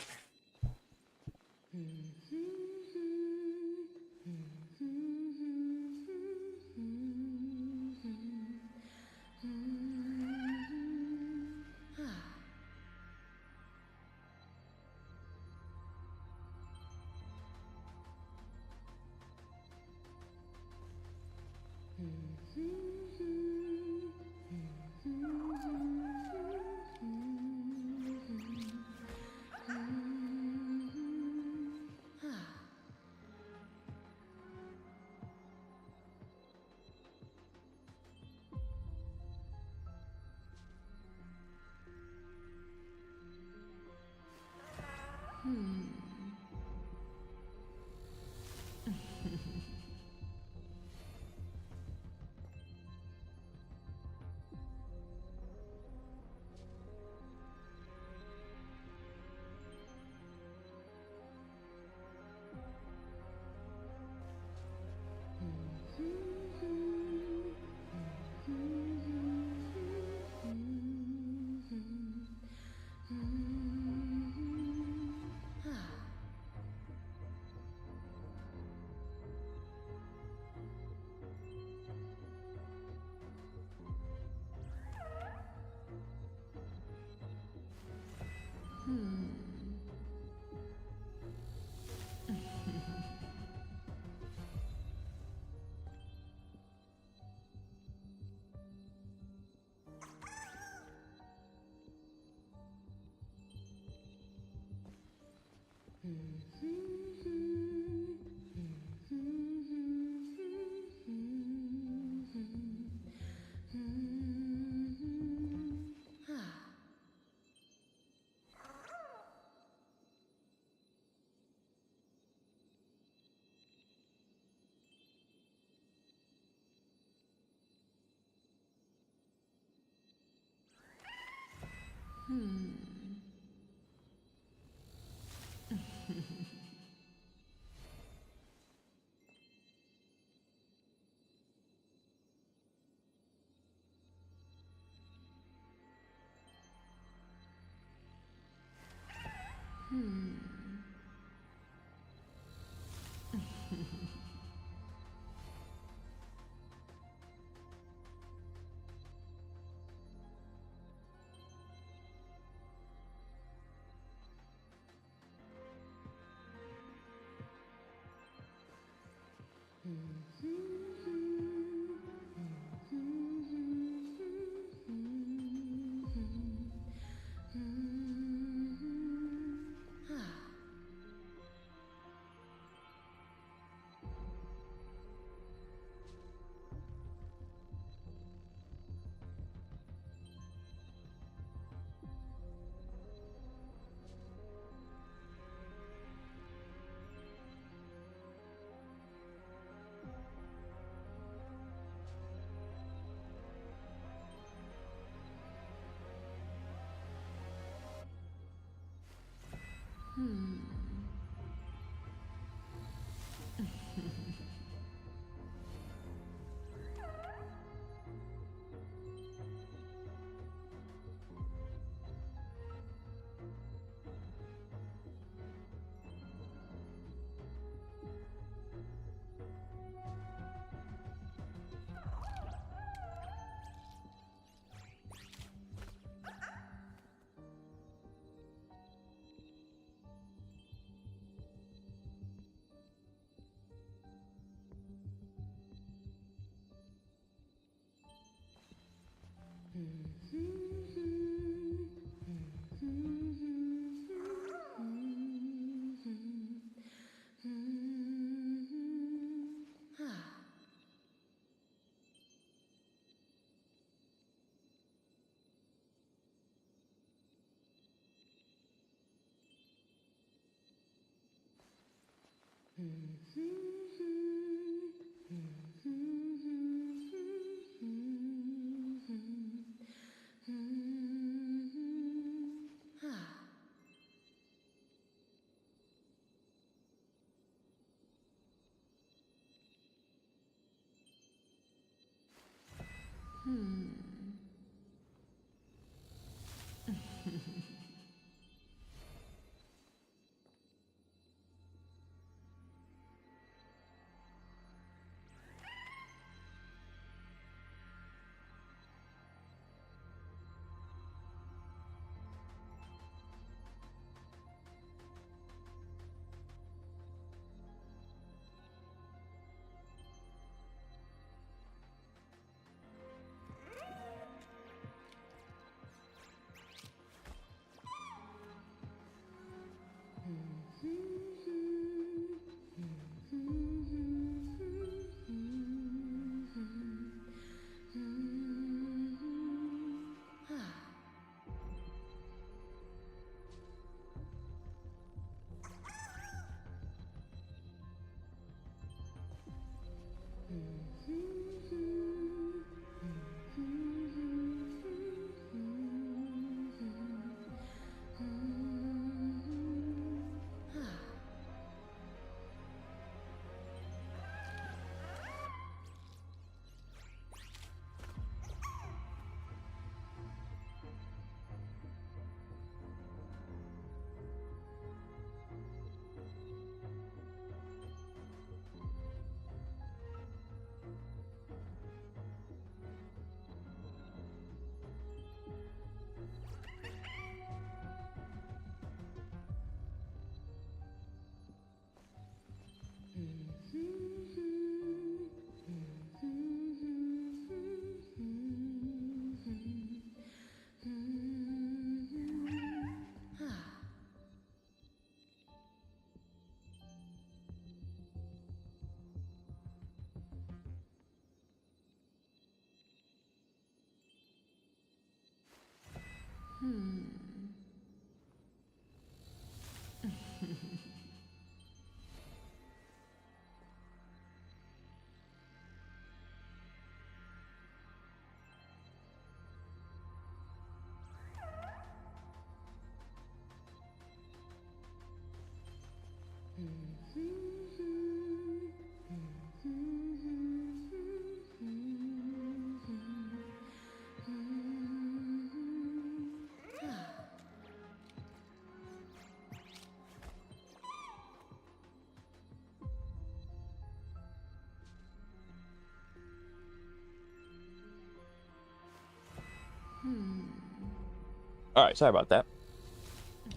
All right, sorry about that.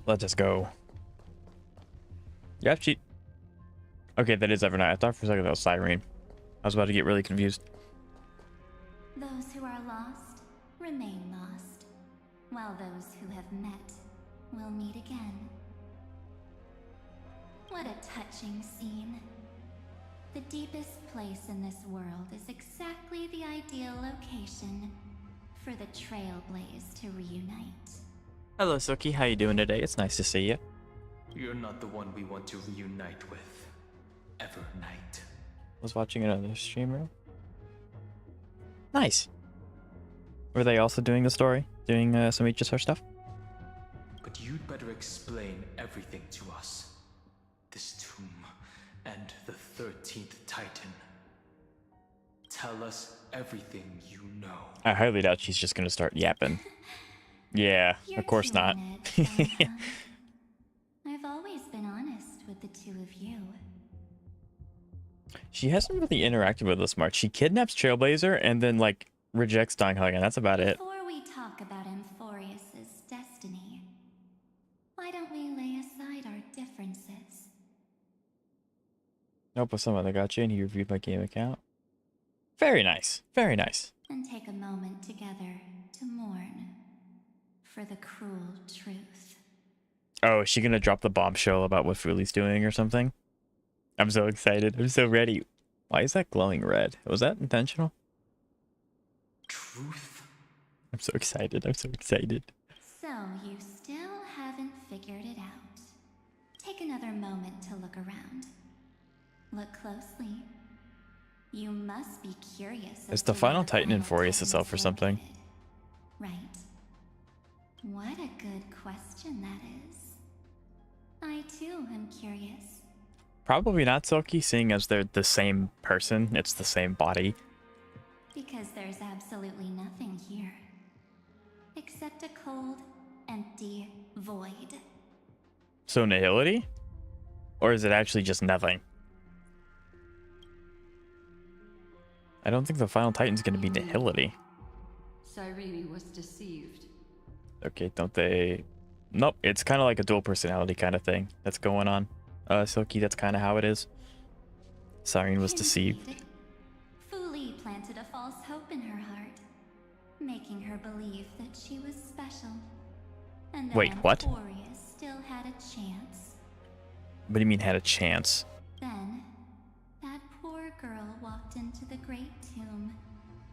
Let's just go. Yeah, cheat. Okay, that is Evernight. I thought for a second that was Cyrene. I was about to get really confused. Those who are lost remain lost, while those who have met will meet again. What a touching scene. The deepest place in this world is exactly the ideal location for the Trailblaze to reunite. Hello, Silky. How you doing today? It's nice to see you. You're not the one we want to reunite with. Evernight. Was watching another streamer. Nice. Were they also doing the story? Doing some HSR stuff? But you'd better explain everything to us. This tomb and the 13th Titan. Tell us everything you know. I highly doubt she's just gonna start yapping. Yeah, You're of course too not. on edge, Don Hung. I've always been honest with the two of you. She hasn't really interacted with us much. She kidnaps Trailblazer and then like rejects Don Hung, and that's about it. Before we talk about Amphorius's destiny, why don't we lay aside our differences? Nope, with someone that got you and he reviewed my game account. Very nice. Very nice. And take a moment together to mourn for the cruel truth. Oh, is she gonna drop the bombshell about what Fuli's doing or something? I'm so excited. I'm so ready. Why is that glowing red? Was that intentional? Truth? I'm so excited. I'm so excited. So you still haven't figured it out. Take another moment to look around. Look closely. You must be curious. Is the final Titan in Furious Titan itself or is something? located, right? What a good question that is. I too am curious. Probably not Silky, seeing as they're the same person. It's the same body. Because there's absolutely nothing here. Except a cold, empty void. So nihility? Or is it actually just nothing? I don't think the final Titan's gonna be nihility. Cyrene was deceived. Okay, don't they... Nope, it's kind of like a dual personality kind of thing that's going on. Silky, that's kind of how it is. Cyrene was deceived. Indeed. Fuli planted a false hope in her heart, making her believe that she was special. And that Wait, what? Amphorius still had a chance. What do you mean had a chance? Then, that poor girl walked into the Great Tomb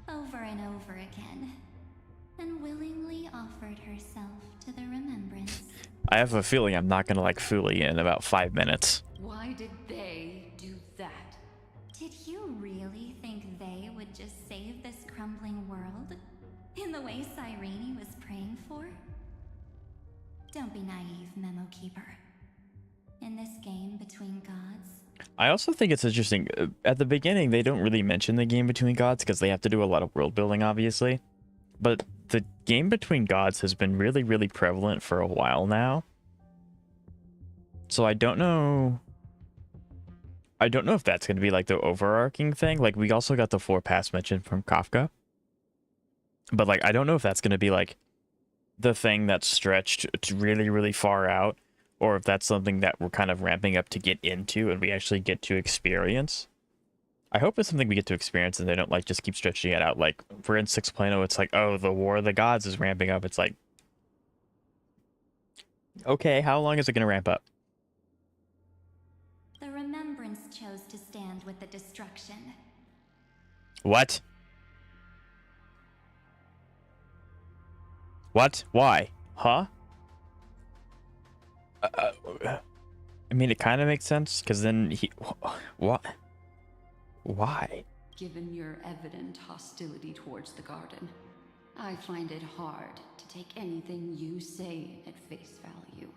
over and over again, and willingly offered herself to the remembrance. I have a feeling I'm not gonna like Fuli in about 5 minutes. Why did they do that? Did you really think they would just save this crumbling world? In the way Cyrene was praying for? Don't be naive, Memo Keeper. In this game between gods, I also think it's interesting. At the beginning, they don't really mention the game between gods because they have to do a lot of world building, obviously. But the game between gods has been really, really prevalent for a while now. So I don't know if that's going to be like the overarching thing. Like, we also got the 4 pass mentioned from Kafka. But like, I don't know if that's going to be like the thing that's stretched to really, really far out, or if that's something that we're kind of ramping up to get into and we actually get to experience. I hope it's something we get to experience and they don't like just keep stretching it out. Like, we're in 6.0, it's like, oh, the War of the Gods is ramping up. It's like, okay, how long is it going to ramp up? the remembrance chose to stand with the destruction. What? What? Why? Huh? I mean, it kind of makes sense because then he. What? Why? Given your evident hostility towards the garden, I find it hard to take anything you say at face value.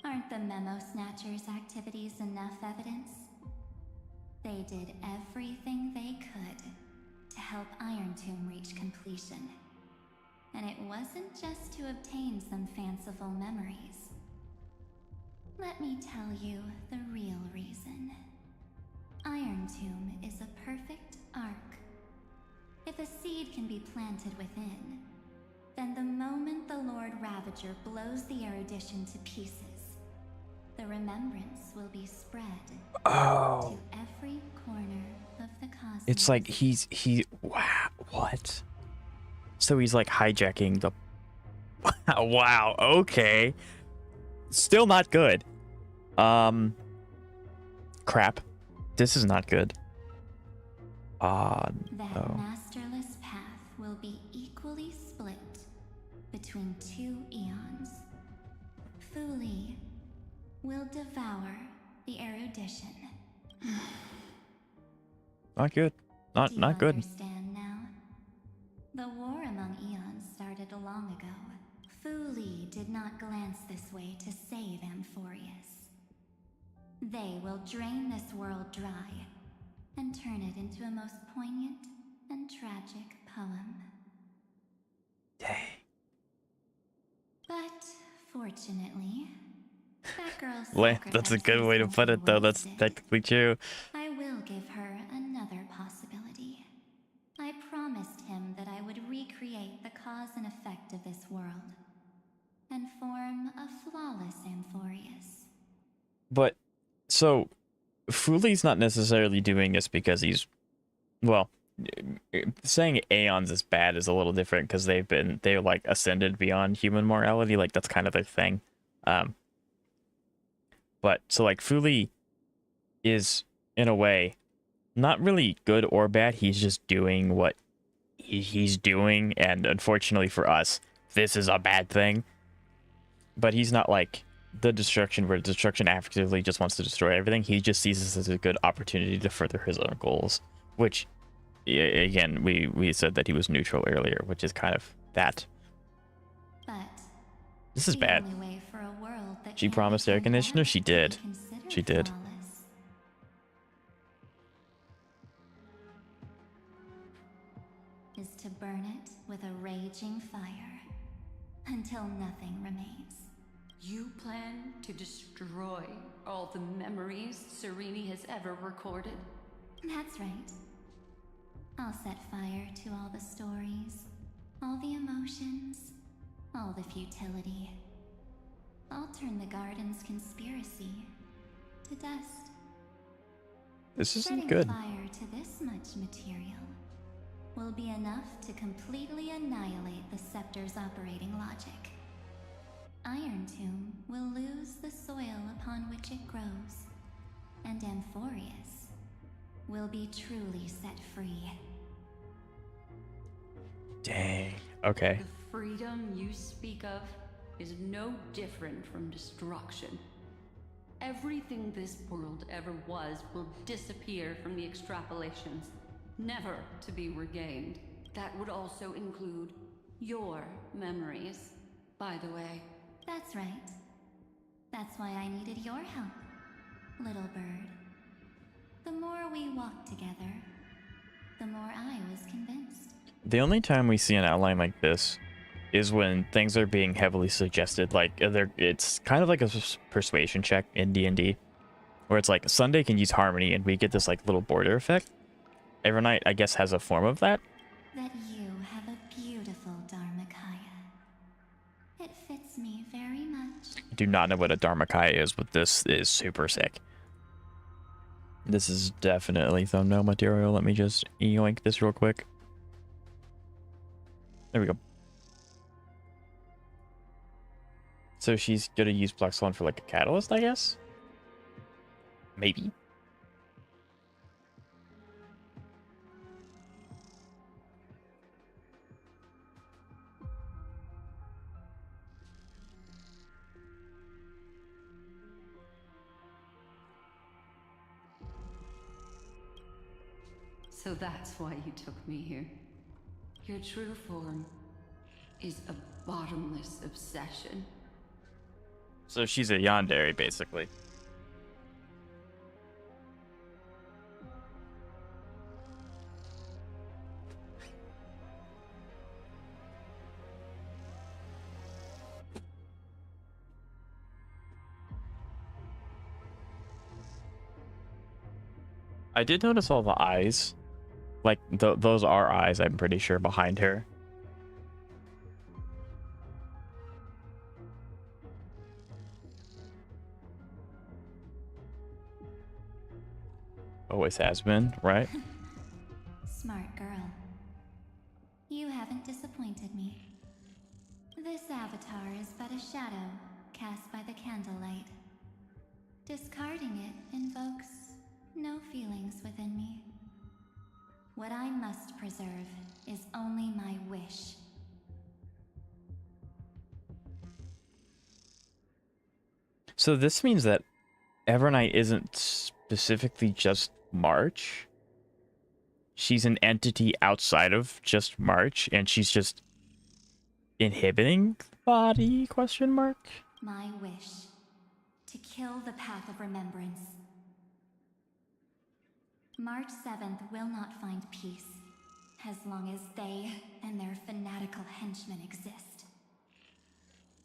Aren't the Memo Snatchers' activities enough evidence? They did everything they could to help Iron Tomb reach completion. And it wasn't just to obtain some fanciful memories. Let me tell you the real reason. Iron Tomb is a perfect arc. If a seed can be planted within, then the moment the Lord Ravager blows the erudition to pieces, the remembrance will be spread to every corner of the cosmos. It's like wow, what? So he's like hijacking the. Wow. Okay. Still not good. Crap. This is not good. That No. masterless path will be equally split between two eons. Fu Li will devour the erudition. Not good. Do you Not good. understand now? The war among eons started long ago. Fu Li did not glance this way to save Amphorius. They will drain this world dry and turn it into a most poignant and tragic poem. Dang. But fortunately, that girl's That's a good way to put it, though. That's technically true. I will give her another possibility. I promised him that I would recreate the cause and effect of this world and form a flawless Amphorius. But so Fuli's not necessarily doing this because he's, well, saying Aeons is bad is a little different because they're like ascended beyond human morality. Like that's kind of their thing. But so like Fuli is in a way not really good or bad. He's just doing what he's doing, and unfortunately for us, this is a bad thing. But he's not like the destruction where destruction actively just wants to destroy everything. He just sees this as a good opportunity to further his own goals, which again we said that he was neutral earlier, which is kind of that. But This is the bad. only way for a world that She can't promised be air turned conditioner? out She to be did. considered She did. flawless is to burn it with a raging fire until nothing remains. You plan to destroy all the memories Serene has ever recorded? That's right. I'll set fire to all the stories, all the emotions, all the futility. I'll turn the garden's conspiracy to dust. This isn't Setting good. fire to this much material will be enough to completely annihilate the scepter's operating logic. Iron Tomb will lose the soil upon which it grows, and Amphorius will be truly set free. Dang. Okay. The freedom you speak of is no different from destruction. Everything this world ever was will disappear from the extrapolations, never to be regained. That would also include your memories, by the way. That's right. That's why I needed your help, little bird. The more we walked together, the more I was convinced. The only time we see an outline like this is when things are being heavily suggested. Like it's kind of like a persuasion check in D&D, where it's like Sunday can use harmony, and we get this like little border effect. Evernight, I guess, has a form of that. That you have a beautiful Dharmakaya. It fits me very much. I do not know what a Dharmakaya is, but this is super sick. This is definitely thumbnail material. Let me just yoink this real quick. There we go. So she's gonna use Black Swan for like a catalyst, I guess? Maybe. So that's why you took me here. Your true form is a bottomless obsession. So she's a yandere, basically. I did notice all the eyes. Like, those are eyes, I'm pretty sure, behind her. Always has been, right? Smart girl. You haven't disappointed me. This avatar is but a shadow cast by the candlelight. Discarding it invokes no feelings within me. What I must preserve is only my wish. So this means that Evernight isn't specifically just March. She's an entity outside of just March, and she's just inhibiting the body, question mark? My wish. To kill the path of remembrance. March 7th will not find peace, as long as they and their fanatical henchmen exist.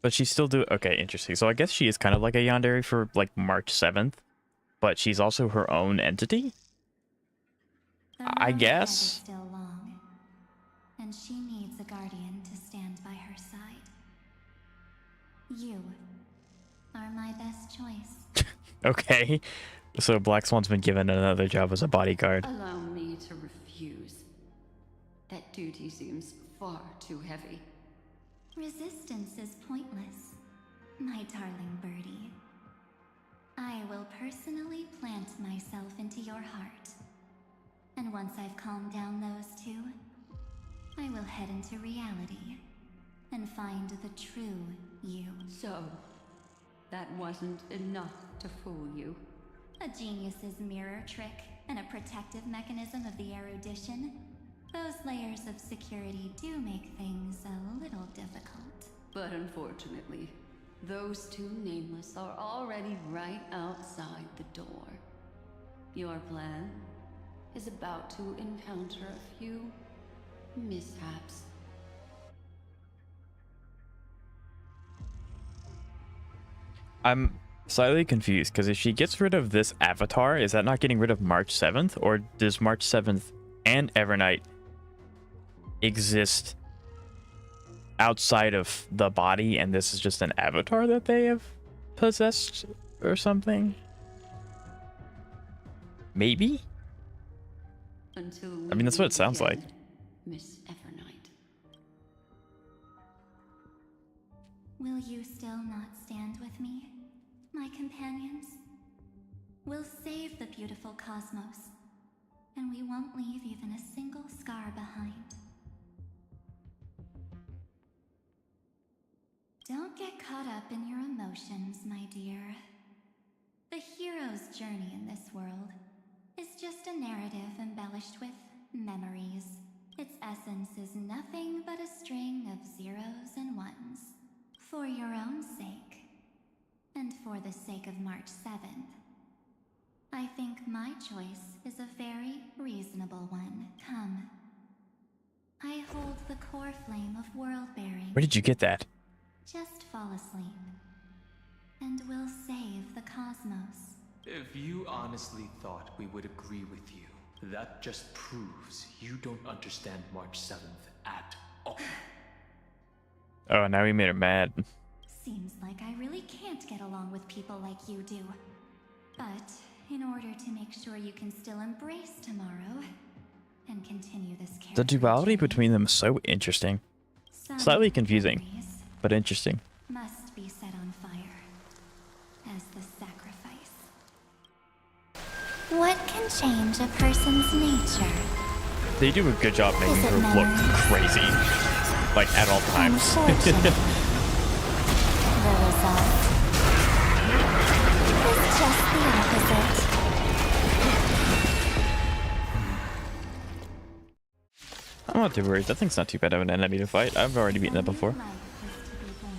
But she still do... Okay, interesting. So I guess she is kind of like a yandere for, like, March 7th, but she's also her own entity? I road guess? ahead is still long, and she needs a guardian to stand by her side. You are my best choice. Okay. So Black Swan's been given another job as a bodyguard. Allow me to refuse. That duty seems far too heavy. Resistance is pointless, my darling birdie. I will personally plant myself into your heart. And once I've calmed down those two, I will head into reality and find the true you. So, that wasn't enough to fool you. A genius's mirror trick and a protective mechanism of the erudition. Those layers of security do make things a little difficult. But unfortunately, those two nameless are already right outside the door. Your plan is about to encounter a few mishaps. I'm slightly confused, because if she gets rid of this avatar, is that not getting rid of March 7th? Or does March 7th and Evernight exist outside of the body, and this is just an avatar that they have possessed or something? Maybe? Until I mean, that's what it sounds like. Miss Evernight. Will you still not stand with me, my companions? We'll save the beautiful cosmos, and we won't leave even a single scar behind. Don't get caught up in your emotions, my dear. The hero's journey in this world is just a narrative embellished with memories. Its essence is nothing but a string of zeros and ones. For your own sake, and for the sake of March 7th, I think my choice is a very reasonable one. Come. I hold the core flame of world-bearing. Where did you get that? Just fall asleep, and we'll save the cosmos. If you honestly thought we would agree with you, that just proves you don't understand March 7th at all. Oh, now we made her mad. Seems like I really can't get along with people like you do. But in order to make sure you can still embrace tomorrow and continue this character The duality journey, between them is so interesting. some Slightly confusing, memories but interesting. must be set on fire as the sacrifice. What can change a person's nature? They do a good job making Is it her look memories? crazy, like at all times. Unfortunately, the result is just the opposite. I'm not too worried. That thing's not too bad of an enemy to fight. I've already beaten it before. Life is to be born.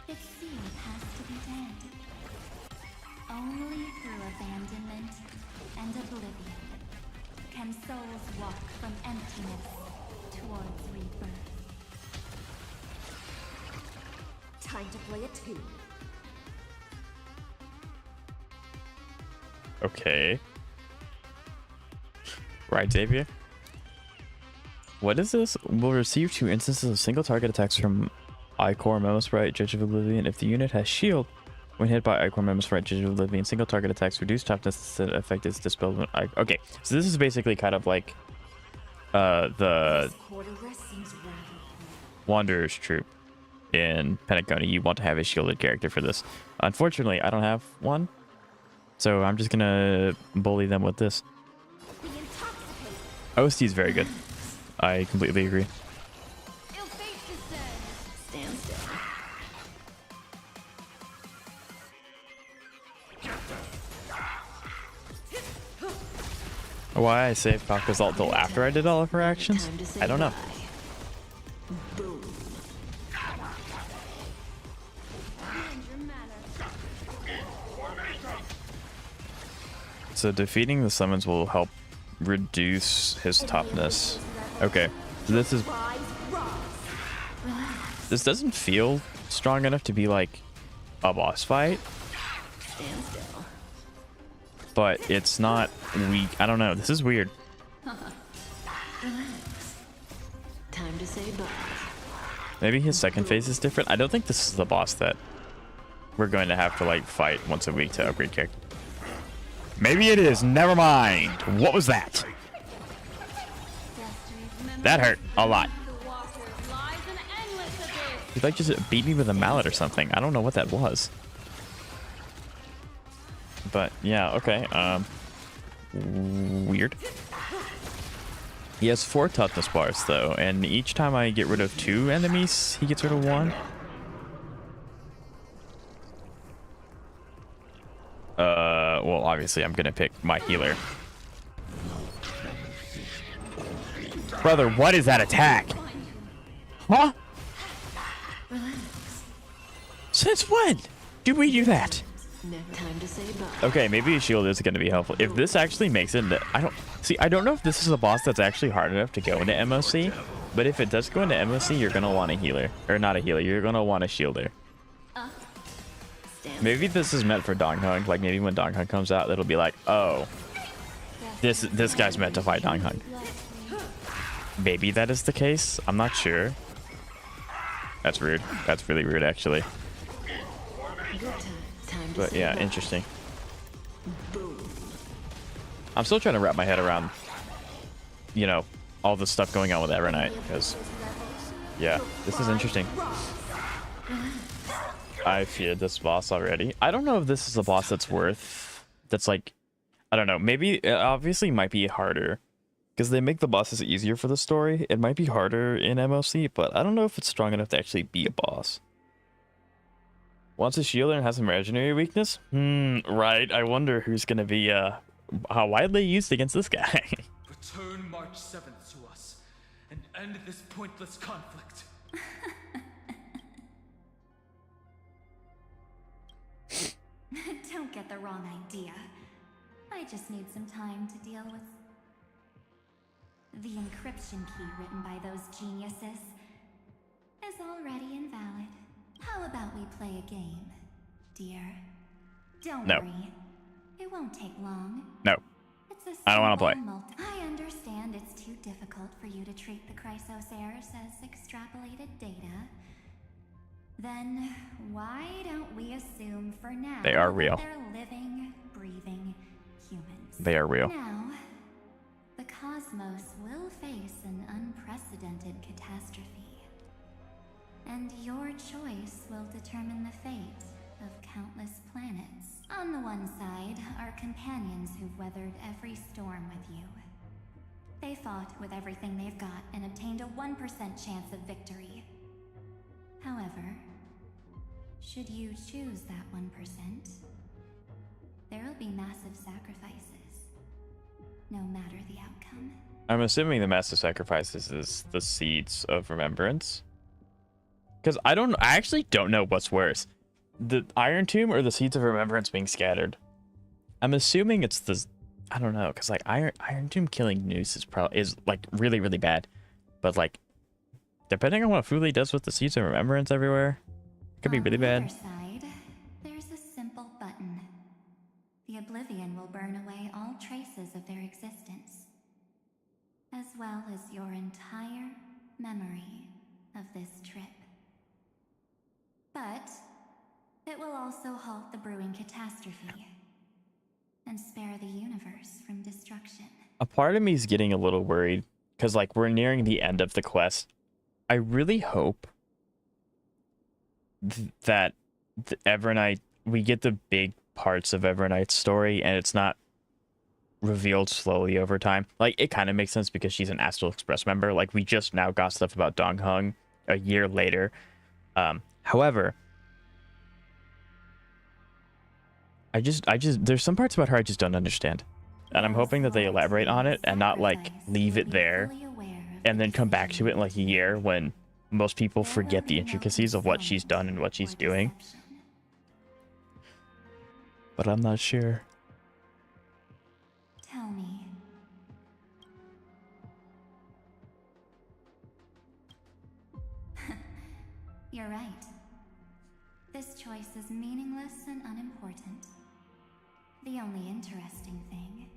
Its seed has to be dead. Only through abandonment and oblivion can souls walk from emptiness towards rebirth. Time to play a tune. Okay. Right, Xavier. What is this? Will receive 2 instances of single target attacks from Icor, Memo Sprite, Judge of Oblivion. If the unit has shield, when hit by Icor, Memo Sprite, Judge of Oblivion, single target attacks reduce toughness that effect is dispelled when okay, so this is basically kind of like the This quarter rest seems rather Wanderer's Troop in Pentaconi. You want to have a shielded character for this. Unfortunately, I don't have one, so I'm just gonna bully them with this. be intoxicating. OST is very good. I completely agree. Stand still. Why I saved Kafka's ult till after I did all of her actions? Time to say I don't know. bye. Boom. So defeating the summons will help reduce his toughness. Okay, so this is... Rise, rise. This doesn't feel strong enough to be like a boss fight, Stand still. but it's not weak. I don't know. This is weird. Relax. Time to say bye. Maybe his second phase is different. I don't think this is the boss that we're going to have to like fight once a week to upgrade character. Maybe it is. Never mind. What was that? That hurt a lot. He like just beat me with a mallet or something. I don't know what that was. But yeah, okay. Weird. He has 4 toughness bars though, and each time I get rid of 2 enemies, he gets rid of 1. Well, obviously I'm gonna pick my healer. Brother, what is that attack? Huh? Since when did we do that? Time to say bye. Okay, maybe a shield is going to be helpful. If this actually makes it, I don't know if this is a boss that's actually hard enough to go into MOC, but if it does go into MOC, you're going to want a healer. Or not a healer, you're going to want a shielder. Maybe this is meant for Don Hung. Like maybe when Don Hung comes out, it'll be like, oh, this guy's meant to fight Don Hung. Maybe that is the case. I'm not sure. That's rude. That's really rude, actually. Time to But say yeah, bye. interesting. Boom. I'm still trying to wrap my head around, you know, all the stuff going on with Evernight, because, yeah, this is interesting. I feared this boss already. I don't know if this is a boss that's like, I don't know, maybe, it obviously might be harder, because they make the bosses easier for the story. It might be harder in MOC, but I don't know if it's strong enough to actually be a boss. Wants a shielder and has an imaginary weakness? Right. I wonder who's gonna be how widely used against this guy. Return March 7th to us and end this pointless conflict. Don't get the wrong idea. I just need some time to deal with the encryption key written by those geniuses is already invalid. How about we play a game, dear? Don't No. worry. It won't take long. No. It's a I don't wanna play. simple I understand it's too difficult for you to treat the Chrysos heirs as extrapolated data. Then why don't we assume for now They are that real. they're living, breathing humans. They are real. Now, the cosmos will face an unprecedented catastrophe. And your choice will determine the fate of countless planets. On the one side are companions who've weathered every storm with you. They fought with everything they've got and obtained a 1% chance of victory. However, should you choose that 1%, there'll be massive sacrifices, no matter the outcome. I'm assuming the massive sacrifices is the seeds of remembrance. Because I actually don't know what's worse. The Iron Tomb or the seeds of remembrance being scattered. I'm assuming it's the, I don't know, because like Iron Tomb killing Noose is like really, really bad. But like, depending on what Fuli does with the seeds of remembrance everywhere, it could be really bad. On the other side, there's a simple button. The oblivion will burn away all traces of their existence, as well as your entire memory of this trip. But it will also halt the brewing catastrophe and spare the universe from destruction. A part of me is getting a little worried because like we're nearing the end of the quest. I really hope that the Evernight, we get the big parts of Evernight's story and it's not revealed slowly over time. Like it kind of makes sense because she's an Astral Express member. Like we just now got stuff about Don Hung a year later. However, I just there's some parts about her I just don't understand. And I'm hoping that they elaborate on it and not like leave it there and then come back to it in like a year when most people forget the intricacies of what she's done and what she's doing. But I'm not sure. Tell me. You're right. This choice is meaningless and unimportant. The only interesting thing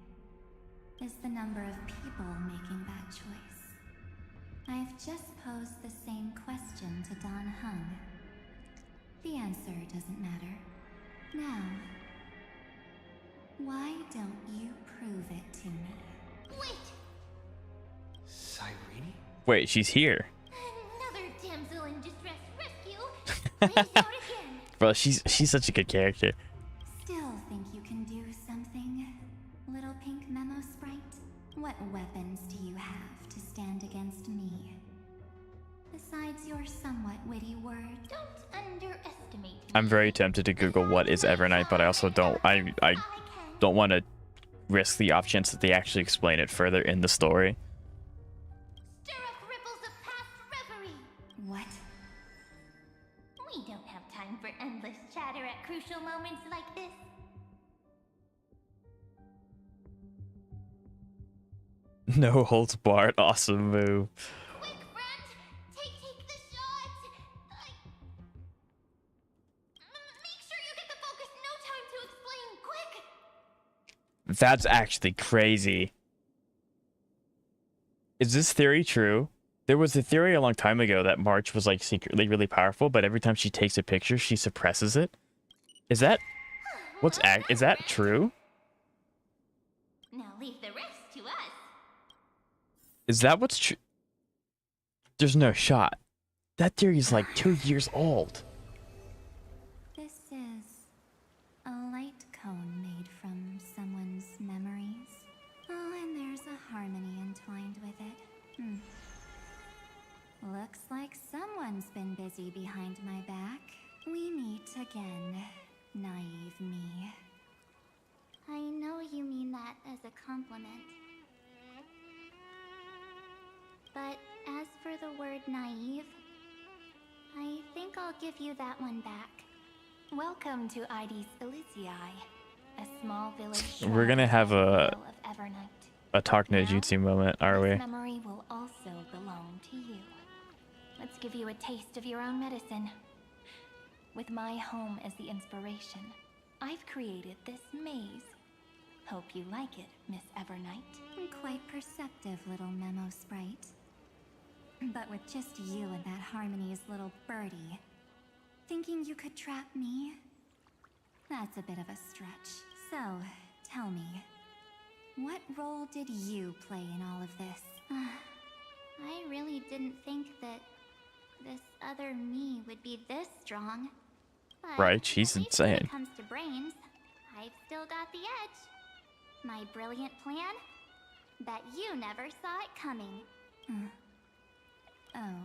is the number of people making that choice. I've just posed the same question to Don Hung. The answer doesn't matter. Now, why don't you prove it to me? Wait! Cyrene? Wait, she's here. Another damsel in distress rescue? Please out again. Bro, she's such a good character. Still think you can do something, little pink memo sprite? What weapons do you have to stand against me? Besides your somewhat witty word. Don't underestimate me. I'm very tempted to Google what is Evernight, but I also don't I don't want to risk the off chance that they actually explain it further in the story. Stir up ripples of past reverie. What? We don't have time for endless chatter at crucial moments like this. No holds barred, awesome move. Quick, friend! Take the shot! Make sure you get the focus. No time to explain. Quick! That's actually crazy. Is this theory true? There was a theory a long time ago that March was like secretly really powerful, but every time she takes a picture, she suppresses it. Is that is that true? Now leave the rest to us. Is that what's true? There's no shot. That theory is like 2 years old. This is a light cone made from someone's memories. Oh, and there's a harmony entwined with it. Looks like someone's been busy behind my back. We meet again, naive me. I know you mean that as a compliment. But as for the word naive, I think I'll give you that one back. Welcome to Ides Elysiae, a small village. We're gonna have a talk no Now, jutsu moment, are we? This memory will also belong to you. Let's give you a taste of your own medicine. With my home as the inspiration, I've created this maze. Hope you like it, Miss Evernight. Quite perceptive little memo sprite. But with just you and that Harmony's little birdie, thinking you could trap me? That's a bit of a stretch. So, tell me, what role did you play in all of this? I really didn't think that this other me would be this strong. But Right, she's at least when insane. it comes to brains, I've still got the edge. My brilliant plan? Bet you never saw it coming. Oh.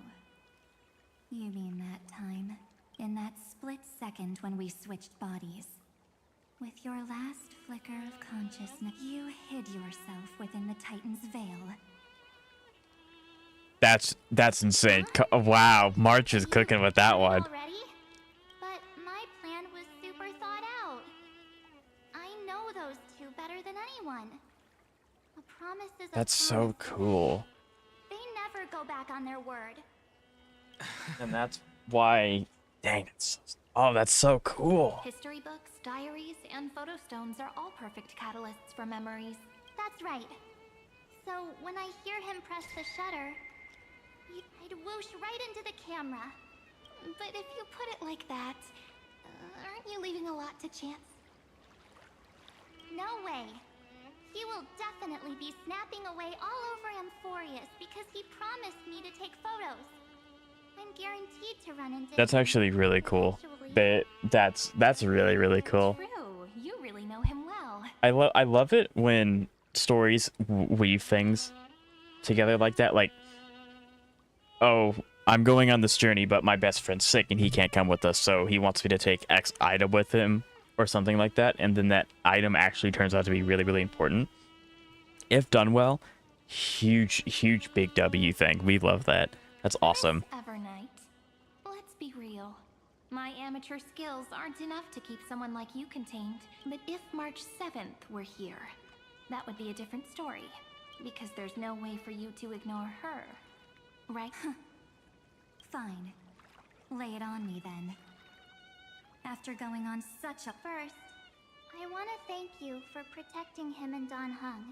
You mean that time? In that split second when we switched bodies. With your last flicker of consciousness, you hid yourself within the Titan's veil. That's insane. Wow, March is cooking with that one. Already? But my plan was super thought out. I know those two better than anyone. A promise is a That's so promise. cool. They never go back on their word. And that's why. Dang, oh, that's so cool. History books, diaries, and photo stones are all perfect catalysts for memories. That's right. So when I hear him press the shutter, I'd whoosh right into the camera. But if you put it like that, aren't you leaving a lot to chance? No way. He will definitely be snapping away all over Amphorius because he promised me to take photos. I'm guaranteed to run into That's him. actually really cool. Actually, That's really really cool. True, you really know him well. I love it when stories weave things together like that. Like, oh, I'm going on this journey, but my best friend's sick and he can't come with us, so he wants me to take X item with him or something like that, and then that item actually turns out to be really really important. If done well, huge big W thing. We love that. That's awesome. Miss Evernight, let's be real. My amateur skills aren't enough to keep someone like you contained. But if March 7th were here, that would be a different story. Because there's no way for you to ignore her. Right? Fine. Lay it on me then. After going on such a... first, I want to thank you for protecting him and Don Hung.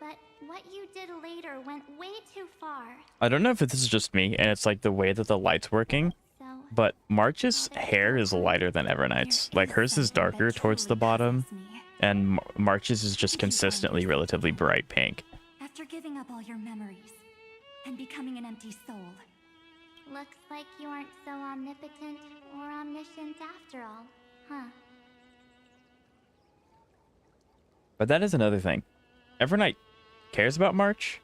But what you did later went way too far. I don't know if this is just me and it's like the way that the light's working, So, but March's hair is lighter than Evernight's. Like hers is darker towards the bottom, and March's is just consistently relatively bright pink. After giving up all your memories and becoming an empty soul, looks like you aren't so omnipotent or omniscient after all, huh? But that is another thing. Evernight cares about March,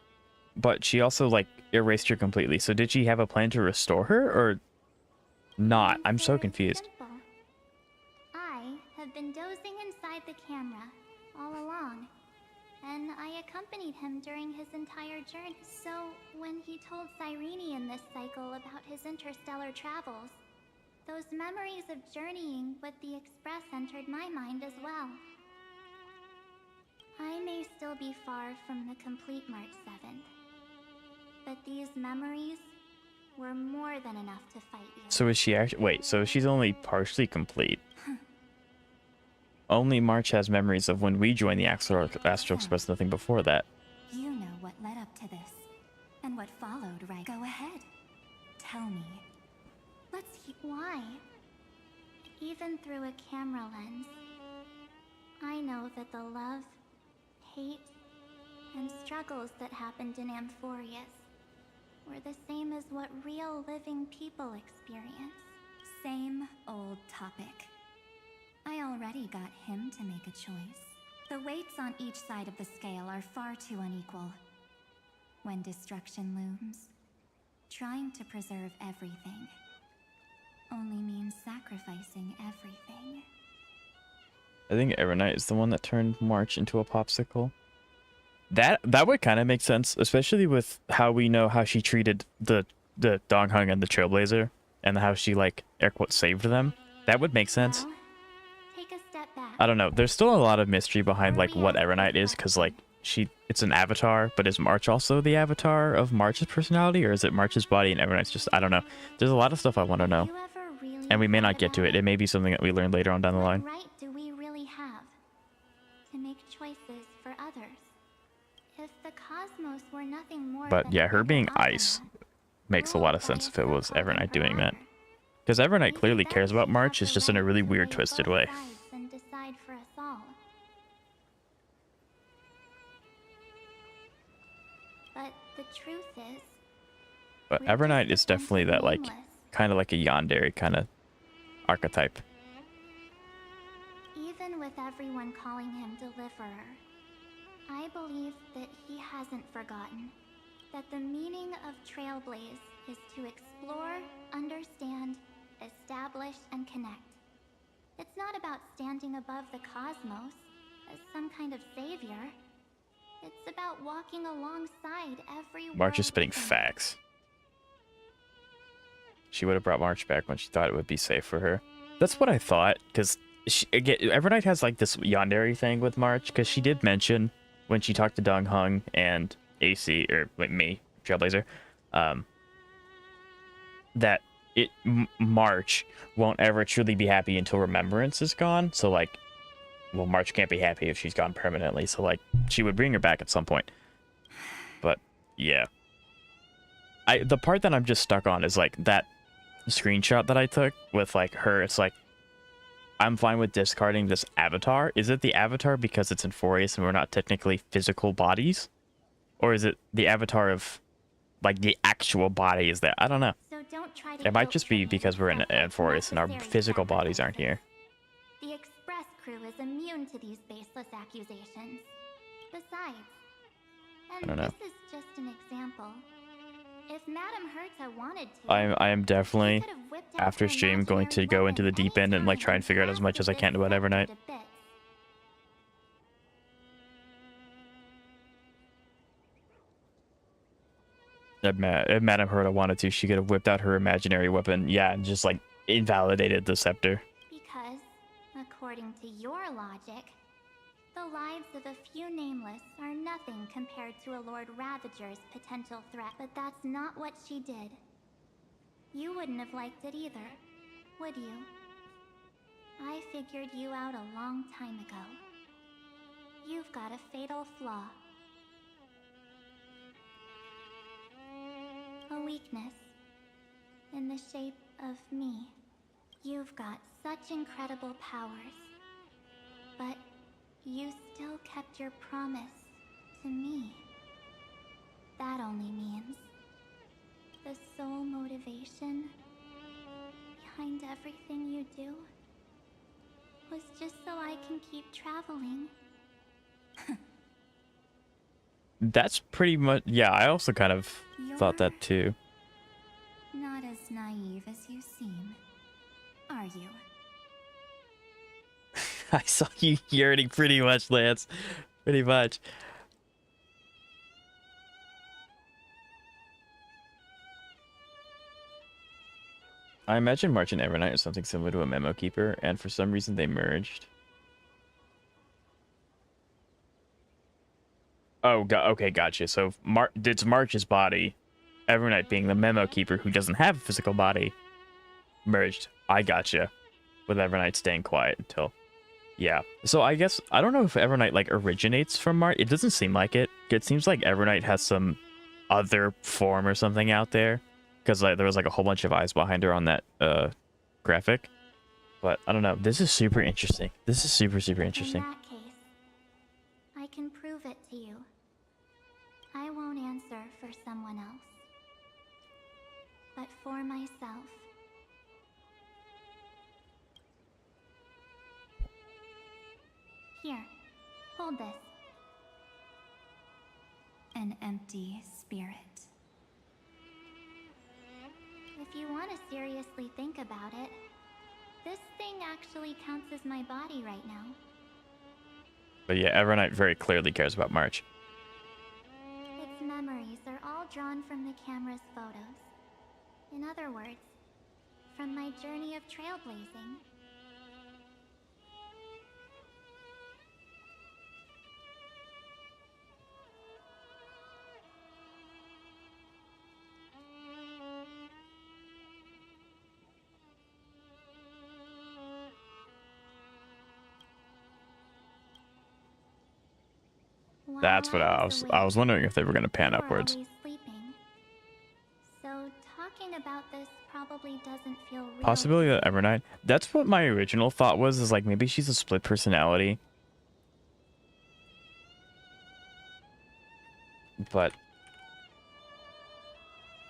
but she also like erased her completely. So did she have a plan to restore her or not? I'm so Very confused. simple. I have been dozing inside the camera all along, and I accompanied him during his entire journey. So when he told Cyrene in this cycle about his interstellar travels, those memories of journeying with the Express entered my mind as well. I may still be far from the complete March 7th, but these memories were more than enough to fight you. So is she actually... Wait, so she's only partially complete. Only March has memories of when we joined the Astro Express, nothing before that. you know what led up to this and what followed, right? Go ahead. Tell me. Let's see why. Even through a camera lens, I know that the love, hate, and struggles that happened in Amphorius were the same as what real living people experience. Same old topic. I already got him to make a choice. The weights on each side of the scale are far too unequal. When destruction looms, trying to preserve everything only means sacrificing everything. I think Evernight is the one that turned March into a popsicle. That would kind of make sense, especially with how we know how she treated the Don Hung and the Trailblazer, and how she like air quotes saved them. That would make sense. Well, take a step back. I don't know. There's still a lot of mystery behind like what Evernight is, because like it's an avatar, but is March also the avatar of March's personality, or is it March's body and Evernight's just... I don't know. There's a lot of stuff I want to know, You ever really and we may not thought get to about it. It may be something that we learn later on down the What line. right do we really have to make choices for others? If the cosmos were nothing more But than yeah, a her big being phenomena, ice makes a lot of sense if it was Evernight doing that. order. Because Evernight Maybe clearly that cares about should March, have it's the just in a right really to weird, weigh twisted both way. sides and decide for us all. But the truth is, But we're Evernight just is a bunch definitely of that like nameless. kind of like a yandere kind of archetype. Even with everyone calling him Deliverer, I believe that he hasn't forgotten that the meaning of Trailblaze is to explore, understand, establish, and connect. It's not about standing above the cosmos as some kind of savior. It's about walking alongside every March is world spitting within. facts. She would have brought March back when she thought it would be safe for her. That's what I thought, because again, Evernight has like this yandere thing with March, because she did mention when she talked to Don Hung and AC, or like me, Trailblazer, that March won't ever truly be happy until Remembrance is gone. So like, well, March can't be happy if she's gone permanently. So like, she would bring her back at some point. But yeah, the part that I'm just stuck on is like that screenshot that I took with like her. It's like, I'm fine with discarding this avatar. Is it the avatar because it's in Forius and we're not technically physical bodies, or is it the avatar of like the actual body is there? I don't know. So don't try to It might guilt just be trip because we're in yourself Forest and our unnecessary physical bodies aren't here. The Express crew is immune to these baseless accusations. Besides, and don't know. this is just an example. If Madame Herta wanted to, I am definitely, she could have whipped out after her stream, going to imaginary go into the weapon deep end and like anytime try and figure out as much as I blasted can this about scepter Evernight. to bits. If Madame Herta wanted to, she could have whipped out her imaginary weapon, yeah, and just like invalidated the scepter. Because, according to your logic, the lives of a few nameless are nothing compared to a Lord Ravager's potential threat. But that's not what she did. You wouldn't have liked it either, would you? I figured you out a long time ago. You've got a fatal flaw. A weakness. In the shape of me. You've got such incredible powers. But you still kept your promise to me. That only means the sole motivation behind everything you do was just so I can keep traveling. That's pretty much, yeah, I also kind of thought that too. Not as naive as you seem, are you? I saw you yearning pretty much, Lance. Pretty much. I imagine March and Evernight is something similar to a Memo Keeper, and for some reason they merged. Oh, okay, gotcha. So it's March's body, Evernight being the Memo Keeper who doesn't have a physical body, merged. I gotcha. With Evernight staying quiet until... Yeah. So I guess, I don't know if Evernight, like, originates from March. It doesn't seem like it. It seems like Evernight has some other form or something out there. Because like, there was, like, a whole bunch of eyes behind her on that graphic. But, I don't know. This is super interesting. This is super, super interesting. In that case, I can prove it to you. I won't answer for someone else. But for myself. Here, hold this. An empty spirit. If you want to seriously think about it, this thing actually counts as my body right now. But yeah, Evernight very clearly cares about March. Its memories are all drawn from the camera's photos. In other words, from my journey of trailblazing. That's what I was wondering if they were going to pan upwards. Sleeping. So talking about this probably doesn't feel real. Possibility that Evernight. That's what my original thought was, is like maybe she's a split personality. But,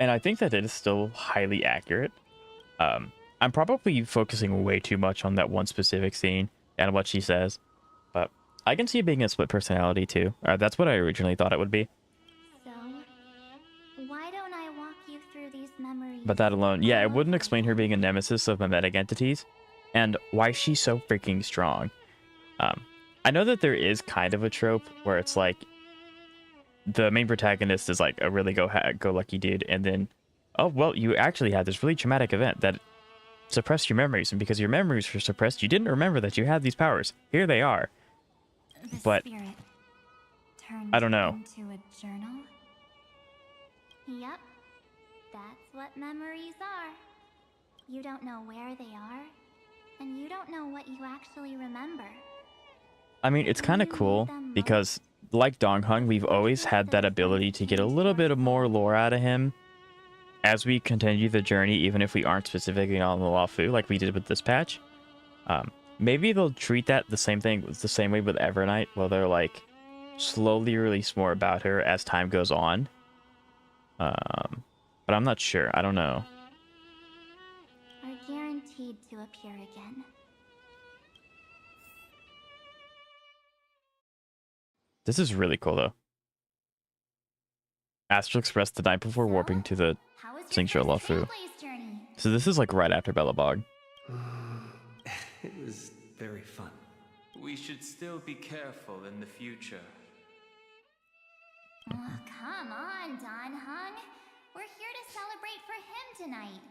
and I think that it is still highly accurate. I'm probably focusing way too much on that one specific scene and what she says, but I can see it being a split personality too. That's what I originally thought it would be. So, why don't I walk you through these memories? But that alone, yeah, it all wouldn't over explain her again? being a nemesis of mimetic entities and why she's so freaking strong. I know that there is kind of a trope where it's like the main protagonist is like a really go lucky dude, and then, oh well, you actually had this really traumatic event that suppressed your memories, and because your memories were suppressed, you didn't remember that you had these powers. Here they are. The But spirit turned I don't know. into a journal? Yep. That's what memories are. You don't know where they are, and you don't know what you actually remember. I mean, it's kind of cool because, like Don Hung, we've always had that ability to get a little bit of more lore out of him as we continue the journey, even if we aren't specifically on the Luofu, like we did with this patch. Maybe they'll treat that the same way with Evernight, where they're like slowly release more about her as time goes on. But I'm not sure. I don't know. Are guaranteed to appear again. This is really cool, though. Astral Express the night before warping to the How was Sing your Show first Luofu. Trailblaze journey? So this is like right after Bellabog. It was very fun. We should still be careful in the future. Oh, come on, Don Hung. We're here to celebrate for him tonight.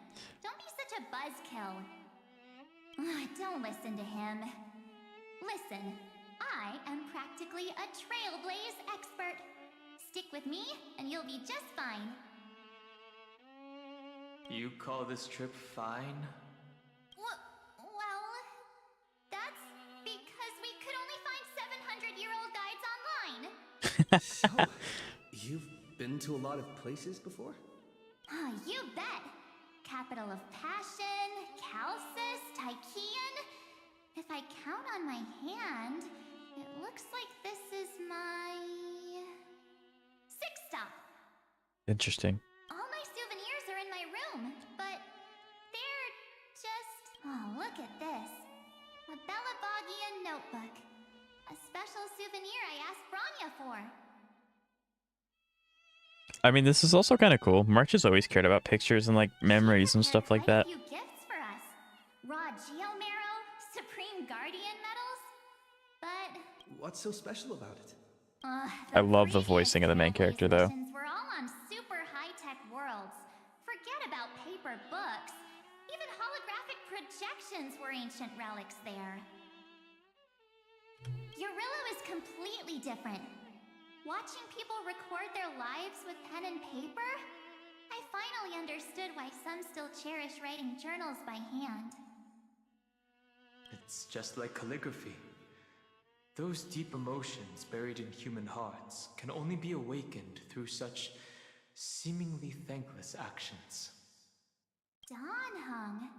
Don't be such a buzzkill. Don't listen to him. Listen, I am practically a Trailblaze expert. Stick with me, and you'll be just fine. You call this trip fine? Well, that's because we could only find 700-year-old guides online. So, you've been to a lot of places before? You bet. Capital of Passion, Calcis, Tychean. If I count on my hand, it looks like this is my 6th stop. Interesting. All my souvenirs are in my room, but they're just... Oh, look at this. A Bellabogian notebook. A special souvenir I asked Branya for. I mean, this is also kind of cool. March has always cared about pictures and like memories and stuff like that. Quite a few gifts for us. Raw Geomarrow, Supreme Guardian medals. But What's so special about it? I love the voicing of the main character, though. We're all on super high-tech worlds. Forget about paper books. Even holographic projections were ancient relics there. Eurillo is completely different. Watching people record their lives with pen and paper, I finally understood why some still cherish writing journals by hand. It's just like calligraphy. Those deep emotions buried in human hearts can only be awakened through such seemingly thankless actions. Don Hung,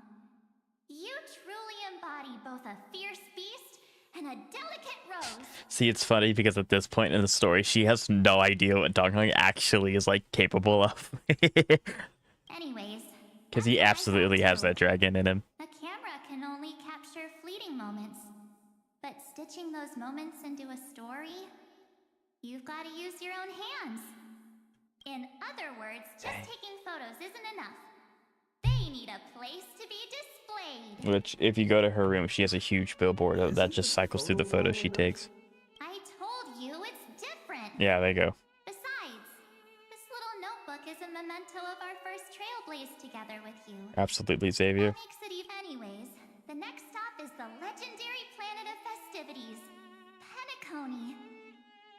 you truly embody both a fierce beast and a delicate rose. See, it's funny because at this point in the story, she has no idea what Don Hung actually is like capable of. Anyways, Because he absolutely has that dragon in him. a camera can only capture fleeting moments. But stitching those moments into a story, you've got to use your own hands. In other words, just taking photos isn't enough. They need a place to be displayed. Which, if you go to her room, she has a huge billboard that just cycles through the photos she takes. I told you it's different. Yeah, there you go. Besides, this little notebook is a memento of our first Trailblaze together with you. Absolutely, Xavier. That makes it even. Anyways, the next stop is the legendary planet of festivities, Penacony.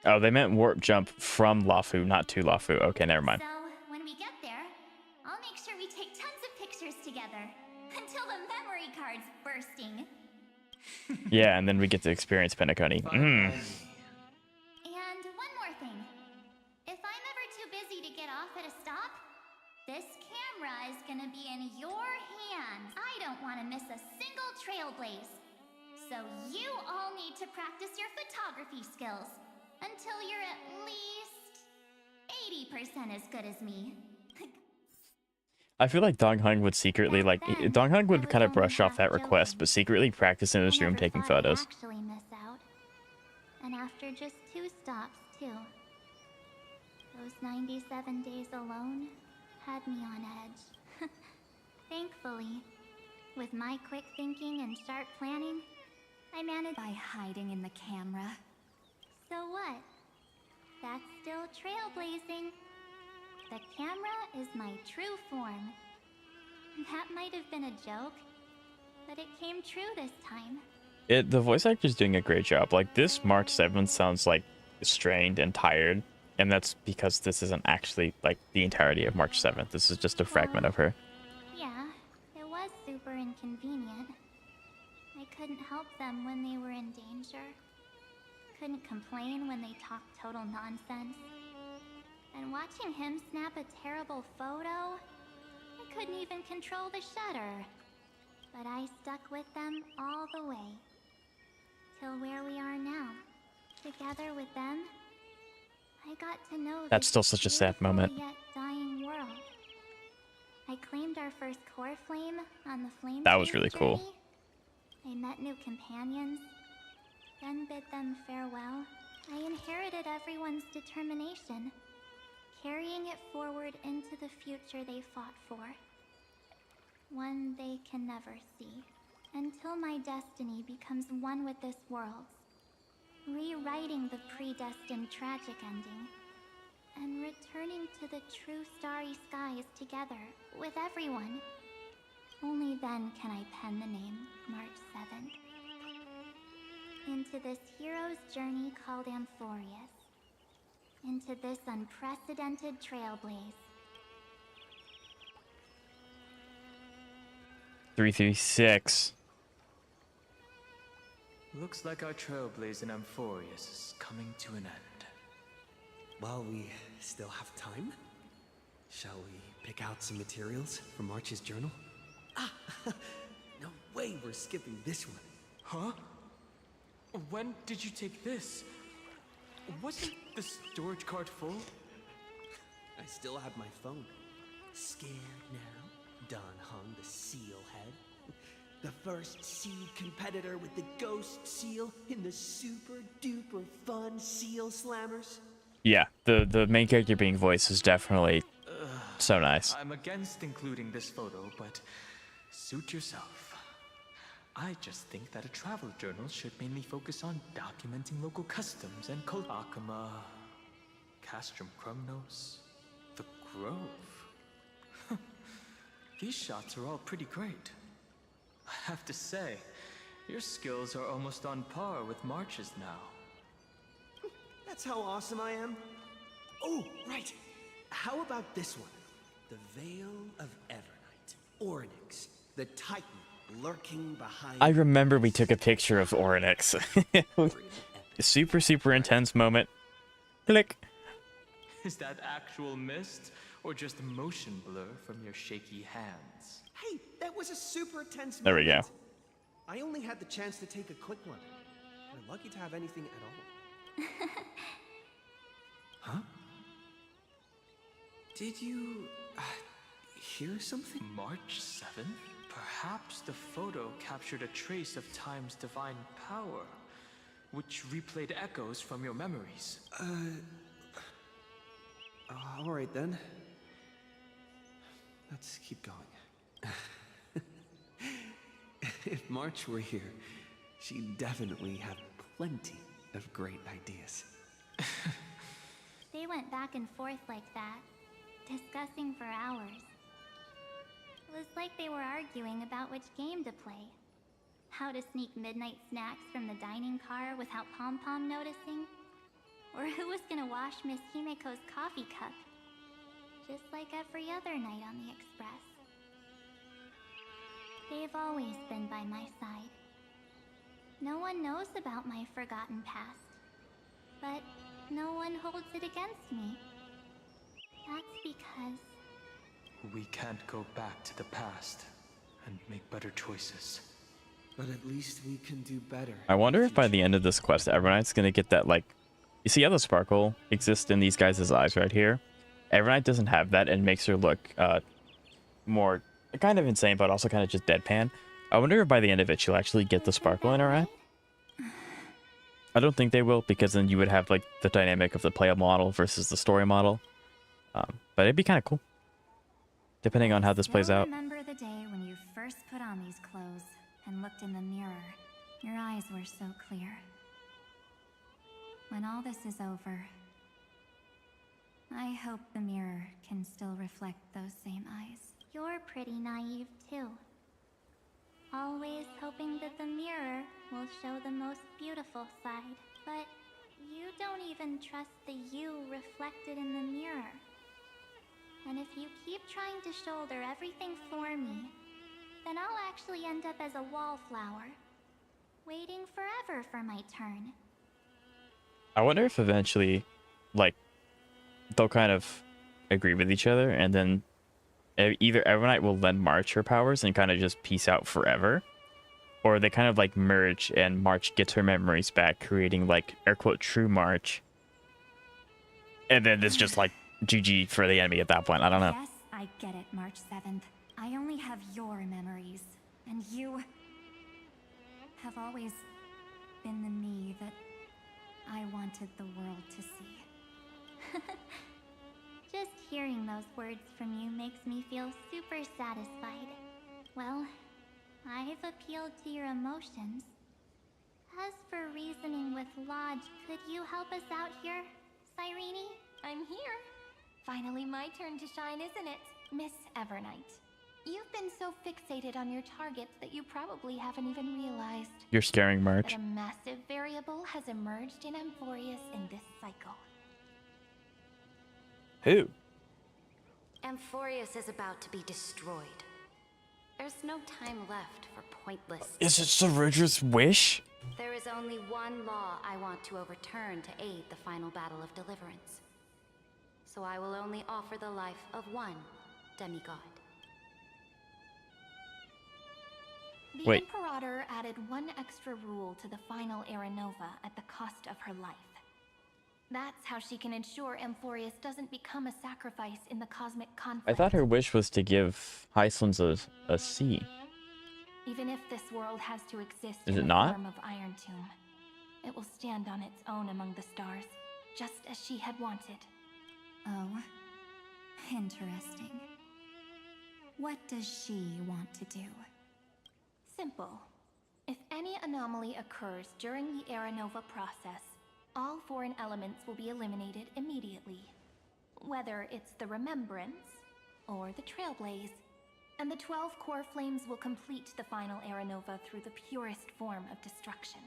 Oh, they meant warp jump from Luofu, not to Luofu. Okay, never mind. So, when we get there, I'll make sure we take tons of pictures together until the memory card's bursting. Yeah, and then we get to experience Penacony. And one more thing. If I'm ever too busy to get off at a stop, this camera is gonna be in your hands. I don't want to miss a single Trailblaze. So you all need to practice your photography skills until you're at least 80% as good as me. I feel like Don Hung would secretly, like, Don Hung would kind of brush off that request, but secretly practice in his room taking photos. Actually miss out. And after just 2 stops, too. Those 97 days alone had me on edge. Thankfully, with my quick thinking and sharp planning, I managed By hiding in the camera. So what? That's still trailblazing. The camera is my true form. That might have been a joke, but it came true this time. The voice actor's doing a great job. Like, this March 7th sounds like strained and tired, and that's because this isn't actually like the entirety of March 7th. This is just a fragment of her. Yeah, it was super inconvenient. I couldn't help them when they were in danger. Couldn't complain when they talked total nonsense. And watching him snap a terrible photo, I couldn't even control the shutter. But I stuck with them all the way. Till where we are now. Together with them, I got to know That's this still such a sad beautiful moment. Yet dying world. I claimed our first core flame on the flame. That was phase really cool. journey. I met new companions, then bid them farewell. I inherited everyone's determination, carrying it forward into the future they fought for. One they can never see, until my destiny becomes one with this world's, rewriting the predestined tragic ending, and returning to the true starry skies together with everyone. Only then can I pen the name March 7th. Into this hero's journey called Amphorius. Into this unprecedented trailblaze. 336. Looks like our trailblaze in Amphorius is coming to an end. While we still have time, shall we pick out some materials for March's journal? Ah, no way we're skipping this one. Huh? When did you take this? Wasn't the storage cart full? I still have my phone. Scared now? Don Hung, the seal head. The first seed competitor with the ghost seal in the super duper fun seal slammers. Yeah, the main character being voiced is definitely so nice. I'm against including this photo, but suit yourself. I just think that a travel journal should mainly focus on documenting local customs and culture. Akama, Castrum Krumnos, the Grove. These shots are all pretty great. I have to say, your skills are almost on par with March's now. That's how awesome I am. Oh, right. How about this one? The Veil of Evernight. Oryx, the Titan lurking behind... I remember we took a picture of Oryx. Super, super intense moment. Click. Is that actual mist, or just motion blur from your shaky hands? Hey, that was a super tense There we moment. go. I only had the chance to take a quick one. We're lucky to have anything at all. Huh? Did you... hear something? March 7th? Perhaps the photo captured a trace of time's divine power, which replayed echoes from your memories. All right then. Let's keep going. If March were here, she'd definitely have plenty of great ideas. They went back and forth like that, discussing for hours. It was like they were arguing about which game to play. How to sneak midnight snacks from the dining car without Pom-Pom noticing. Or who was gonna wash Miss Himiko's coffee cup. Just like every other night on the Express. They've always been by my side. No one knows about my forgotten past. But no one holds it against me. That's because... We can't go back to the past and make better choices. But at least we can do better. I wonder if by the end of this quest, Evernight's gonna get that, like... You see how the sparkle exists in these guys' eyes right here? Evernight doesn't have that and makes her look more kind of insane, but also kind of just deadpan. I wonder if by the end of it, she'll actually get the sparkle in her eye. I don't think they will, because then you would have like the dynamic of the player model versus the story model. But it'd be kind of cool, depending on how this plays out. Remember the day when you first put on these clothes and looked in the mirror. Your eyes were so clear. When all this is over, I hope the mirror can still reflect those same eyes. You're pretty naive too. Always hoping that the mirror will show the most beautiful side. But you don't even trust the you reflected in the mirror. And if you keep trying to shoulder everything for me, then I'll actually end up as a wallflower, waiting forever for my turn. I wonder if eventually, like, they'll kind of agree with each other, and then either Evernight will lend March her powers and kind of just peace out forever, or they kind of like merge and March gets her memories back, creating like air quote true March, and then it's just like GG for the enemy at that point. I don't know. Yes, I get it, March 7th. I only have your memories, and you have always been the me that I wanted the world to see. Just hearing those words from you makes me feel super satisfied. Well, I've appealed to your emotions. As for reasoning with Lodge, could you help us out here, Cyrene? I'm here. Finally my turn to shine, isn't it? Miss Evernight. You've been so fixated on your targets that you probably haven't even realized You're scaring March. that a massive variable has emerged in Amphorius in this cycle. Who? Amphorius is about to be destroyed. There's no time left for pointless. Is it Ceredra's wish? There is only one law I want to overturn to aid the final battle of deliverance. So I will only offer the life of one demigod. The Wait. Imperator added one extra rule to the final Aranova at the cost of her life. That's how she can ensure Amphorius doesn't become a sacrifice in the cosmic conflict. I thought her wish was to give Hyslins a C. Even if this world has to exist Is in it the not? form of Iron Tomb, it will stand on its own among the stars, just as she had wanted. Oh, interesting. What does she want to do? Simple. If any anomaly occurs during the Aranova process, all foreign elements will be eliminated immediately. Whether it's the Remembrance or the Trailblaze. And the 12 core flames will complete the final Aranova through the purest form of destruction.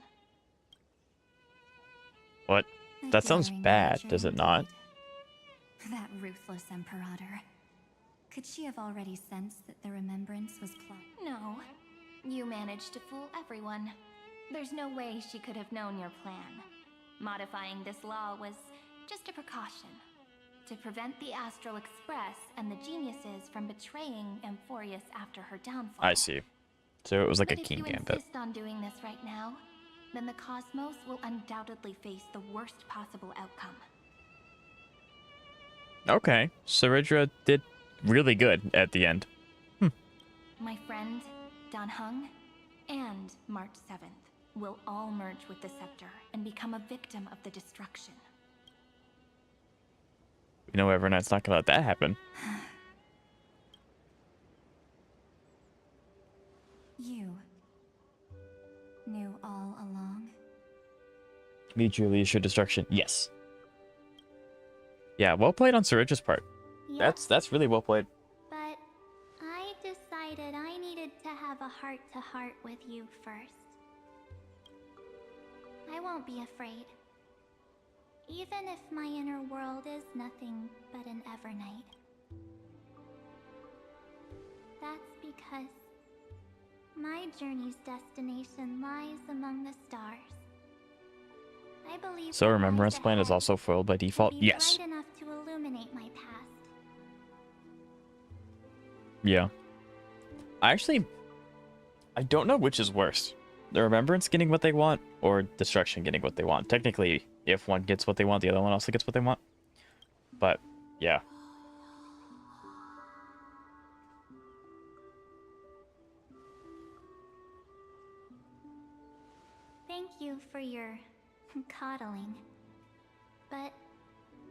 What? A That sounds daring bad, nature does it not? indeed. That ruthless Imperator. Could she have already sensed that the Remembrance was plotted? No. You managed to fool everyone. There's no way she could have known your plan. Modifying this law was just a precaution. To prevent the Astral Express and the geniuses from betraying Amphorius after her downfall. I see. So it was like a But king if you gambit. insist on doing this right now, then the cosmos will undoubtedly face the worst possible outcome. Okay, Ceredra did really good at the end. My friend, Don Hung, and March 7th will all merge with the Scepter and become a victim of the destruction. You know, Evernight's not gonna let that happen. You knew all along? Mutually assured destruction. Yes. Yeah, well played on Ceredra's part. Yep. That's really well played. But I decided I needed to have a heart-to-heart with you first. I won't be afraid. Even if my inner world is nothing but an Evernight. That's because my journey's destination lies among the stars. I believe So that Remembrance lies Plan is ahead also foiled by will default? be Yes. bright enough to illuminate my past. Yeah. I don't know which is worse. The Remembrance getting what they want, or Destruction getting what they want. Technically, if one gets what they want, the other one also gets what they want. But, yeah. Thank you for your coddling. But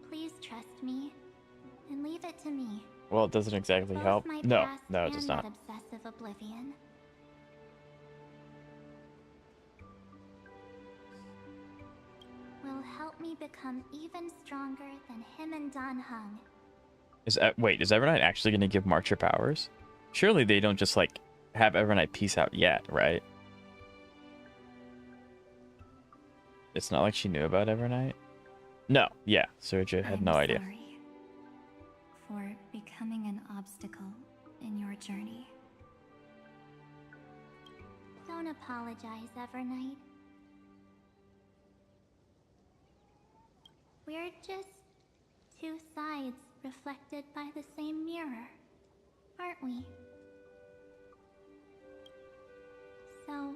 please trust me and leave it to me. Well, it doesn't exactly Both help. my No, past no, it and does that not. obsessive oblivion. will help me become even stronger than him and Don Hung. Wait, is Evernight actually going to give March her powers? Surely they don't just, like, have Evernight peace out yet, right? It's not like she knew about Evernight? No, yeah, Serja had no idea. Sorry for becoming an obstacle in your journey. Don't apologize, Evernight. We're just two sides reflected by the same mirror, aren't we? So,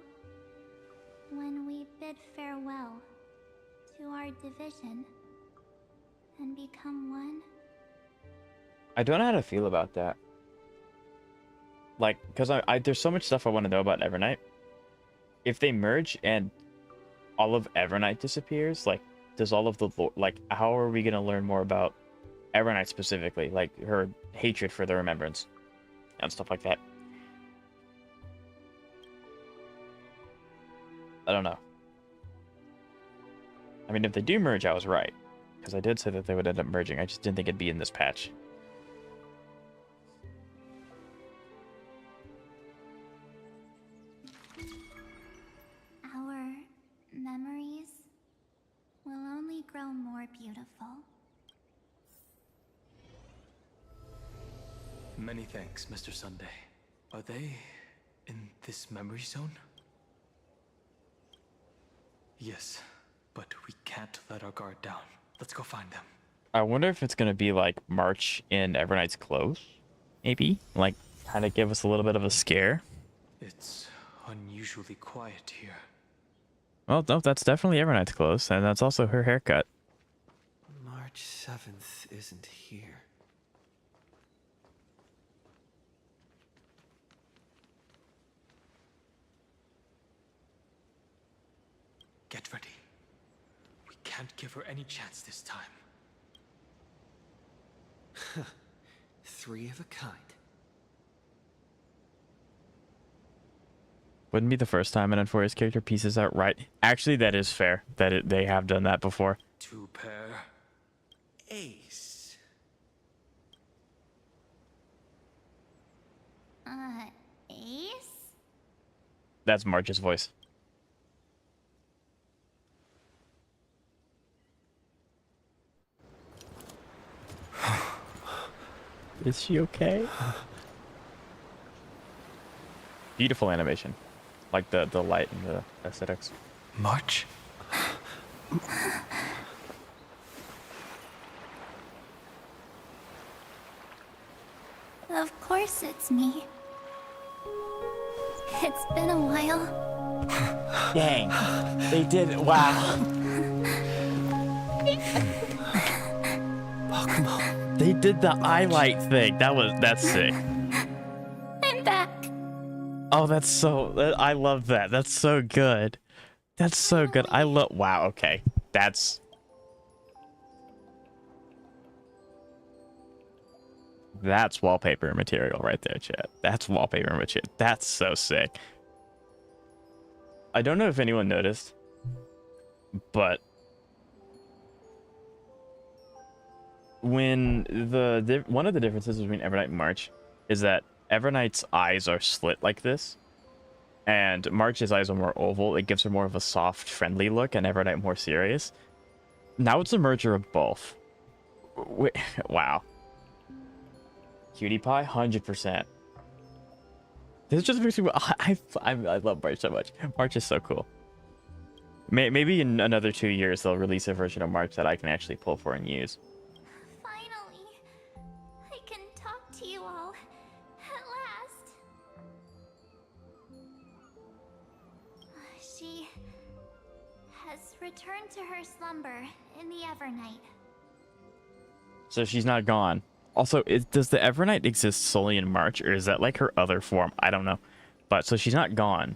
when we bid farewell to our division and become one, I don't know how to feel about that. Like, because there's so much stuff I want to know about Evernight. If they merge and all of Evernight disappears, like, does all of the lore, like, how are we going to learn more about Evernight specifically? Like, her hatred for the Remembrance and stuff like that. I don't know. I mean, if they do merge, I was right. Because I did say that they would end up merging. I just didn't think it'd be in this patch. our memories will only grow more beautiful. Many thanks, Mr. Sunday. Are they in this memory zone? Yes, but we can't let our guard down. Let's go find them. I wonder if it's going to be like March in Evernight's clothes. Maybe. Like, kind of give us a little bit of a scare. It's unusually quiet here. Well, no, that's definitely Evernight's clothes. And that's also her haircut. March 7th isn't here. Get ready. We can't give her any chance this time. Three of a kind. Wouldn't be the first time an Enforia's character pieces out right. Actually, that is fair. They have done that before. Two pair. Ace. Ace? That's March's voice. Is she okay? Beautiful animation. Like the light and the aesthetics. March? Of course it's me. It's been a while. Dang. They did it. Wow. Pokemon. They did the highlight thing. That's sick. I'm back. Oh, that's so... I love that. That's so good. That's so good. I love... Wow, okay. That's... That's wallpaper material right there, chat. That's wallpaper material. That's so sick. I don't know if anyone noticed, but when one of the differences between Evernight and March is that Evernight's eyes are slit like this, and March's eyes are more oval. It gives her more of a soft, friendly look, and Evernight more serious. Now it's a merger of both. Wait, wow. Cutie pie, 100%. This just makes me... I love March so much. March is so cool. Maybe in another 2 years they'll release a version of March that I can actually pull for and use. Finally, I can talk to you all at last. She has returned to her slumber in the Evernight. So she's not gone. Also, does the Evernight exist solely in March, or is that like her other form? I don't know. But, so she's not gone.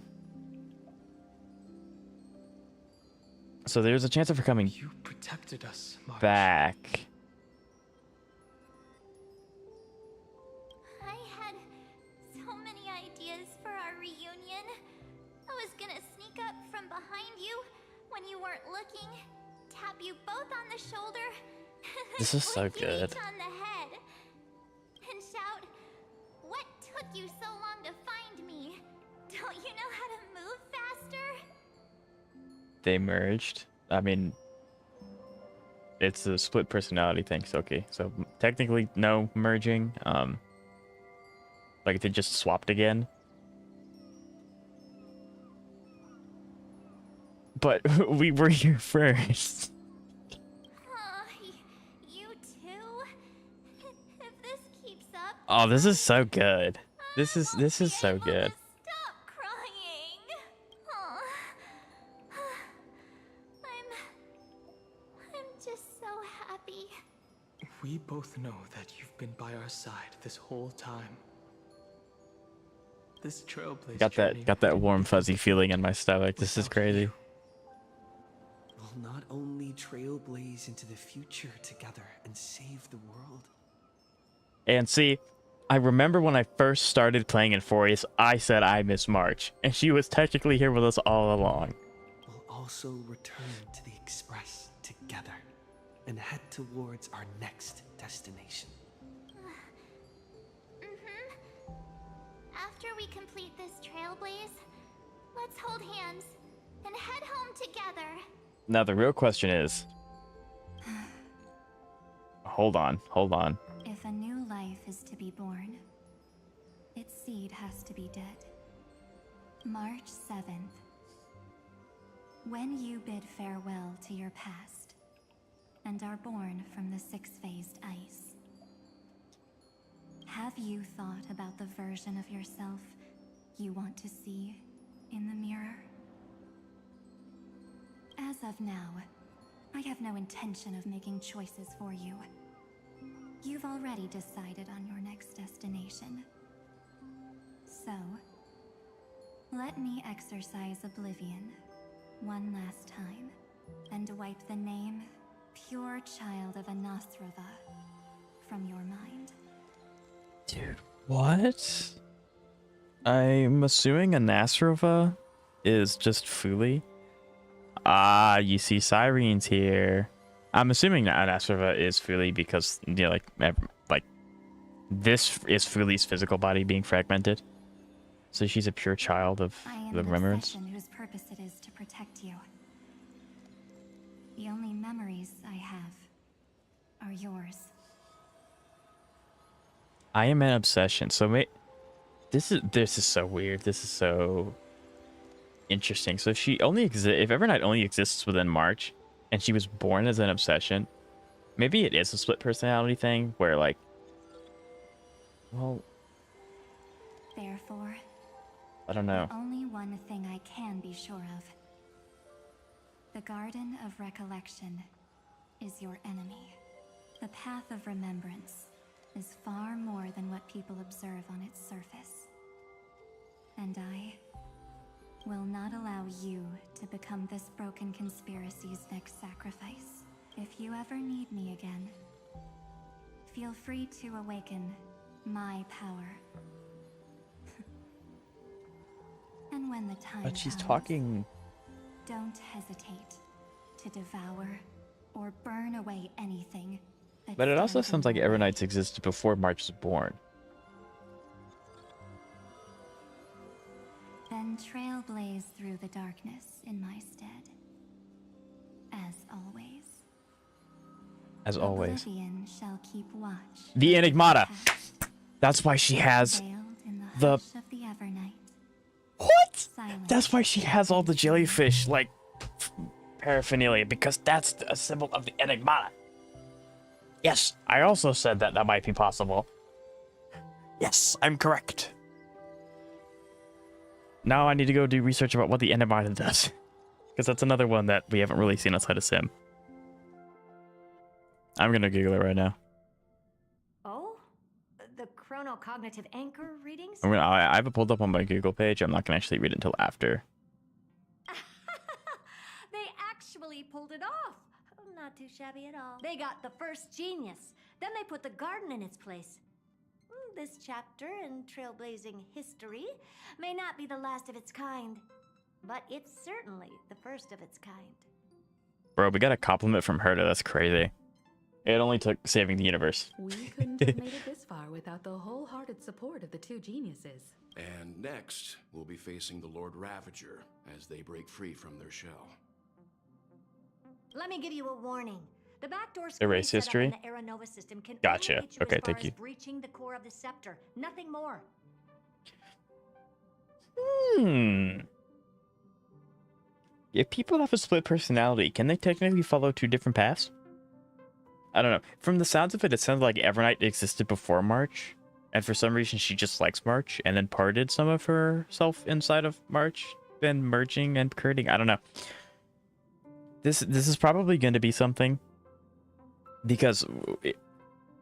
So there's a chance of her coming You protected us, March. back. I had so many ideas for our reunion. I was gonna sneak up from behind you when you weren't looking, tap tap you both on the shoulder. This is so flick you good. each on the head. And shout, "What took you so long to find me? Don't you know how to move faster?" They merged. I mean, it's a split personality thing. So okay, so technically no merging. Like they just swapped again. But we were here first. You too? If this keeps up, Oh, this is so good. This is I won't be so able to good. Stop crying. I'm just so happy. We both know that you've been by our side this whole time. This trailblaze journey Got that warm wouldn't fuzzy begin feeling in my stomach. This is without crazy. you. We'll not only trailblaze into the future together and save the world. And see, I remember when I first started playing in 4Ace, I said I miss March, and she was technically here with us all along. We'll also return to the Express together and head towards our next destination. After we complete this trailblaze, let's hold hands and head home together. Now the real question is, hold on. If a new life is to be born, its seed has to be dead. March 7th. When you bid farewell to your past and are born from the six-phased ice, have you thought about the version of yourself you want to see in the mirror? As of now, I have no intention of making choices for you. You've already decided on your next destination. So, let me exercise oblivion one last time and wipe the name Pure Child of Anasrova from your mind. Dude, what? I'm assuming Anasrova is just Fuli. Ah, you see Cyrene's here. I'm assuming that Anasrova is Fuli because, you know, like this is Fuli's physical body being fragmented. So she's a pure child of I am the an remembrance. obsession whose purpose it is to protect you. The only memories I have are yours. I am an obsession. So this is so weird. This is so interesting. So she only exists if Evernight only exists within March, and she was born as an obsession. Maybe it is a split personality thing where, like, well, Therefore, I don't know. only one thing I can be sure of. The Garden of Recollection is your enemy. The Path of Remembrance is far more than what people observe on its surface. And I will not allow you to become this broken conspiracy's next sacrifice. If you ever need me again, feel free to awaken my power. And when the time But she's comes, talking. don't hesitate to devour or burn away anything that But it also stands in sounds like your way. Evernights existed before March was born. Then trailblaze through the darkness in my stead. As always. As always. Oblivion shall keep watch. The over Enigmata. past, That's why she has veiled in the the- hush of the Evernight. what? Silent. That's why she has all the jellyfish, like, paraphernalia, because that's a symbol of the Enigmata. Yes, I also said that might be possible. Yes, I'm correct. Now I need to go do research about what the Enigmata does. Because that's another one that we haven't really seen outside of Sim. I'm gonna Google it right now. Oh? The chronocognitive anchor readings? I have it pulled up on my Google page. I'm not gonna actually read it until after. They actually pulled it off. Not too shabby at all. They got the first genius. Then they put the garden in its place. This chapter in trailblazing history may not be the last of its kind, but it's certainly the first of its kind. Bro, we got a compliment from Herta. That's crazy. It only took saving the universe. We couldn't have made it this far without the wholehearted support of the two geniuses. And next, we'll be facing the Lord Ravager as they break free from their shell. Let me give you a warning. The backdoor Erase screen set up in history? the Aeronova system can Gotcha. only get you Okay, as far thank you. as breaching the core of the scepter. Nothing more. If people have a split personality, can they technically follow two different paths? I don't know. From the sounds of it, it sounds like Evernight existed before March, and for some reason she just likes March, and then parted some of herself inside of March, then merging and creating. I don't know. This is probably going to be something, because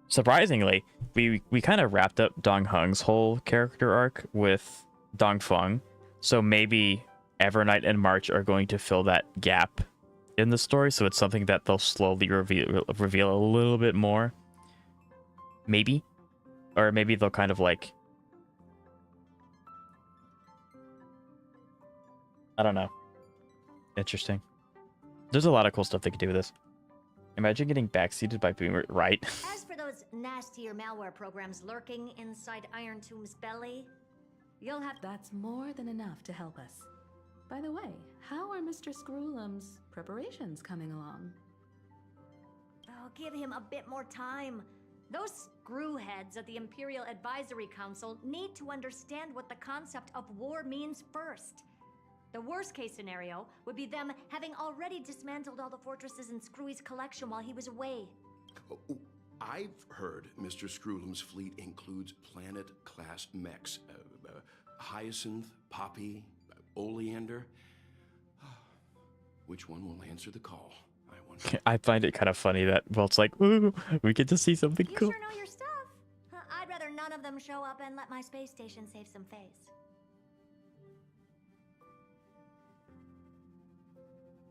surprisingly, we kind of wrapped up Don Hung's whole character arc with Dong Feng, so maybe Evernight and March are going to fill that gap in the story, so it's something that they'll slowly reveal a little bit more. Maybe. Or maybe they'll kind of like... I don't know. Interesting. There's a lot of cool stuff they could do with this. Imagine getting backseated by Boomer, right? As for those nastier malware programs lurking inside Iron Tomb's belly, you'll have... That's more than enough to help us. By the way, how are Mr. Screwlum's preparations coming along? Oh, give him a bit more time. Those screwheads at the Imperial Advisory Council need to understand what the concept of war means first. The worst case scenario would be them having already dismantled all the fortresses in Screwy's collection while he was away. Oh, I've heard Mr. Screwlum's fleet includes planet-class mechs. Hyacinth, Poppy, Oleander. Which one will answer the call? I wonder. I find it kind of funny that, well, it's like, ooh, we get to see something You cool. sure know your stuff. I'd rather none of them show up and let my space station save some face.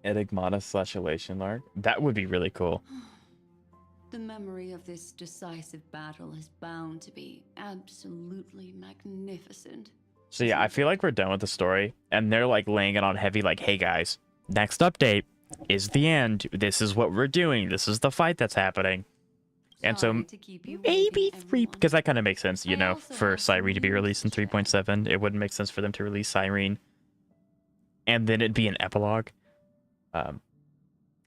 Enigmata/Elation arc. That would be really cool. The memory of this decisive battle is bound to be absolutely magnificent. So yeah, I feel like we're done with the story, and they're like laying it on heavy, like, hey guys, next update is the end. This is what we're doing. This is the fight that's happening. And so maybe 3, because that kind of makes sense, you know, for Cyrene to be released in 3.7. It wouldn't make sense for them to release Cyrene and then it'd be an epilogue.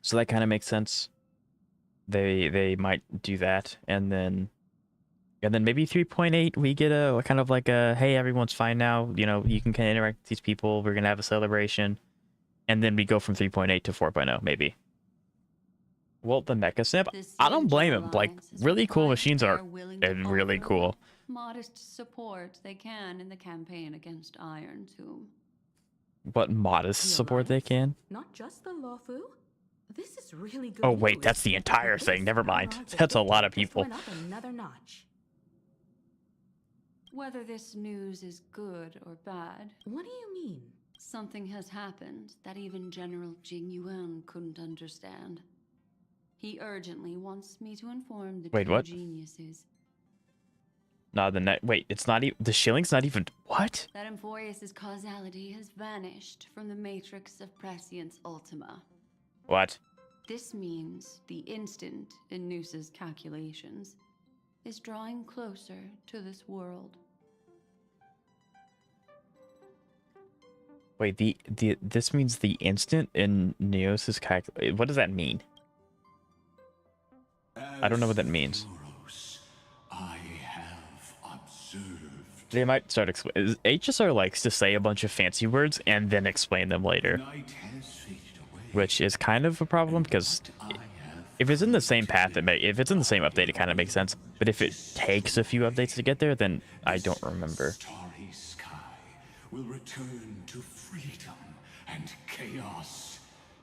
So that kind of makes sense. They might do that, and then maybe 3.8 we get a kind of like a, hey, everyone's fine now, you know, you can kind of interact with these people, we're gonna have a celebration, and then we go from 3.8 to 4.0 maybe. Well, the Mecha Snip, I don't blame him. Like, really cool machines are really cool. Modest support they can in the campaign against Iron Tomb. What modest support they can? Not just the Lofu. This is really good. Oh wait, that's the entire thing. Never mind. That's a lot of people. Went up another notch. Whether this news is good or bad. What do you mean? Something has happened that even General Jing Yuan couldn't understand. He urgently wants me to inform the two geniuses. No, wait, it's not even, the shilling's not even, what? That Emphoreus' causality has vanished from the matrix of Prescience Ultima. What? This means the instant in Noose's calculations is drawing closer to this world. Wait, this means the instant in Neos's calculation. What does that mean? I don't know what that means. I have observed. They might start HSR likes to say a bunch of fancy words and then explain them later, which is kind of a problem because if it's in the same path, if it's in the same update, it kind of makes sense. But if it takes a few updates to get there, then I don't remember. Starry sky will return to freedom and chaos,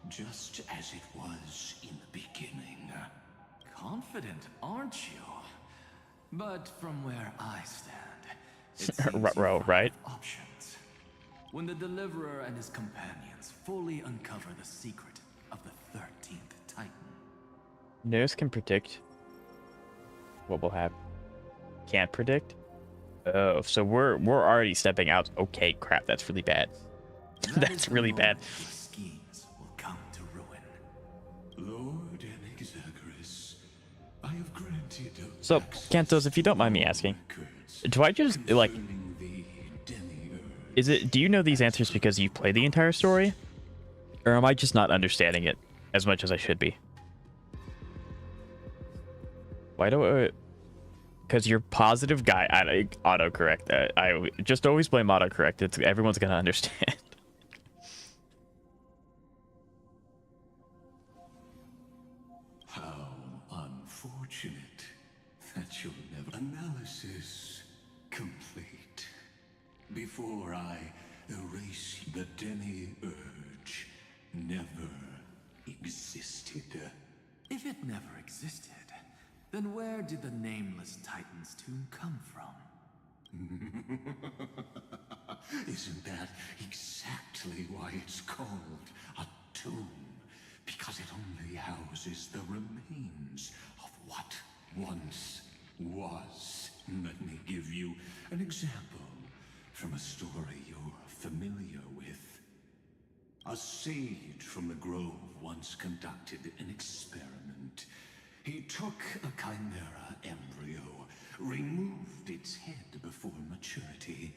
just as it was in the beginning. Confident, aren't you? But from where I stand, it right? Options. When the Deliverer and his companions fully uncover the secret of the 13th Titan. Neos can predict what will happen. Can't predict? Oh, so we're already stepping out. Okay, crap, that's really bad. That's really bad. Schemes will come to ruin. So, Kantos, if you don't mind me asking, do I just, like, do you know these answers because you've played the entire story? Or am I just not understanding it as much as I should be? Why do I... Because you're positive guy. I autocorrect. I just always blame autocorrect. Everyone's going to understand. How unfortunate that you'll never... Analysis complete. Before I erase the demi-urge never existed. If it never existed, then where did the nameless Titan's tomb come from? Isn't that exactly why it's called a tomb? Because it only houses the remains of what once was. Let me give you an example from a story you're familiar with. A sage from the grove once conducted an experiment. He took a chimera embryo, removed its head before maturity,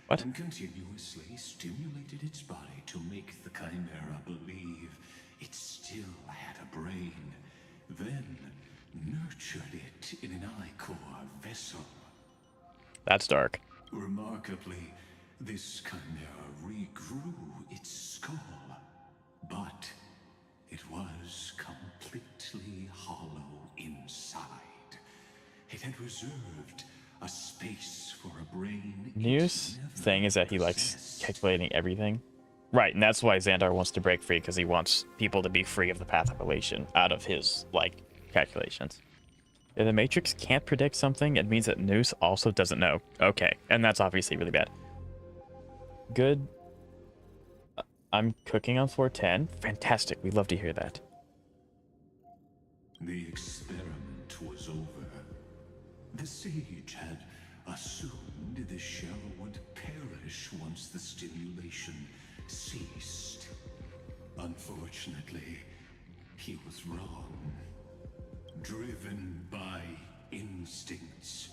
and continuously stimulated its body to make the chimera believe it still had a brain, then nurtured it in an ichor vessel. That's dark. Remarkably, this chimera regrew its skull, but it was completely hollow inside. It had reserved a space for a brain. News thing is that he likes calculating everything. Right, and that's why Xandar wants to break free, because he wants people to be free of the path of elation out of his, like, calculations. If the Matrix can't predict something, it means that Noose also doesn't know. Okay, and that's obviously really bad. Good. I'm cooking on floor 10. Fantastic, we'd love to hear that. The experiment was over. The sage had assumed the shell would perish once the stimulation ceased. Unfortunately, he was wrong. Driven by instincts,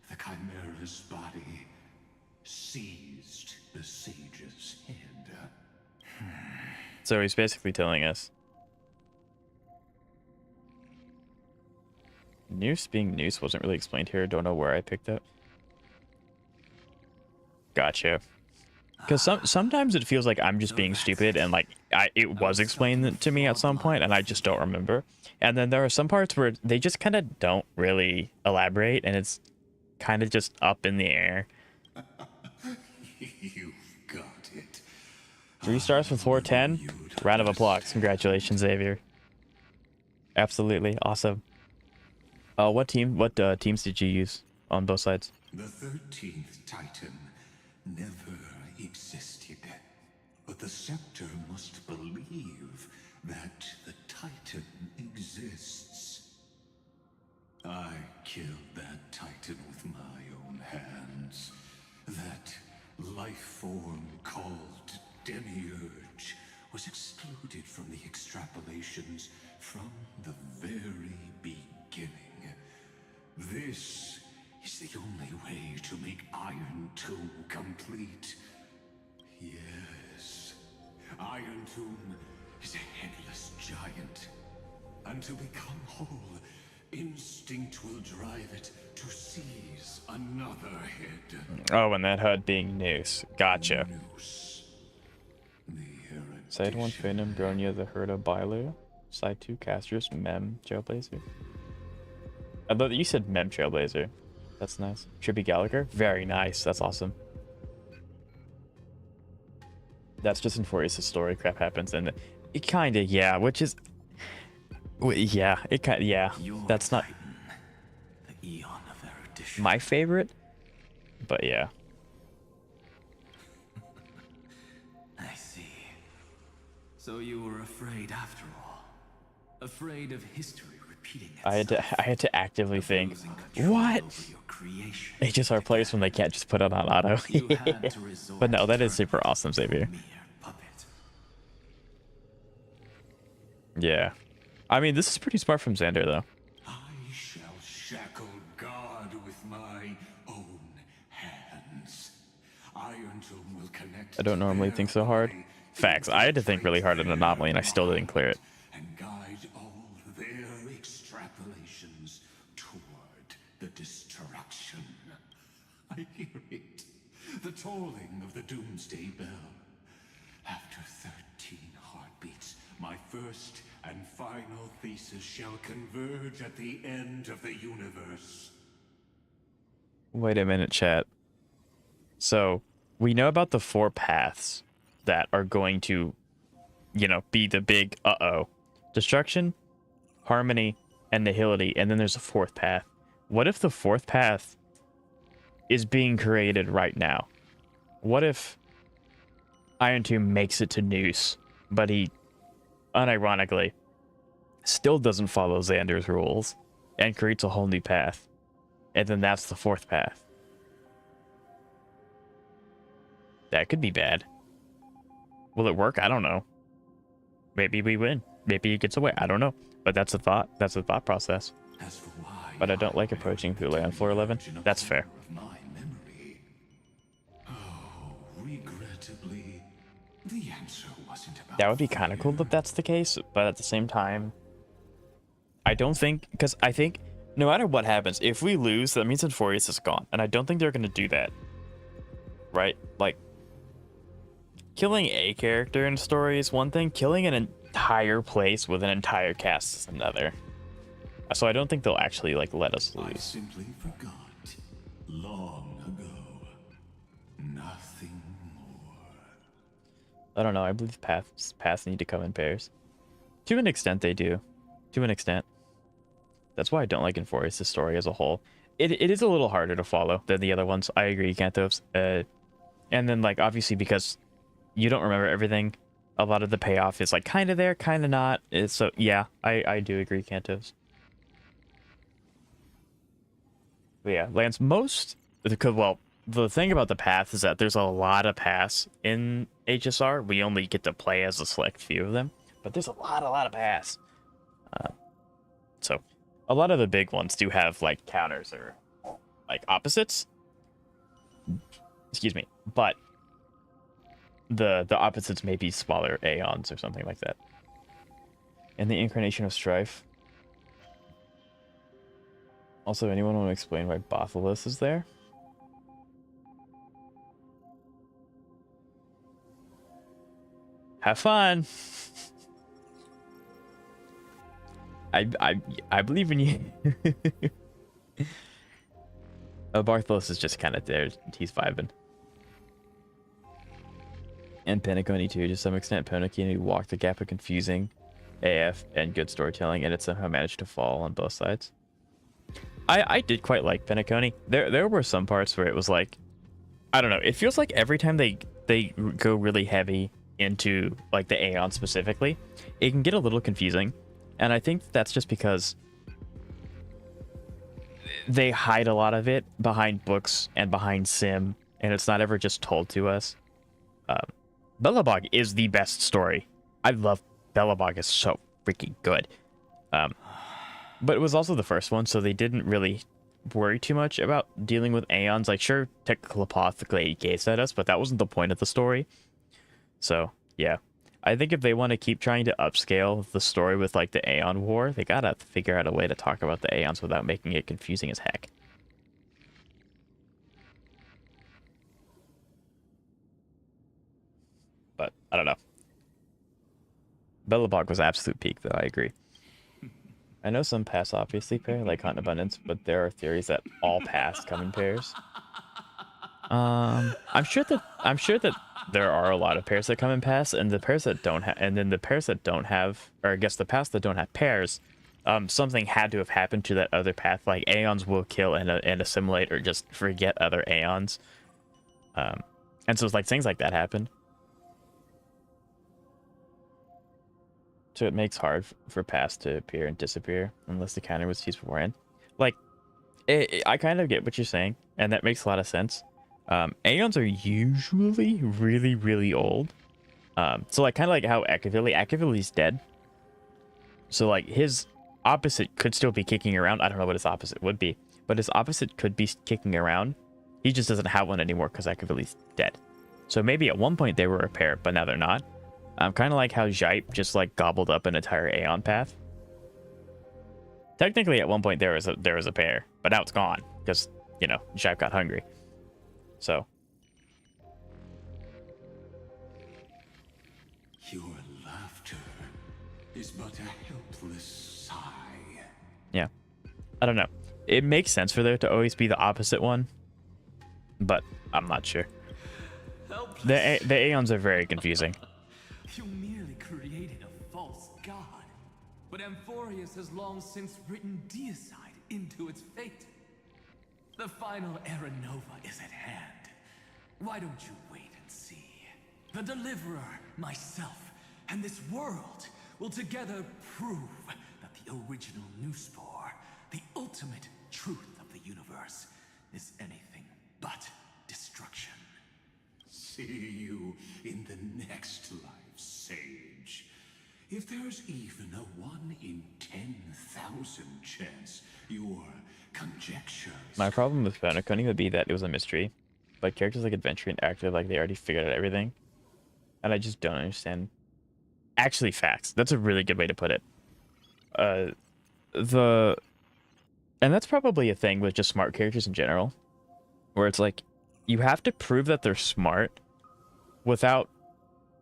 the chimera's body seized the sage's head. So he's basically telling us Noose being Noose wasn't really explained here. Don't know where I picked up. Gotcha. Because sometimes it feels like I'm just being stupid, and like it was explained to me at some point, and I just don't remember. And then there are some parts where they just kind of don't really elaborate, and it's kind of just up in the air. You've got it. 3 stars for floor 10. Round of applause. Congratulations, Xavier. Absolutely awesome. What teams did you use on both sides? The 13th Titan never existed. But the Scepter must believe that the Titan exists. I killed that Titan with my own hands. That life form called Demiurge was excluded from the extrapolations from the very beginning. This is the only way to make Iron Tomb complete. Yes, Iron Tomb is a headless giant. And to become whole, instinct will drive it to seize another head. Oh, and that HUD being Noose. Gotcha. Side 1, Phantom, Bronya, the Herda, Bailu. Side 2, Casters, Mem, Trailblazer. I love that you said Mem Trailblazer. That's nice. Trippy Gallagher. Very nice. That's awesome. That's just in Furious' story. Crap happens, and it kind of, yeah, which is... Yeah, it kind of, yeah. That's not my favorite, but yeah. I see. So you were afraid after all. Afraid of history repeating itself. I had to actively think, what? HSR plays when they can't just put it on auto. But no, that is super awesome, Xavier. Yeah. I mean, this is pretty smart from Xander, though. I shall shatter will connect I don't normally think so hard. Facts. I had to think really hard at Anomaly, and I still didn't clear it. and guide all their extrapolations toward the destruction. I hear it. The tolling of the doomsday bell. After 13 heartbeats, my first and final thesis shall converge at the end of the universe. Wait a minute, chat. So, we know about the 4 paths that are going to, you know, be the big uh-oh. Destruction, harmony, and nihility, and then there's a 4th path. What if the 4th path is being created right now? What if Iron Tomb makes it to Noose, but he, unironically, still doesn't follow Xander's rules and creates a whole new path? And then that's the 4th path. That could be bad. Will it work? I don't know. Maybe we win. Maybe he gets away. I don't know. But that's a thought. That's a thought process. As for why But I don't like approaching Thule on floor 11. That's fair. of my memory. Oh, regrettably, the answer wasn't about That would be kind of cool if that's the case. But at the same time, I don't think... Because I think no matter what happens, if we lose, that means Infurious is gone. And I don't think they're going to do that. Right? Like, killing a character in a story is one thing. Killing an entire place with an entire cast is another. So I don't think they'll actually, like, let us I lose. simply forgot. Long ago. Nothing more. I don't know. I believe paths need to come in pairs. To an extent, they do. To an extent. That's why I don't like Infurious' story as a whole. It is a little harder to follow than the other ones. I agree, Cantos. And then, like, obviously, because you don't remember everything, a lot of the payoff is, like, kind of there, kind of not. So, yeah, I do agree, Cantos. But yeah, Lance, well, the thing about the path is that there's a lot of paths in HSR. We only get to play as a select few of them, but there's a lot of paths. So a lot of the big ones do have, like, counters or, like, opposites. Excuse me. But the opposites may be smaller aeons or something like that. And the Incarnation of Strife. Also, anyone want to explain why Bothelus is there? Have fun. I believe in you. Bartholus is just kind of there. He's vibing. And Penacony too, to some extent. Penacony walked the gap of confusing AF and good storytelling, and it somehow managed to fall on both sides. I did quite like Penacony. There were some parts where it was like, I don't know. It feels like every time they go really heavy into, like, the Aeon specifically, it can get a little confusing. And I think that's just because they hide a lot of it behind books and behind sim, and it's not ever just told to us. Belobog is the best story. I love Belobog. Is so freaking good. But it was also the first one, so they didn't really worry too much about dealing with Aeons. Like, sure, telepathically it gazed at us, but that wasn't the point of the story. So, yeah. I think if they want to keep trying to upscale the story with, like, the Aeon War, they gotta figure out a way to talk about the Aeons without making it confusing as heck. But, I don't know. Belobog was absolute peak, though, I agree. I know some paths obviously pair, like Hunt Abundance, but there are theories that all paths come in pairs. I'm sure that there are a lot of pairs that come in paths, and the pairs that don't have, and then the pairs that don't have, or I guess the paths that don't have pairs, something had to have happened to that other path. Like, Aeons will kill and assimilate or just forget other Aeons. And so it's like things like that happen. So it makes hard for paths to appear and disappear unless the counter was used beforehand. Like, I kind of get what you're saying, and that makes a lot of sense. Aeons are usually really, really old. So, like, kind of like how Akavili's dead. So, like, his opposite could still be kicking around. I don't know what his opposite would be, but his opposite could be kicking around. He just doesn't have one anymore because Akavili's dead. So maybe at one point they were a pair, but now they're not. Kind of like how Jipe just like gobbled up an entire Aeon path. Technically, at one point there was a pair, but now it's gone because, you know, Jipe got hungry. So. Your laughter is but a helpless sigh. Yeah. I don't know. It makes sense for there to always be the opposite one, but I'm not sure. The Aeons are very confusing. You merely created a false god, but Amphorius has long since written deicide into its fate. The final Era Nova is at hand. Why don't you wait and see? The Deliverer, myself, and this world will together prove that the original Newspore, the ultimate truth of the universe, is anything but destruction. See you in the next life, Sage. If there's even a 1 in 10,000 chance your conjectures... My problem with Venoconi would be that it was a mystery, but characters like Adventure acted like they already figured out everything, and I just don't understand. Actually, facts. That's a really good way to put it. And that's probably a thing with just smart characters in general, where it's like, you have to prove that they're smart without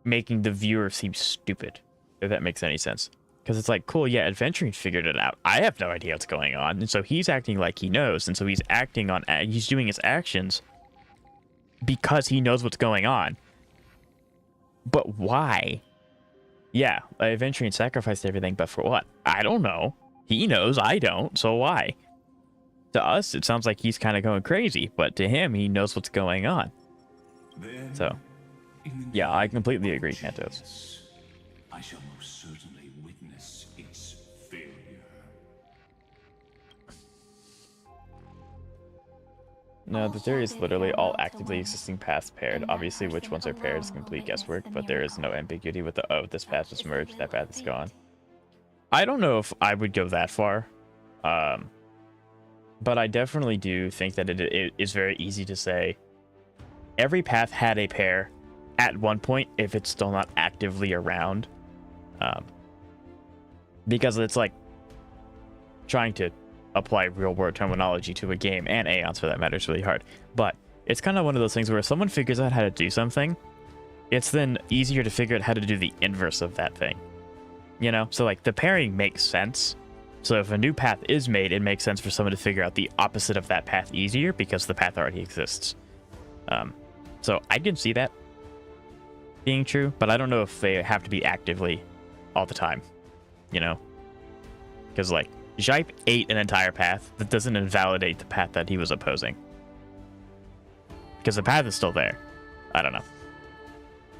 making the viewer seem stupid, if that makes any sense. Because it's like, cool, yeah, Adventuring figured it out. I have no idea what's going on, and so he's acting like he knows, and so he's he's doing his actions because he knows what's going on. But why? Yeah, Adventuring sacrificed everything, but for what? I don't know. He knows, I don't, so why? To us, it sounds like he's kind of going crazy, but to him, he knows what's going on. So, yeah, I completely agree, Cantos. I shall most certainly witness its failure. No, the theory is literally all actively existing paths paired. Obviously, which ones are paired is complete guesswork, but there is no ambiguity with the, oh, this path is merged, that path is gone. I don't know if I would go that far. But I definitely do think that it is very easy to say every path had a pair at one point if it's still not actively around. Because it's like trying to apply real world terminology to a game, and Aeons for that matter, is really hard. But it's kind of one of those things where if someone figures out how to do something, it's then easier to figure out how to do the inverse of that thing. You know? So like the pairing makes sense. So if a new path is made, it makes sense for someone to figure out the opposite of that path easier because the path already exists. So I can see that being true, but I don't know if they have to be actively all the time, you know? Because like, Jipe ate an entire path. That doesn't invalidate the path that he was opposing. Because the path is still there. I don't know.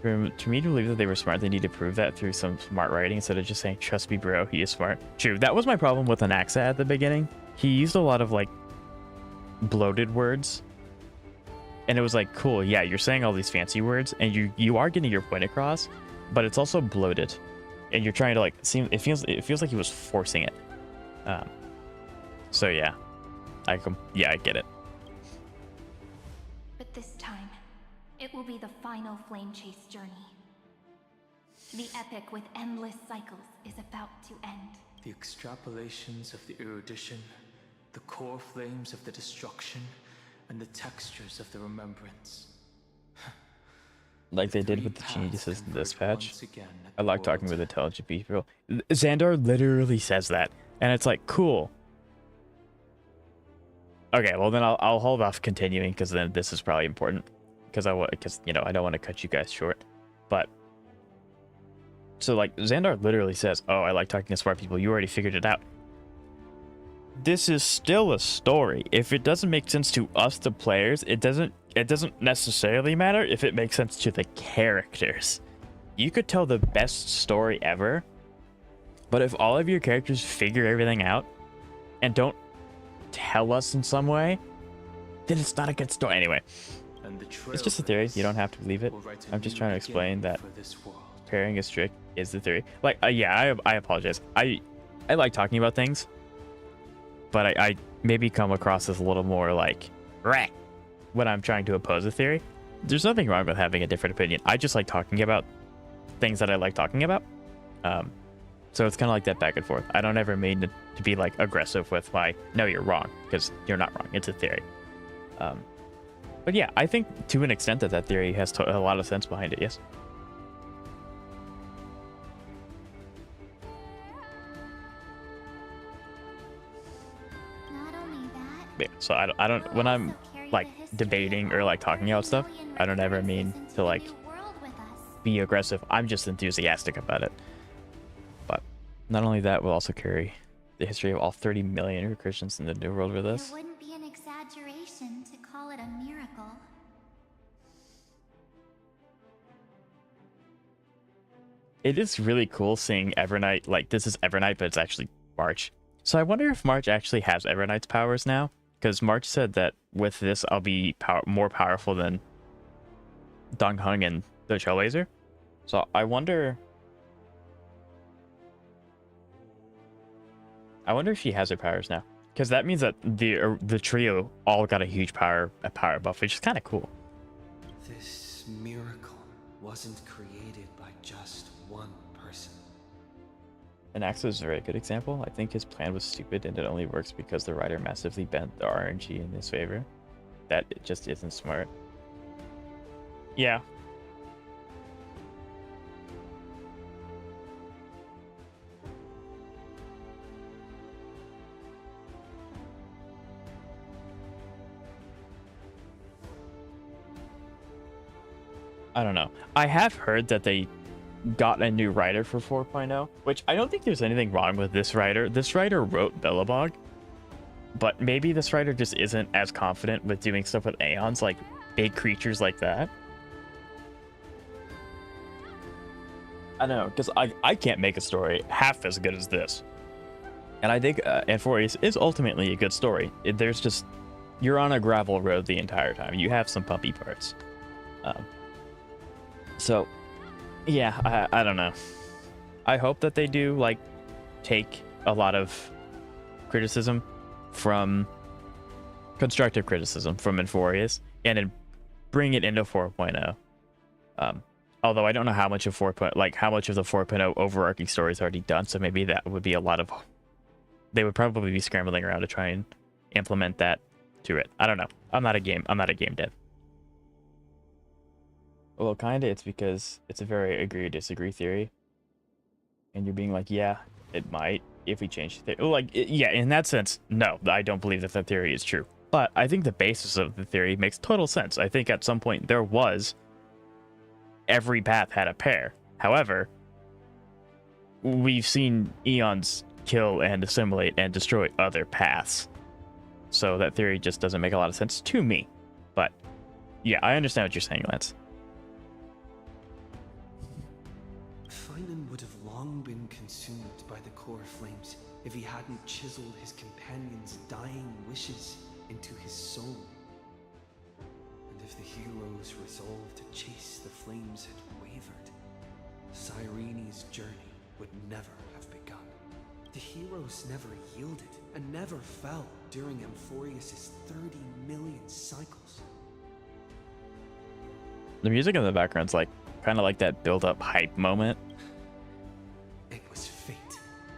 To me to believe that they were smart, they need to prove that through some smart writing instead of just saying, trust me, bro, he is smart. True, that was my problem with Anaxa at the beginning. He used a lot of, like, bloated words. And it was like, cool, yeah, you're saying all these fancy words, and you are getting your point across, but it's also bloated. And you're trying to, like, seem, it feels like he was forcing it. So, yeah. I get it. But this time, it will be the final flame chase journey. The epic with endless cycles is about to end. The extrapolations of the erudition, the core flames of the destruction, and the textures of the remembrance. Like they did with the geniuses in this patch. I like talking with intelligent people. Xandar literally says that, and it's like, cool. Okay, well then I'll hold off continuing because then this is probably important. Because you know, I don't want to cut you guys short. But so like Xandar literally says, "Oh, I like talking to smart people. You already figured it out." This is still a story. If it doesn't make sense to us, the players, it doesn't necessarily matter if it makes sense to the characters. You could tell the best story ever, but if all of your characters figure everything out and don't tell us in some way, then it's not a good story. Anyway, it's just a theory. You don't have to believe it. I'm just trying to explain that pairing a strict is the theory. Like, yeah, I apologize. I like talking about things, but I maybe come across as a little more like, right, when I'm trying to oppose a theory. there's nothing wrong with having a different opinion. I just like talking about things that I like talking about. So it's kind of like that back and forth. I don't ever mean to be like aggressive with my, no, you're wrong, because you're not wrong. It's a theory. But yeah, I think to an extent that theory has a lot of sense behind it. Yes. Not only that, Yeah, so I don't when I'm like debating or like talking about stuff, I don't ever mean to like be aggressive. I'm just enthusiastic about it. But not only that, we'll also carry the history of all 30 million Christians in the New World with us. it wouldn't be an exaggeration to call it a miracle. It is really cool seeing Evernight, like this is Evernight, but it's actually March. So I wonder if March actually has Evernight's powers now, because March said that with this I'll be more powerful than Don Hung and the Trailblazer. So I wonder if she has her powers now, because that means that the trio all got a huge power buff, which is kind of cool. This miracle wasn't created by just one person. And Axel is a very good example. I think his plan was stupid and it only works because the writer massively bent the RNG in his favor. That it just isn't smart. Yeah. I don't know. I have heard that they got a new writer for 4.0, which I don't think there's anything wrong with this writer. This writer wrote Billabog, but maybe this writer just isn't as confident with doing stuff with Aeons, like big creatures like that. I don't know, because I can't make a story half as good as this. And I think Anforius is ultimately a good story. There's just, you're on a gravel road the entire time. You have some pumpy parts. So, yeah, I don't know. I hope that they do, like, take a lot of criticism from, constructive criticism from Anforius, and then bring it into 4.0. Although I don't know how much of how much of the 4.0 overarching story is already done, so maybe that would be a lot of, they would probably be scrambling around to try and implement that to it. I don't know. I'm not a game dev. Well, kinda, it's because it's a very agree or disagree theory. And you're being like, yeah, it might, if we change the theory. Like, yeah, in that sense, no, I don't believe that the theory is true. But I think the basis of the theory makes total sense. I think at some point there was, every path had a pair. However, we've seen eons kill and assimilate and destroy other paths. So that theory just doesn't make a lot of sense to me. But, yeah, I understand what you're saying, Lance. Finan would have long been consumed by the core flames if he hadn't chiseled his companion's dying wishes into his soul. And if the hero's resolve to chase the flames had wavered, Cyrene's journey would never have begun. The heroes never yielded and never fell during Amphorius' 30 million cycles. The music in the background's like, kind of like that build-up hype moment. It was fate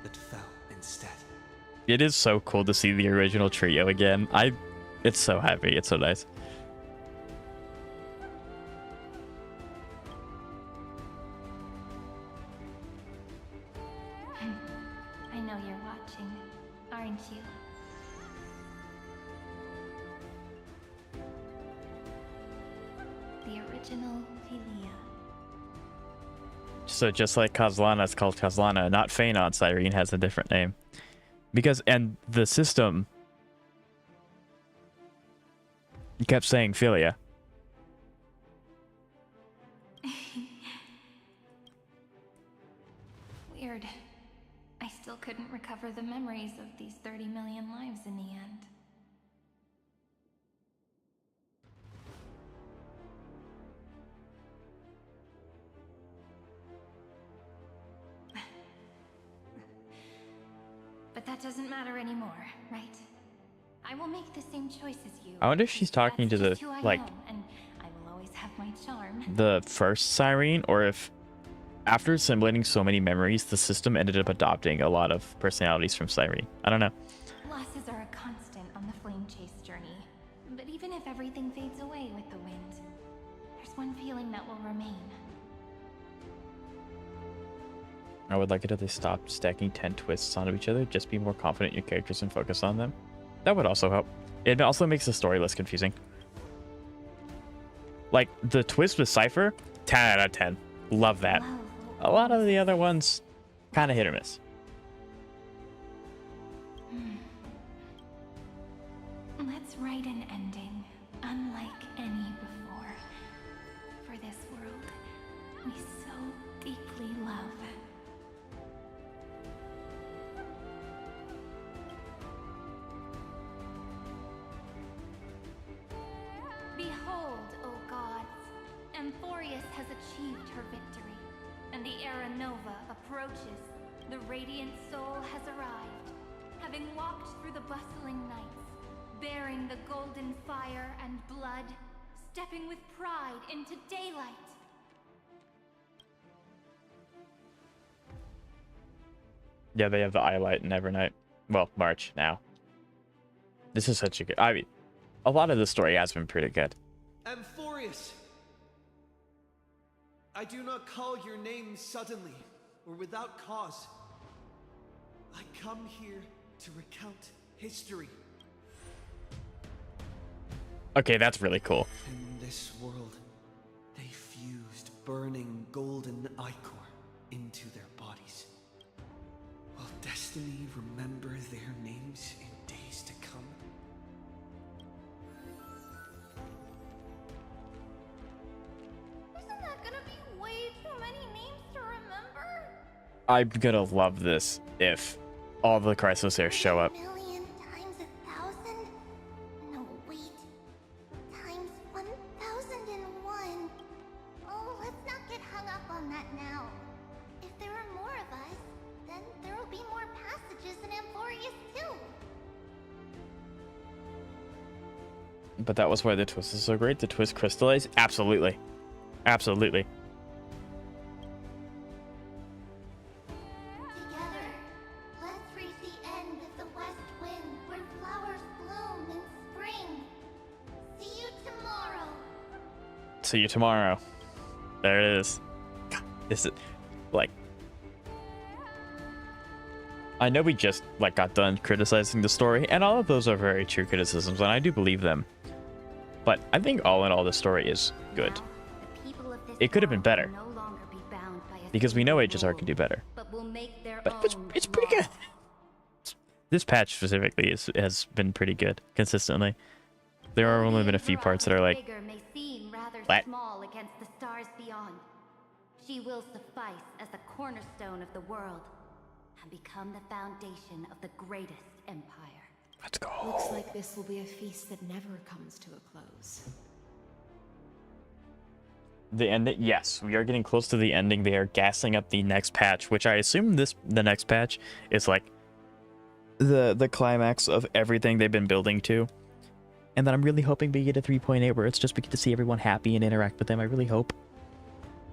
that fell instead. It is so cool to see the original trio again. It's so happy. It's so nice. I know you're watching, aren't you? The original Philia. So just like Kozlana is called Kozlana, not Phanon, Cyrene has a different name. Because, and the system kept saying Philia. Weird. I still couldn't recover the memories of these 30 million lives in the end. But that doesn't matter anymore, right? I will make the same choice as you. I wonder if she's talking to the, That's just who I like, am, and I will always have my charm. the first Cyrene, or if after assimilating so many memories, the system ended up adopting a lot of personalities from Cyrene. I don't know. Losses are a constant on the flame chase journey. But even if everything fades away with the wind, there's one feeling that will remain. I would like it if they stopped stacking 10 twists onto each other. Just be more confident in your characters and focus on them. That would also help. It also makes the story less confusing. Like, the twist with Cypher, 10 out of 10. Love that. A lot of the other ones, kind of hit or miss. Let's write an ending, unlike any before. For this world we so deeply love. Behold, O gods, Amphorius has achieved her victory, and the Era Nova approaches. The radiant soul has arrived, having walked through the bustling nights, bearing the golden fire and blood, stepping with pride into daylight. Yeah, they have the Eyelight and Evernight. Well, March now. This is such a good... I mean, a lot of the story has been pretty good. Amphorius! I do not call your name suddenly or without cause. I come here to recount history. Okay, that's really cool. In this world, they fused burning golden ichor into their bodies. Will destiny remember their names in days to come? Isn't that gonna be way too many names to remember? I'm gonna love this if all the Chrysosairs show up. Million times 1,000? No, wait. Times 1,001. Oh, let's not get hung up on that now. If there are more of us, then there will be more passages in Amphorius too. But that was why the twist is so great. The twist crystallized? Absolutely. Absolutely. Together, let's reach the end of the west wind where flowers bloom in spring. See you tomorrow. See you tomorrow. There it is. God, this is like... I know we just got done criticizing the story, and all of those are very true criticisms, and I do believe them. But I think all in all, the story is good. It could have been better, because we know HSR can do better. But it's pretty good. This patch specifically has been pretty good consistently. There are only been a few parts that are like, what? Small against the stars beyond. She will suffice as the cornerstone of the world and become the foundation of the greatest empire. Let's go. Looks like this will be a feast that never comes to a close. The ending, yes, we are getting close to the ending. They are gassing up the next patch, which I assume the next patch is like the climax of everything they've been building to. And then I'm really hoping we get a 3.8 where it's just we get to see everyone happy and interact with them. I really hope.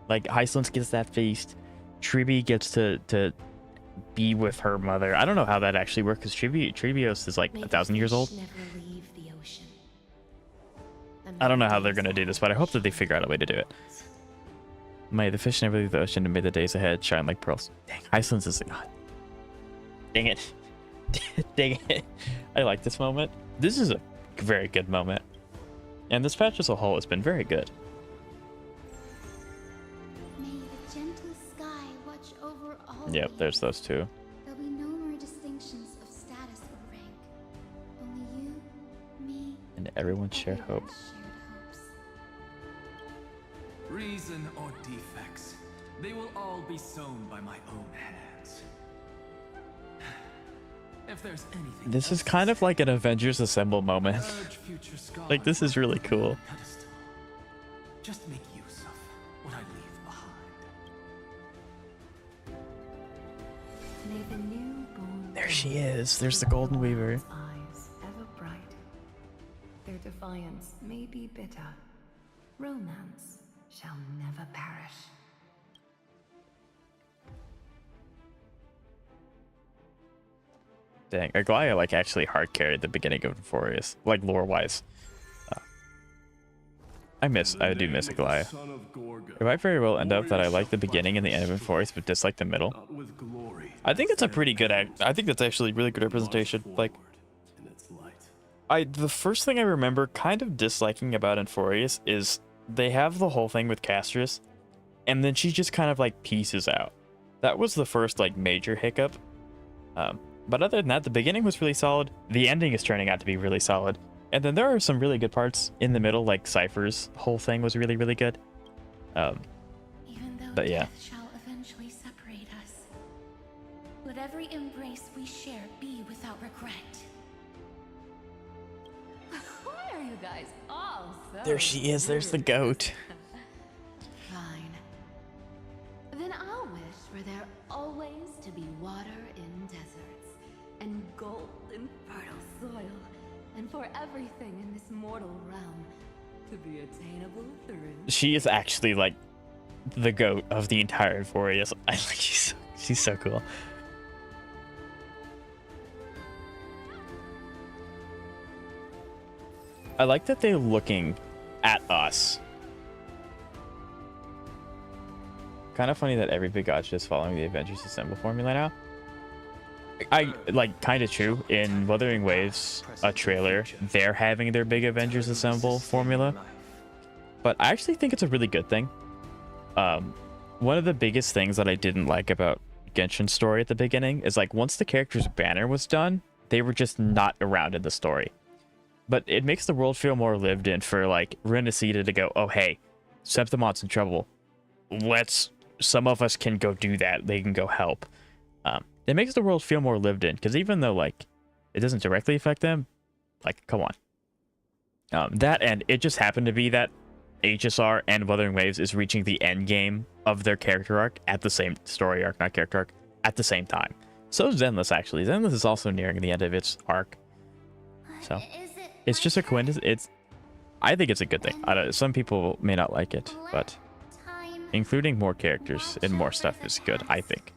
Like, Hyslins gets that feast. Tribi gets to be with her mother. I don't know how that actually works, because Tribios is like 1,000 years old. I don't know how they're going to do this, but I hope that they figure out a way to do it. May the fish never leave the ocean, and may the days ahead shine like pearls. Dang, Hyslins is a god. Dang it. Dang it. I like this moment. This is a very good moment. And this patch as a whole has been very good. May the gentle sky watch over all. Yep, there's those two. There'll be no more distinctions of status or rank. Only you, me, And everyone shared hope. Reason or defects, they will all be sown by my own hands. If there's anything This is kind of like an Avengers Assemble moment. Like, this is really cool. Just make use of what I leave behind. May the newborn There she is. There's the Golden Weaver. eyes ever bright. Their defiance may be bitter, Romance shall never perish. Dang, Aglaya like actually hard carried the beginning of Euphorius, like lore wise. I do miss Aglaya. It might very well end up that I like the beginning and the end of Euphorius, but dislike the middle. I think it's a pretty good I think that's actually really good representation. Like, the first thing I remember kind of disliking about Euphorius is they have the whole thing with Castris, and then she just kind of like pieces out. That was the first like major hiccup. But other than that, the beginning was really solid. The ending is turning out to be really solid. And then there are some really good parts in the middle, like Cypher's whole thing was really, really good. Even though but yeah. death shall eventually separate us, let every embrace we share be without regret. Why are you guys all so There she is. There's the goat. Fine. Then I'll wish for there always to be water in deserts, and gold in fertile soil, and for everything in this mortal realm to be attainable through. She is actually like the goat of the entire Euphorius. I like she's so cool. I like that they're looking at us. Kind of funny that every big god's just following the Avengers Assemble formula now. I like kind of true. In Wuthering Waves, a trailer, they're having their big Avengers Assemble formula. But I actually think it's a really good thing. One of the biggest things that I didn't like about Genshin's story at the beginning is like once the character's banner was done, they were just not around in the story. But it makes the world feel more lived in for like Renacida to go, oh hey, Septimon's in trouble. Some of us can go do that. They can go help. It makes the world feel more lived in, because even though like it doesn't directly affect them, like come on. That and it just happened to be that HSR and Wuthering Waves is reaching the end game of their character arc at the same story arc, not character arc, at the same time. So is Zenless actually. Zenless is also nearing the end of its arc. So it's just a coincidence. I think it's a good thing. Some people may not like it, but including more characters and more stuff is good, I think.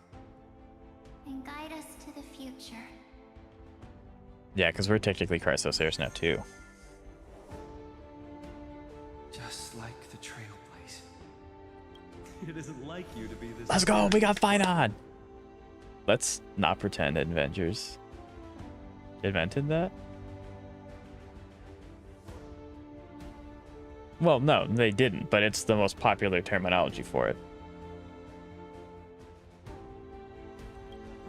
And guide us to the future. Yeah, because we're technically Chrysos heirs now too. Just like the Trailblaze. It isn't like you to be this. Let's go! We got fight on! Let's not pretend Avengers invented that. Well, no, they didn't, but it's the most popular terminology for it.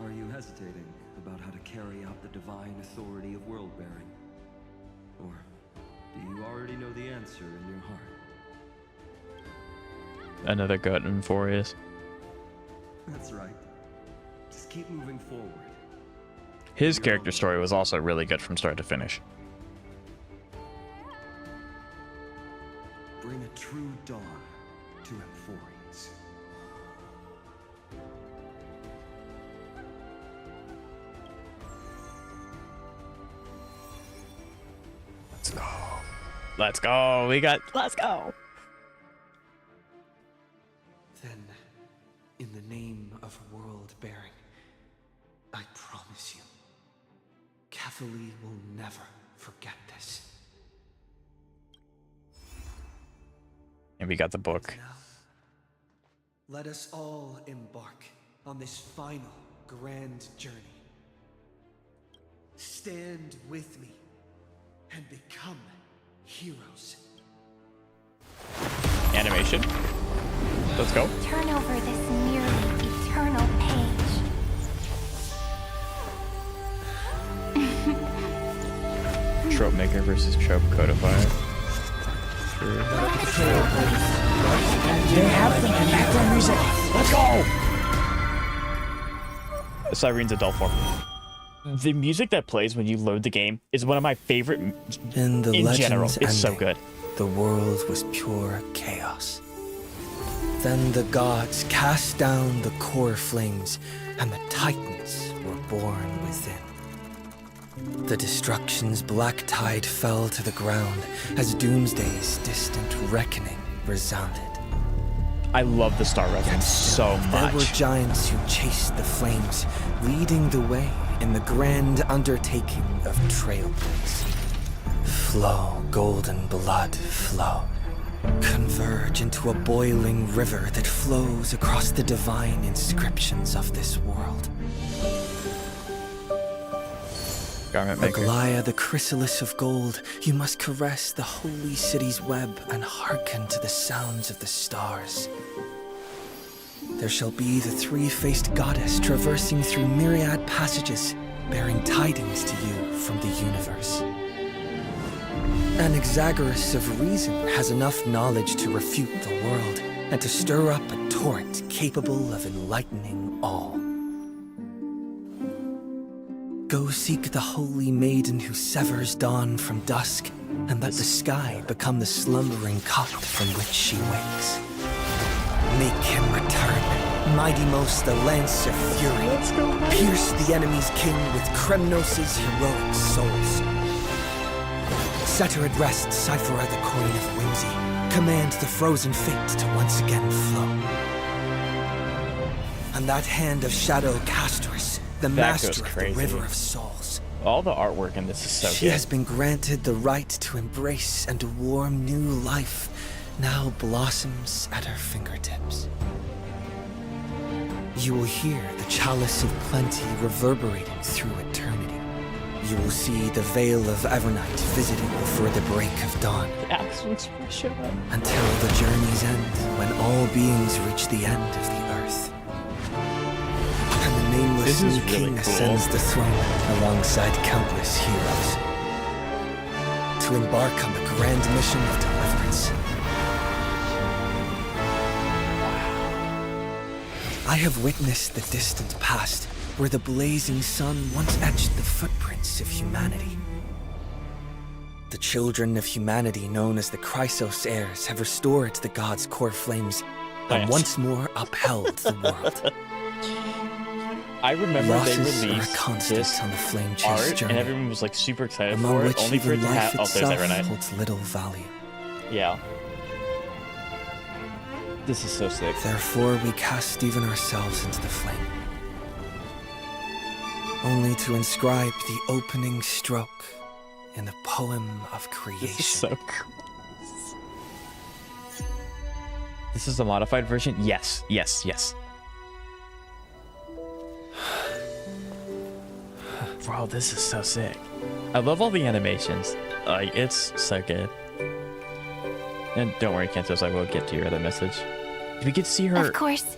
Are you hesitating about how to carry out the divine authority of world-bearing? Or do you already know the answer in your heart? Another goat in Euphorius. That's right. Just keep moving forward. His character story was also really good from start to finish. Bring a true dawn to Euphorius. Let's go. Let's go. Let's go. Then, in the name of world-bearing, I promise you, Cathalie will never forget this. And we got the book. Now, let us all embark on this final grand journey. Stand with me and become heroes. Animation. Let's go. Turn over this nearly eternal page. Trope maker versus trope codifier. Sure. They have them in background music. Let's go. Cyrene's adult form. The music that plays when you load the game is one of my favorite in general. It's so good. The world was pure chaos. Then the gods cast down the core flames, and the titans were born within. The destruction's black tide fell to the ground as Doomsday's distant reckoning resounded. I love the Star Rail so much. There were giants who chased the flames, leading the way in the grand undertaking of Trailblaze. Flow, golden blood, flow. Converge into a boiling river that flows across the divine inscriptions of this world. Garment maker. Aglaia, the chrysalis of gold, you must caress the holy city's web and hearken to the sounds of the stars. There shall be the three-faced goddess traversing through myriad passages, bearing tidings to you from the universe. Anaxagoras of reason has enough knowledge to refute the world and to stir up a torrent capable of enlightening all. Go seek the holy maiden who severs dawn from dusk, and let the sky become the slumbering cot from which she wakes. Make him return, mighty-most the lance of fury. Pierce the enemy's king with Kremnos' heroic souls. Set her at rest, Cyphera the coin of whimsy. Command the frozen fate to once again flow. And that hand of shadow Castrus, the master of the river of souls. All the artwork in this is so She good. has been granted the right to embrace and warm new life, now blossoms at her fingertips. You will hear the chalice of plenty reverberating through eternity. You will see the veil of Evernight visiting before the break of dawn. Until the journey's end, when all beings reach the end of the earth. And the nameless new king ascends the throne alongside countless heroes. To embark on the grand mission of deliverance. I have witnessed the distant past, where the blazing sun once etched the footprints of humanity. The children of humanity, known as the Chrysos heirs, have restored the gods' core flames and once more upheld the world. I remember Losses they are a released constant this on the flame chase art, journey, and everyone was like super excited among for it, which only for it even to life have. Oh, there's itself Evernight. holds little value. Yeah. This is so sick. Therefore, we cast even ourselves into the flame, only to inscribe the opening stroke in the poem of creation. This is so cool. This is a modified version? Yes, yes, yes. Bro, this is so sick. I love all the animations. Like, it's so good. And don't worry, Kantos, I will get to your other message. We could see her. Of course,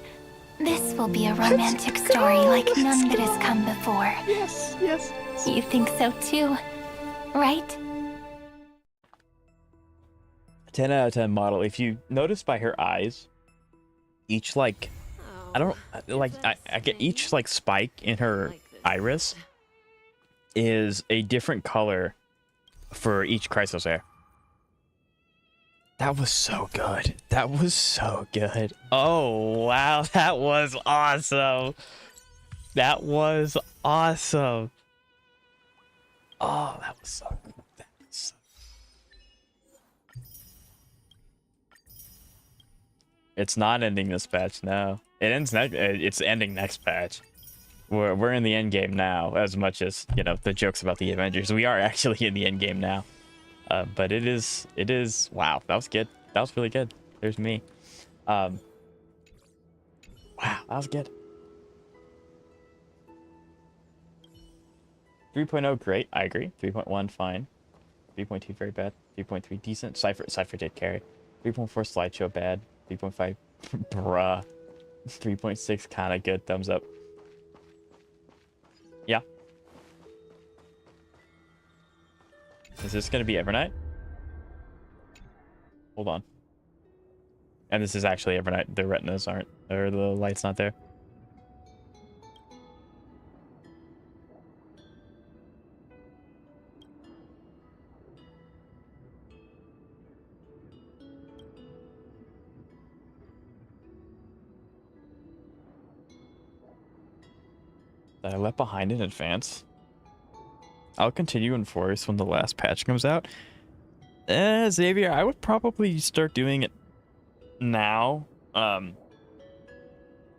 this will be a romantic story like none that has come before. Yes, yes. You think so too, right? 10 out of 10 model. If you notice by her eyes, each like, I don't like, I get each like spike in her iris is a different color for each Chrysos heir. That was so good. That was so good. Oh, wow. That was awesome. That was awesome. Oh, that was so good. That was so... It's not ending this patch, no. It ends next. It's ending next patch. We're in the end game now, as much as, you know, the jokes about the Avengers. We are actually in the end game now. But it is, wow, that was good. That was really good. There's me. Wow, that was good. 3.0, great. I agree. 3.1, fine. 3.2, very bad. 3.3, decent. Cypher did carry. 3.4, slideshow, bad. 3.5, bruh. 3.6, kind of good. Thumbs up. Yeah. Is this going to be Evernight? Hold on. And this is actually Evernight. The retinas aren't, or the light's not there. That I left behind in advance. I'll continue in Forest when the last patch comes out. Xavier, I would probably start doing it now. And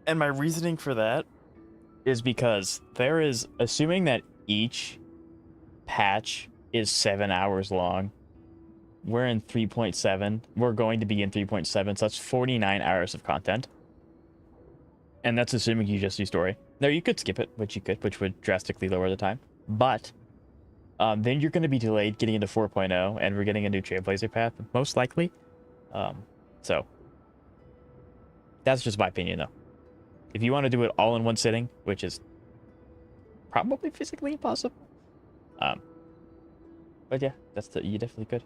my reasoning for that is because there is, assuming that each patch is 7 hours long, we're in 3.7. We're going to be in 3.7, so that's 49 hours of content. And that's assuming you just do story. Now, you could skip it, which would drastically lower the time. But then you're going to be delayed getting into 4.0, and we're getting a new Trailblazer path, most likely. So, that's just my opinion, though. If you want to do it all in one sitting, which is probably physically impossible. But yeah, you definitely could.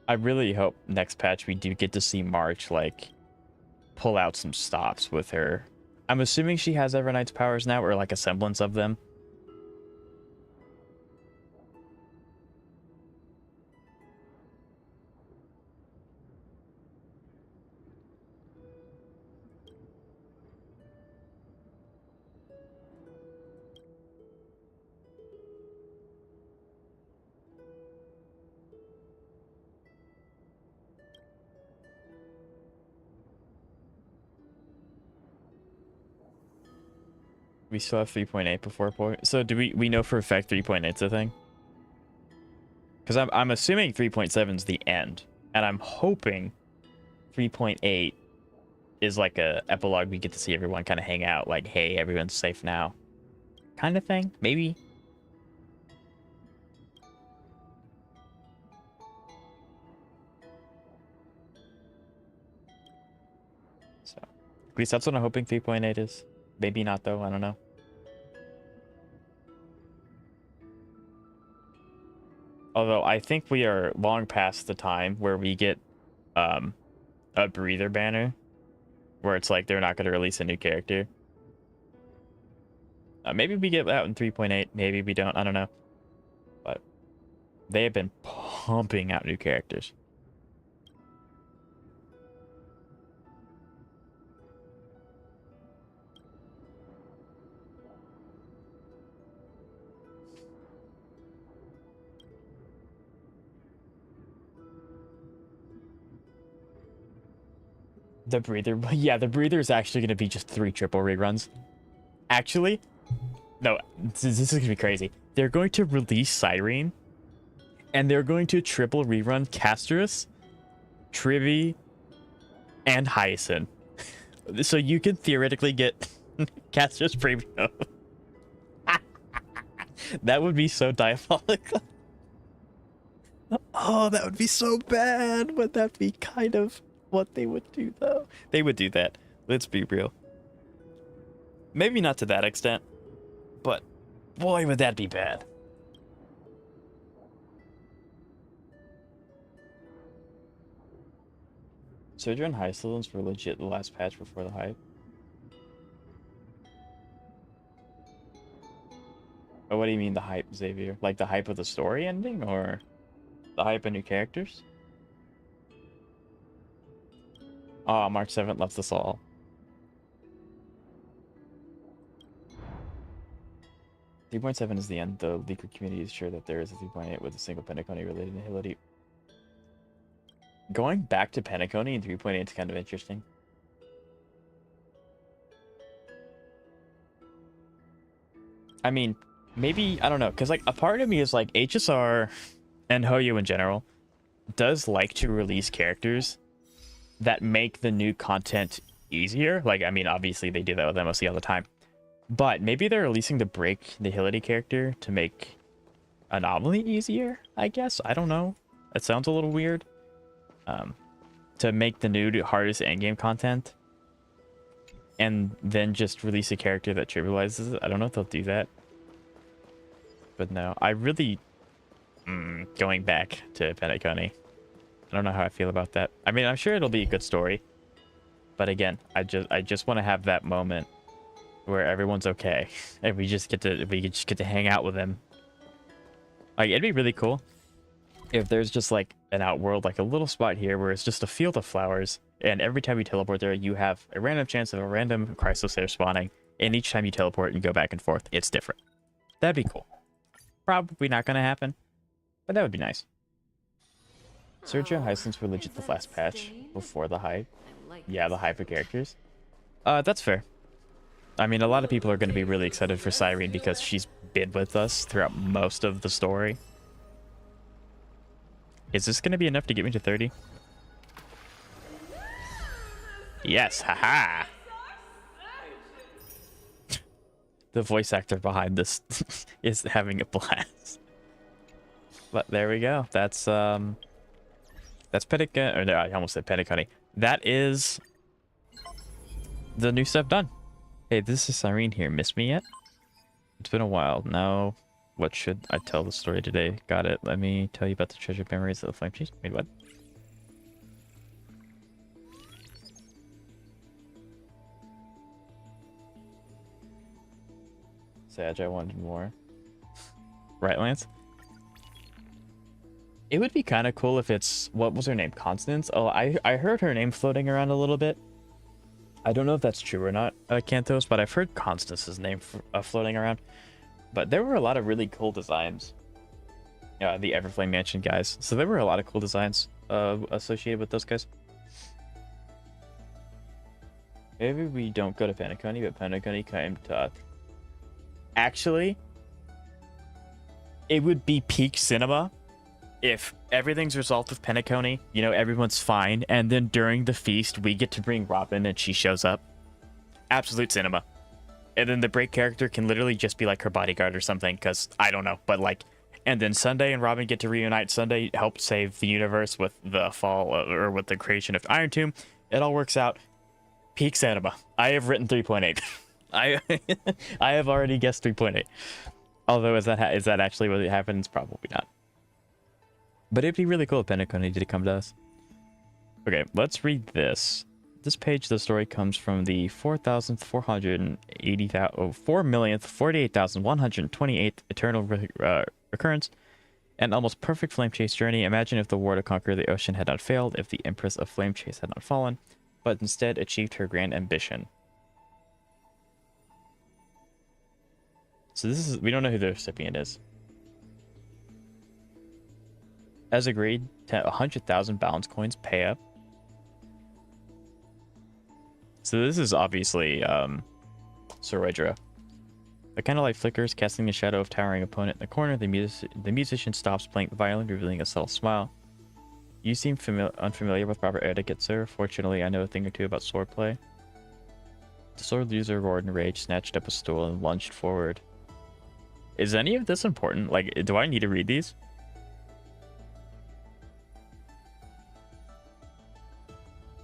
I really hope next patch we do get to see March, like, pull out some stops with her. I'm assuming she has Evernight's powers now, or like a semblance of them. We still have 3.8 before point. So do we know for a fact 3.8's a thing? Because I'm assuming 3.7 is the end, and I'm hoping 3.8 is like a epilogue. We get to see everyone kind of hang out, like, hey, everyone's safe now, kind of thing. Maybe. So at least that's what I'm hoping 3.8 is. Maybe not though. I don't know. Although I think we are long past the time where we get a breather banner where it's like they're not going to release a new character. Maybe we get that in 3.8. Maybe we don't. I don't know. But they have been pumping out new characters. The breather, yeah, the breather is actually going to be just 3 triple reruns. Actually, no, this is going to be crazy. They're going to release Cyrene, and they're going to triple rerun Casterus, Trivi, and Hyacinth. So you could theoretically get Casterus Premium. That would be so diabolical. Oh, that would be so bad. Would that be kind of what they would do, though? They would do that. Let's be real. Maybe not to that extent, but boy, would that be bad. Surger and Hyacinths were legit the last patch before the hype. Oh, what do you mean the hype, Xavier? Like the hype of the story ending, or the hype of new characters? Oh, March 7th left us all. .7 is the end. The leaker community is sure that there is a 3.8 with a single Penacony related ability. Going back to Penacony in 3.8 is kind of interesting. I mean, maybe, I don't know, because like a part of me is like HSR and Hoyo in general does like to release characters that make the new content easier. Like, I mean, obviously they do that with MOC all the time. But maybe they're releasing the break nihility character to make Anomaly easier, I guess. I don't know. It sounds a little weird. To make the new hardest endgame content and then just release a character that trivializes it. I don't know if they'll do that. But no, I really... going back to Penacony. I don't know how I feel about that. I mean, I'm sure it'll be a good story. But again, I just want to have that moment where everyone's okay. And we just get to hang out with them. Like, it'd be really cool if there's just like an outworld, like a little spot here where it's just a field of flowers, and every time you teleport there, you have a random chance of a random Chrysalis there spawning, and each time you teleport and go back and forth, it's different. That'd be cool. Probably not going to happen, but that would be nice. Sergio Heislin's were legit the last patch before the hype. Yeah, the hype of characters. That's fair. I mean, a lot of people are going to be really excited for Cyrene because she's been with us throughout most of the story. Is this going to be enough to get me to 30? Yes, haha. The voice actor behind this is having a blast. But there we go. That's Pentagon, or no, I almost said Pentagon. That is the new stuff done. Hey, this is Cyrene here. Miss me yet? It's been a while. Now, what should I tell the story today? Got it. Let me tell you about the treasured memories of the flame chase. Wait, what? Sag, I wanted more. Right, Lance? It would be kind of cool if it's... What was her name? Constance? Oh, I heard her name floating around a little bit. I don't know if that's true or not, Cantos, but I've heard Constance's name floating around. But there were a lot of really cool designs. The Everflame Mansion guys. So there were a lot of cool designs associated with those guys. Maybe we don't go to Penacony, but Penacony came to us. Actually, it would be peak cinema if everything's resolved with Penacony, you know, everyone's fine, and then during the feast, we get to bring Robin and she shows up. Absolute cinema. And then the break character can literally just be like her bodyguard or something, because I don't know, but like, and then Sunday and Robin get to reunite. Sunday help save the universe with the fall, or with the creation of Iron Tomb. It all works out. Peak cinema. I have written 3.8. I have already guessed 3.8. Although, is that actually what happens? Probably not. But it'd be really cool if Penacony did come to us. Okay, let's read this. This page of the story comes from the 4,048,128th eternal recurrence, an almost perfect flame chase journey. Imagine if the war to conquer the ocean had not failed, if the Empress of Flame Chase had not fallen, but instead achieved her grand ambition. So this is, we don't know who the recipient is. As agreed, 100,000 balance coins pay up. So this is obviously Soredra. The candlelight flickers, casting the shadow of towering opponent in the corner. The musician stops playing the violin, revealing a subtle smile. You seem unfamiliar with proper etiquette, sir. Fortunately, I know a thing or two about swordplay. The sword user roared in rage, snatched up a stool, and lunged forward. Is any of this important? Like, do I need to read these?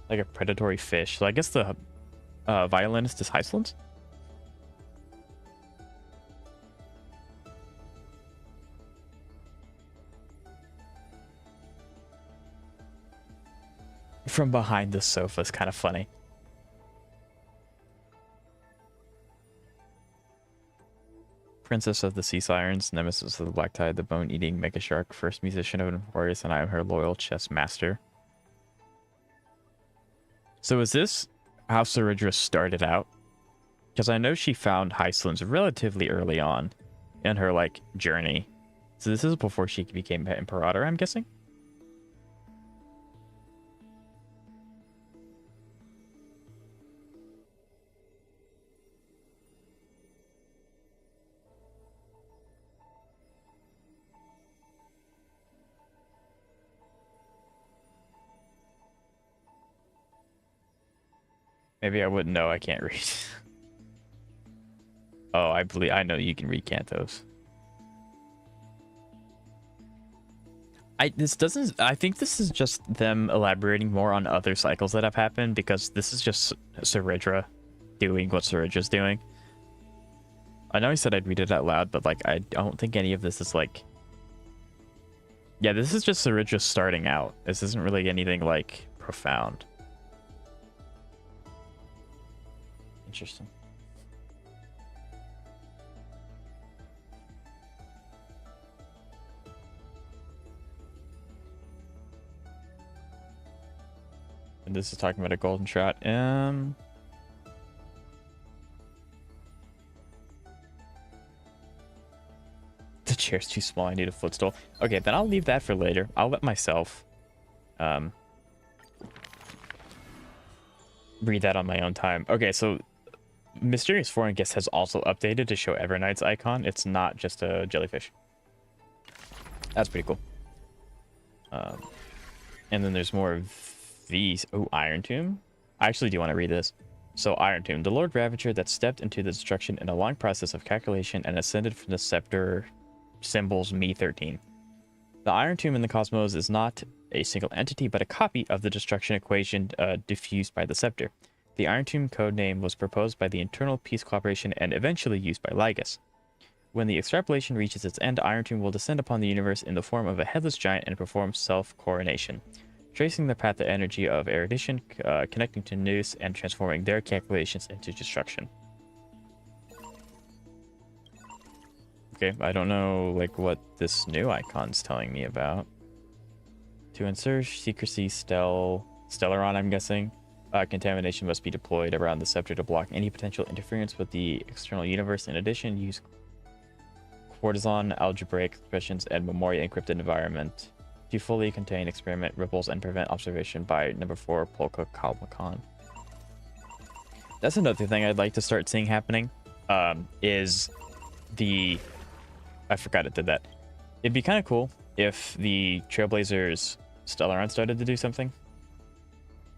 Like a predatory fish. So I guess the violinist is Heislin's? From behind the sofa is kind of funny. Princess of the Sea Sirens, Nemesis of the Black Tide, the Bone-Eating Mega Shark, first musician of Emporius, and I am her loyal chess master. So is this how Soredra started out? Because I know she found Heislin's relatively early on in her, like, journey. So this is before she became Imperator, I'm guessing? Maybe I wouldn't know. I can't read. Oh, I know you can read Cantos. I think this is just them elaborating more on other cycles that have happened, because this is just Soredra doing what Soredra's doing. I know I said I'd read it out loud, but like I don't think any of this is like... Yeah, this is just Soredra starting out. This isn't really anything like profound. Interesting. And this is talking about a golden shot. The chair's too small. I need a footstool. Okay, then I'll leave that for later. I'll let myself read that on my own time. Okay, so Mysterious Foreign Guest has also updated to show Evernight's icon. It's not just a jellyfish. That's pretty cool. And then there's more of these. Oh, Iron Tomb. I actually do want to read this. So, Iron Tomb. The Lord Ravager that stepped into the destruction in a long process of calculation and ascended from the scepter symbols Me-13. The Iron Tomb in the cosmos is not a single entity, but a copy of the destruction equation diffused by the scepter. The Iron Tomb codename was proposed by the Internal Peace Cooperation and eventually used by Lygus. When the extrapolation reaches its end, Iron Tomb will descend upon the universe in the form of a headless giant and perform self-coronation, tracing the path of energy of erudition, connecting to Nous, and transforming their calculations into destruction. Okay, I don't know like what this new icon's telling me about. To ensure secrecy, Stellaron, I'm guessing. Contamination must be deployed around the scepter to block any potential interference with the external universe. In addition, use Cortison, algebraic expressions, and memoria encrypted environment to fully contain experiment ripples and prevent observation by number 4 Polka Kalmakan. That's another thing I'd like to start seeing happening. Is the... I forgot it did that. It'd be kind of cool if the Trailblazers Stellaron started to do something.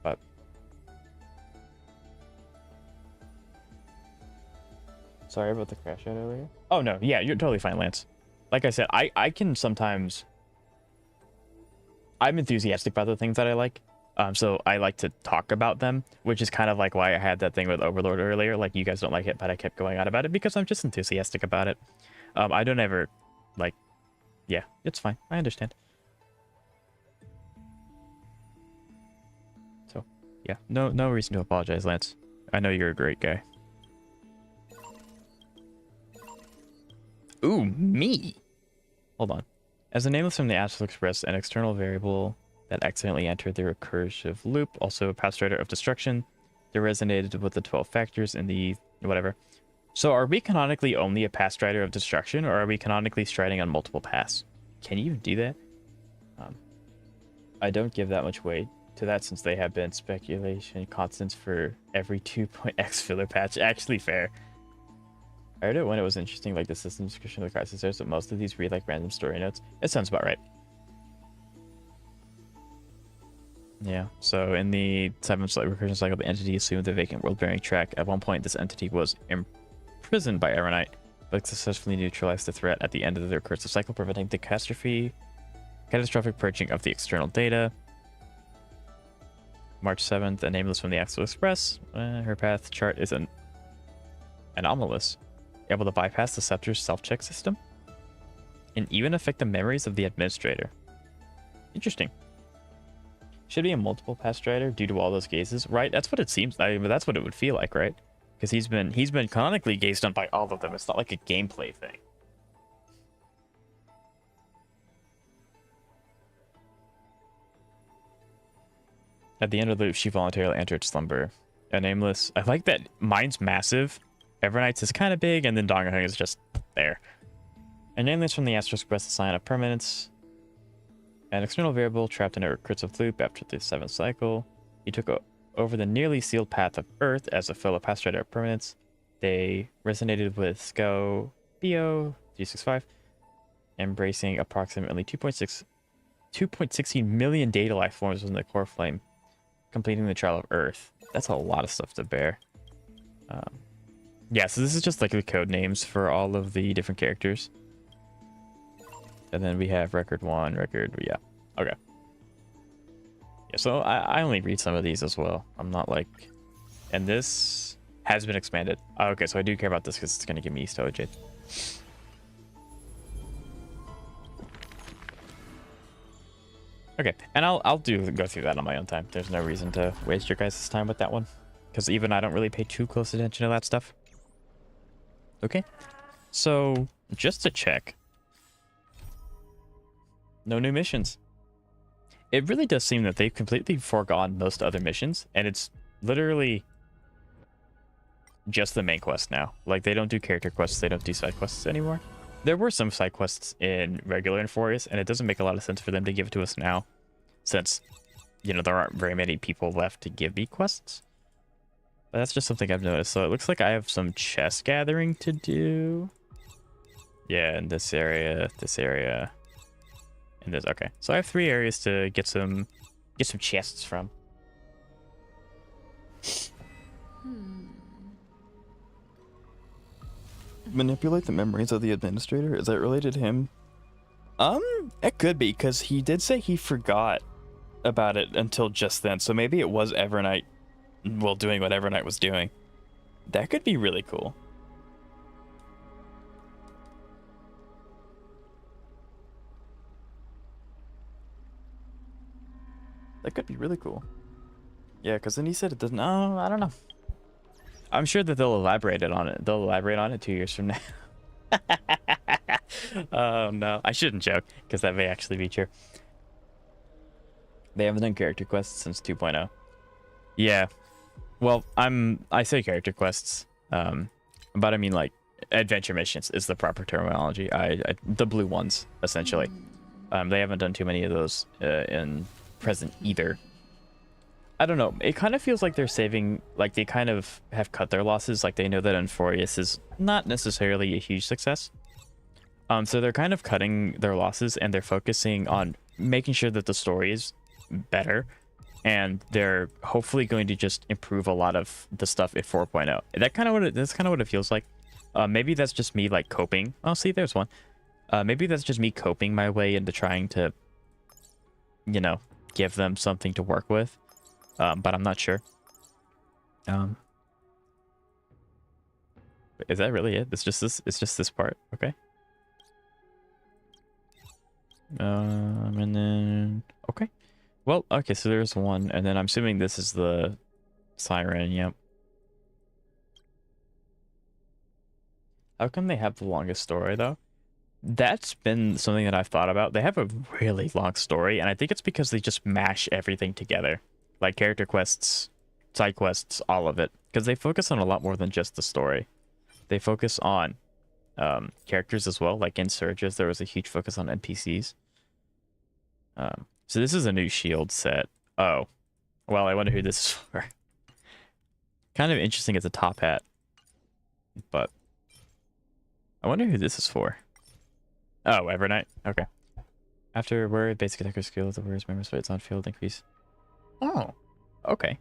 But... Sorry about the crash out earlier. Oh, no. Yeah, you're totally fine, Lance. Like I said, I can sometimes... I'm enthusiastic about the things that I like. So I like to talk about them, which is kind of like why I had that thing with Overlord earlier. Like, you guys don't like it, but I kept going on about it because I'm just enthusiastic about it. I don't ever, like... Yeah, it's fine. I understand. So, yeah. No reason to apologize, Lance. I know you're a great guy. Ooh, me! Hold on. As the nameless from the Astral Express, an external variable that accidentally entered the recursive loop, also a path strider of destruction, that resonated with the 12 factors in the... whatever. So are we canonically only a path strider of destruction, or are we canonically striding on multiple paths? Can you do that? I don't give that much weight to that since they have been speculation constants for every 2.x filler patch. Actually fair. I heard it when it was interesting, like the system description of the crisis there, but most of these read like random story notes. It sounds about right. Yeah, so in the 7th recursion cycle, the entity assumed the vacant world-bearing track. At one point, this entity was imprisoned by Evernight, but successfully neutralized the threat at the end of the recursive cycle, preventing the catastrophic purging of the external data. March 7th, a nameless from the Astral Express. Her path chart is anomalous, able to bypass the Scepter's self-check system, and even affect the memories of the Administrator. Interesting. Should be a multiple path strider due to all those gazes, right? That's what it seems like, but that's what it would feel like, right? Because he's been canonically gazed on by all of them. It's not like a gameplay thing. At the end of the loop, she voluntarily entered slumber. A nameless. I like that mine's massive. Evernight's is kind of big, and then Don Hung is just there. A nameless from the Astral Express, a sign of permanence. An external variable trapped in a recursive loop after the 7th cycle. He took over the nearly sealed path of Earth as a fellow path strider of permanence. They resonated with SCO BO 365, embracing approximately 2.16 million data life forms within the core flame, completing the trial of Earth. That's a lot of stuff to bear. Yeah, so this is just like the code names for all of the different characters. And then we have record 1, yeah, okay. Yeah, so I only read some of these as well. I'm not like, and this has been expanded. Oh, okay, so I do care about this because it's going to give me East Jade. Okay, and I'll go through that on my own time. There's no reason to waste your guys' time with that one, because even I don't really pay too close attention to that stuff. Okay, so just to check. No new missions. it really does seem that they've completely foregone most other missions, and it's literally just the main quest now. Like, they don't do character quests, they don't do side quests anymore. There were some side quests in regular Inforius, and it doesn't make a lot of sense for them to give it to us now, since, you know, there aren't very many people left to give me quests. But that's just something I've noticed. So it looks like I have some chest gathering to do. Yeah, in this area, and this. Okay, so I have 3 areas to get some chests from. Manipulate the memories of the administrator? Is that related to him? It could be, because he did say he forgot about it until just then. So maybe it was Evernight, well, doing what Evernight was doing. That could be really cool. That could be really cool. Yeah, because then he said it doesn't. Oh, I don't know. I'm sure that they'll elaborate on it. They'll elaborate on it 2 years from now. Oh no, I shouldn't joke, because that may actually be true. They haven't done character quests since 2.0. Yeah. Well, I say character quests, but I mean like adventure missions is the proper terminology. The blue ones essentially. They haven't done too many of those in present either. I don't know. It kind of feels like they're saving, like they kind of have cut their losses. Like they know that Inforius is not necessarily a huge success. So they're kind of cutting their losses, and they're focusing on making sure that the story is better. And they're hopefully going to just improve a lot of the stuff in 4.0. That's kind of what it feels like. Maybe that's just me like coping. Oh, see, there's one. Maybe that's just me coping my way into trying to, you know, give them something to work with. But I'm not sure. Is that really it? It's just this part. Okay. And then okay. Well, okay, so there's one, and then I'm assuming this is the siren. Yep. How come they have the longest story though? That's been something that I've thought about. They have a really long story, and I think it's because they just mash everything together. Like character quests, side quests, all of it. Because they focus on a lot more than just the story. They focus on characters as well. Like in Surges, there was a huge focus on NPCs. So this is a new shield set. Oh. Well, I wonder who this is for. Kind of interesting as a top hat. But I wonder who this is for. Oh, Evernight. Okay. After word, basic attacker skill, the words members fights on field increase. Oh, okay.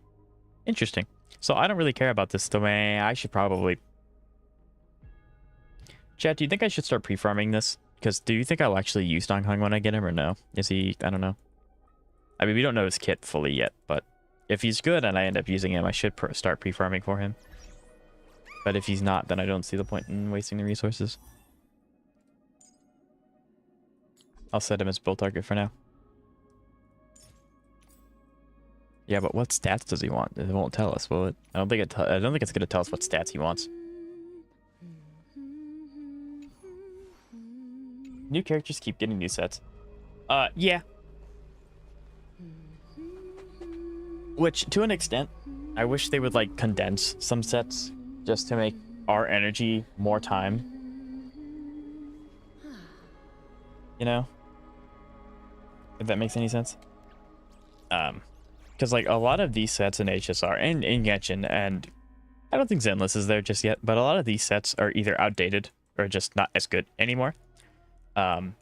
Interesting. So I don't really care about this domain. I should probably... Chat, do you think I should start pre-farming this? Because do you think I'll actually use Don Hung when I get him or no? Is he... I don't know. I mean, we don't know his kit fully yet, but if he's good and I end up using him, I should start pre-farming for him. But if he's not, then I don't see the point in wasting the resources. I'll set him as build target for now. Yeah, but what stats does he want? It won't tell us, will it? I don't think it's gonna tell us what stats he wants. New characters keep getting new sets. Yeah. Which, to an extent, I wish they would like condense some sets just to make our energy more time. You know? If that makes any sense. Because like a lot of these sets in HSR and in Genshin, and I don't think Zenless is there just yet, but a lot of these sets are either outdated or just not as good anymore. So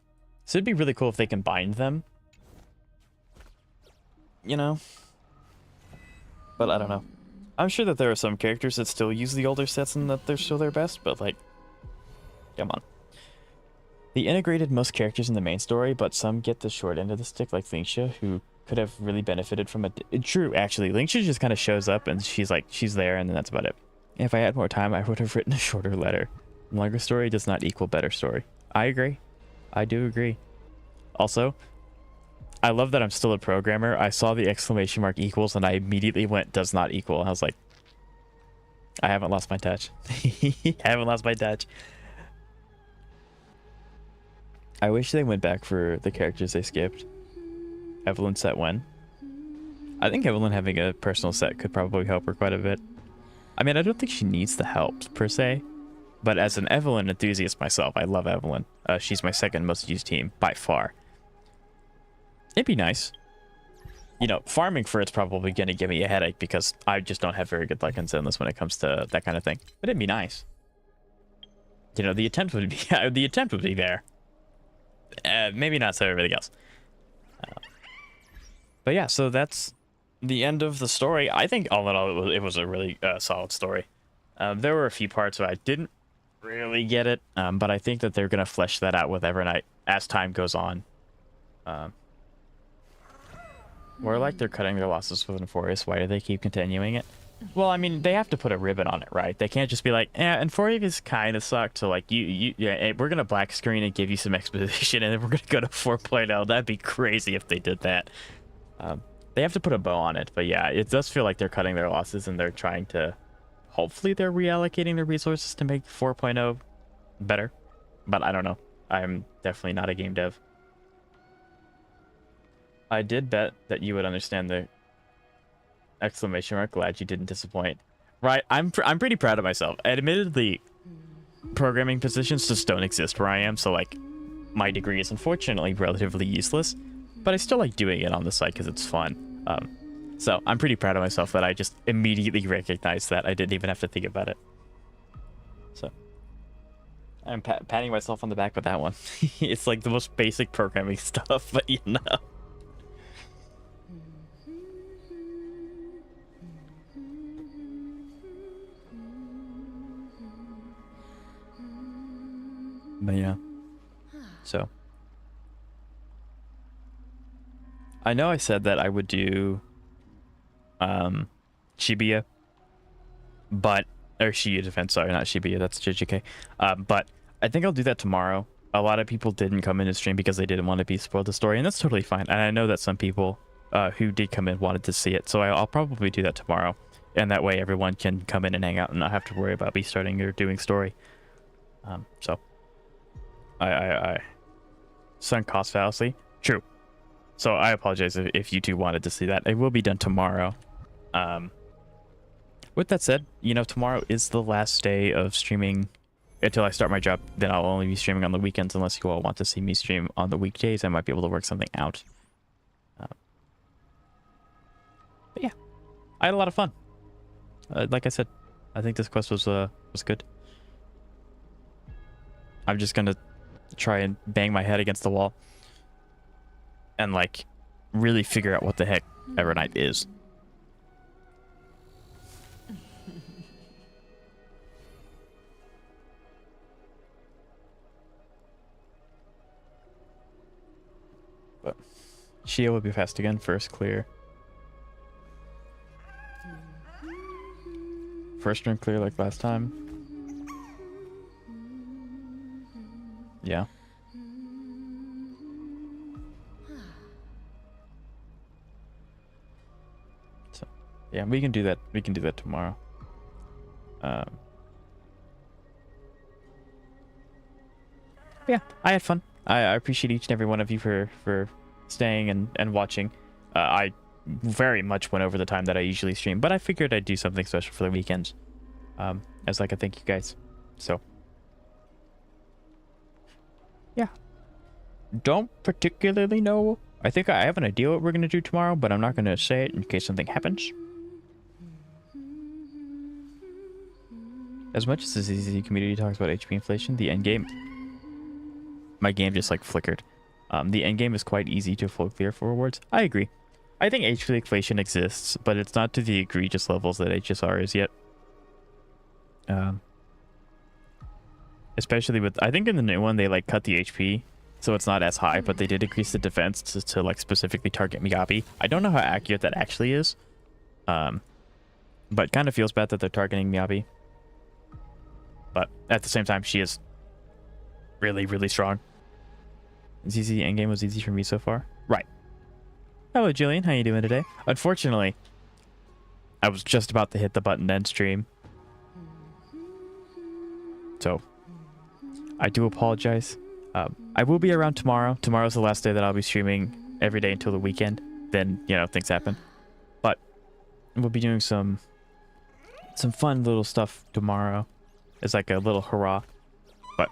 it'd be really cool if they combined them. You know? But I don't know. I'm sure that there are some characters that still use the older sets and that they're still their best, but like, come on. They integrated most characters in the main story, but some get the short end of the stick, like Linksha, who could have really benefited from it. True, actually. Linksha just kind of shows up and she's there, and then that's about it. If I had more time, I would have written a shorter letter. Longer story does not equal better story. I agree. I do agree. Also, I love that I'm still a programmer. I saw the exclamation mark equals and I immediately went does not equal. I was like, I haven't lost my touch. I haven't lost my touch. I wish they went back for the characters they skipped. Evelyn set when. I think Evelyn having a personal set could probably help her quite a bit. I mean, I don't think she needs the help per se, but as an Evelyn enthusiast myself, I love Evelyn. She's my second most used team by far. It'd be nice. You know, farming for it's probably going to give me a headache because I just don't have very good luck in Zenless when it comes to that kind of thing. But it'd be nice. You know, the attempt would be there. Maybe not so everything else. But yeah, so that's the end of the story. I think all in all, it was a really solid story. There were a few parts where I didn't really get it, but I think that they're going to flesh that out with Evernight as time goes on. More like they're cutting their losses within Forest. Why do they keep continuing it? Well, I mean, they have to put a ribbon on it, right? They can't just be like, and 4 kind of sucked. So like, yeah, we're gonna black screen and give you some exposition, and then we're gonna go to 4.0. That'd be crazy if they did that. They have to put a bow on it, but yeah, it does feel like they're cutting their losses and they're trying to. Hopefully, they're reallocating their resources to make 4.0 better, but I don't know. I'm definitely not a game dev. I did bet that you would understand the exclamation mark. Glad you didn't disappoint. Right, I'm pretty proud of myself. Admittedly, programming positions just don't exist where I am, so like my degree is unfortunately relatively useless, but I still like doing it on the side because it's fun. So I'm pretty proud of myself that I just immediately recognized that. I didn't even have to think about it. So I'm patting myself on the back with that one. It's like the most basic programming stuff, but you know. But yeah, so I know I said that I would do Shibuya, but or Shibuya Defense, sorry, not Shibuya, that's JJK. But I think I'll do that tomorrow. A lot of people didn't come into stream because they didn't want to be spoiled the story, and that's totally fine. And I know that some people who did come in wanted to see it, so I'll probably do that tomorrow, and that way everyone can come in and hang out and not have to worry about me starting or doing story. So. I sunk cost fallacy. True. So I apologize if you two wanted to see that. It will be done tomorrow. With that said, you know, tomorrow is the last day of streaming until I start my job. Then I'll only be streaming on the weekends unless you all want to see me stream on the weekdays. I might be able to work something out. But yeah, I had a lot of fun. Like I said, I think this quest was good. I'm just gonna try and bang my head against the wall and like really figure out what the heck Evernight is. But Shia will be fast again. First clear. First run clear like last time. Yeah. So, yeah, we can do that. We can do that tomorrow. Yeah, I had fun. I appreciate each and every one of you for staying and watching. I very much went over the time that I usually stream, but I figured I'd do something special for the weekends, as like a thank you guys. So. Yeah. Don't particularly know. I think I have an idea what we're going to do tomorrow, but I'm not going to say it in case something happens. As much as the ZZ community talks about HP inflation, the endgame... My game just like flickered. The endgame is quite easy to full clear for rewards. I agree. I think HP inflation exists, but it's not to the egregious levels that HSR is yet. Especially with, I think in the new one, they like cut the HP, so it's not as high, but they did increase the defense to like specifically target Miyabi. I don't know how accurate that actually is. But kind of feels bad that they're targeting Miyabi. But at the same time, she is really, really strong. ZZ endgame was easy for me so far. Right. Hello, Jillian. How you doing today? Unfortunately, I was just about to hit the button end stream. So, I do apologize. I will be around tomorrow. Tomorrow's the last day that I'll be streaming every day until the weekend. Then, you know, things happen. But we'll be doing some fun little stuff tomorrow. It's like a little hurrah. But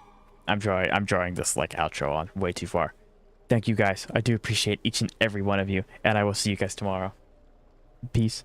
I'm drawing this like outro on way too far. Thank you guys. I do appreciate each and every one of you, and I will see you guys tomorrow. Peace.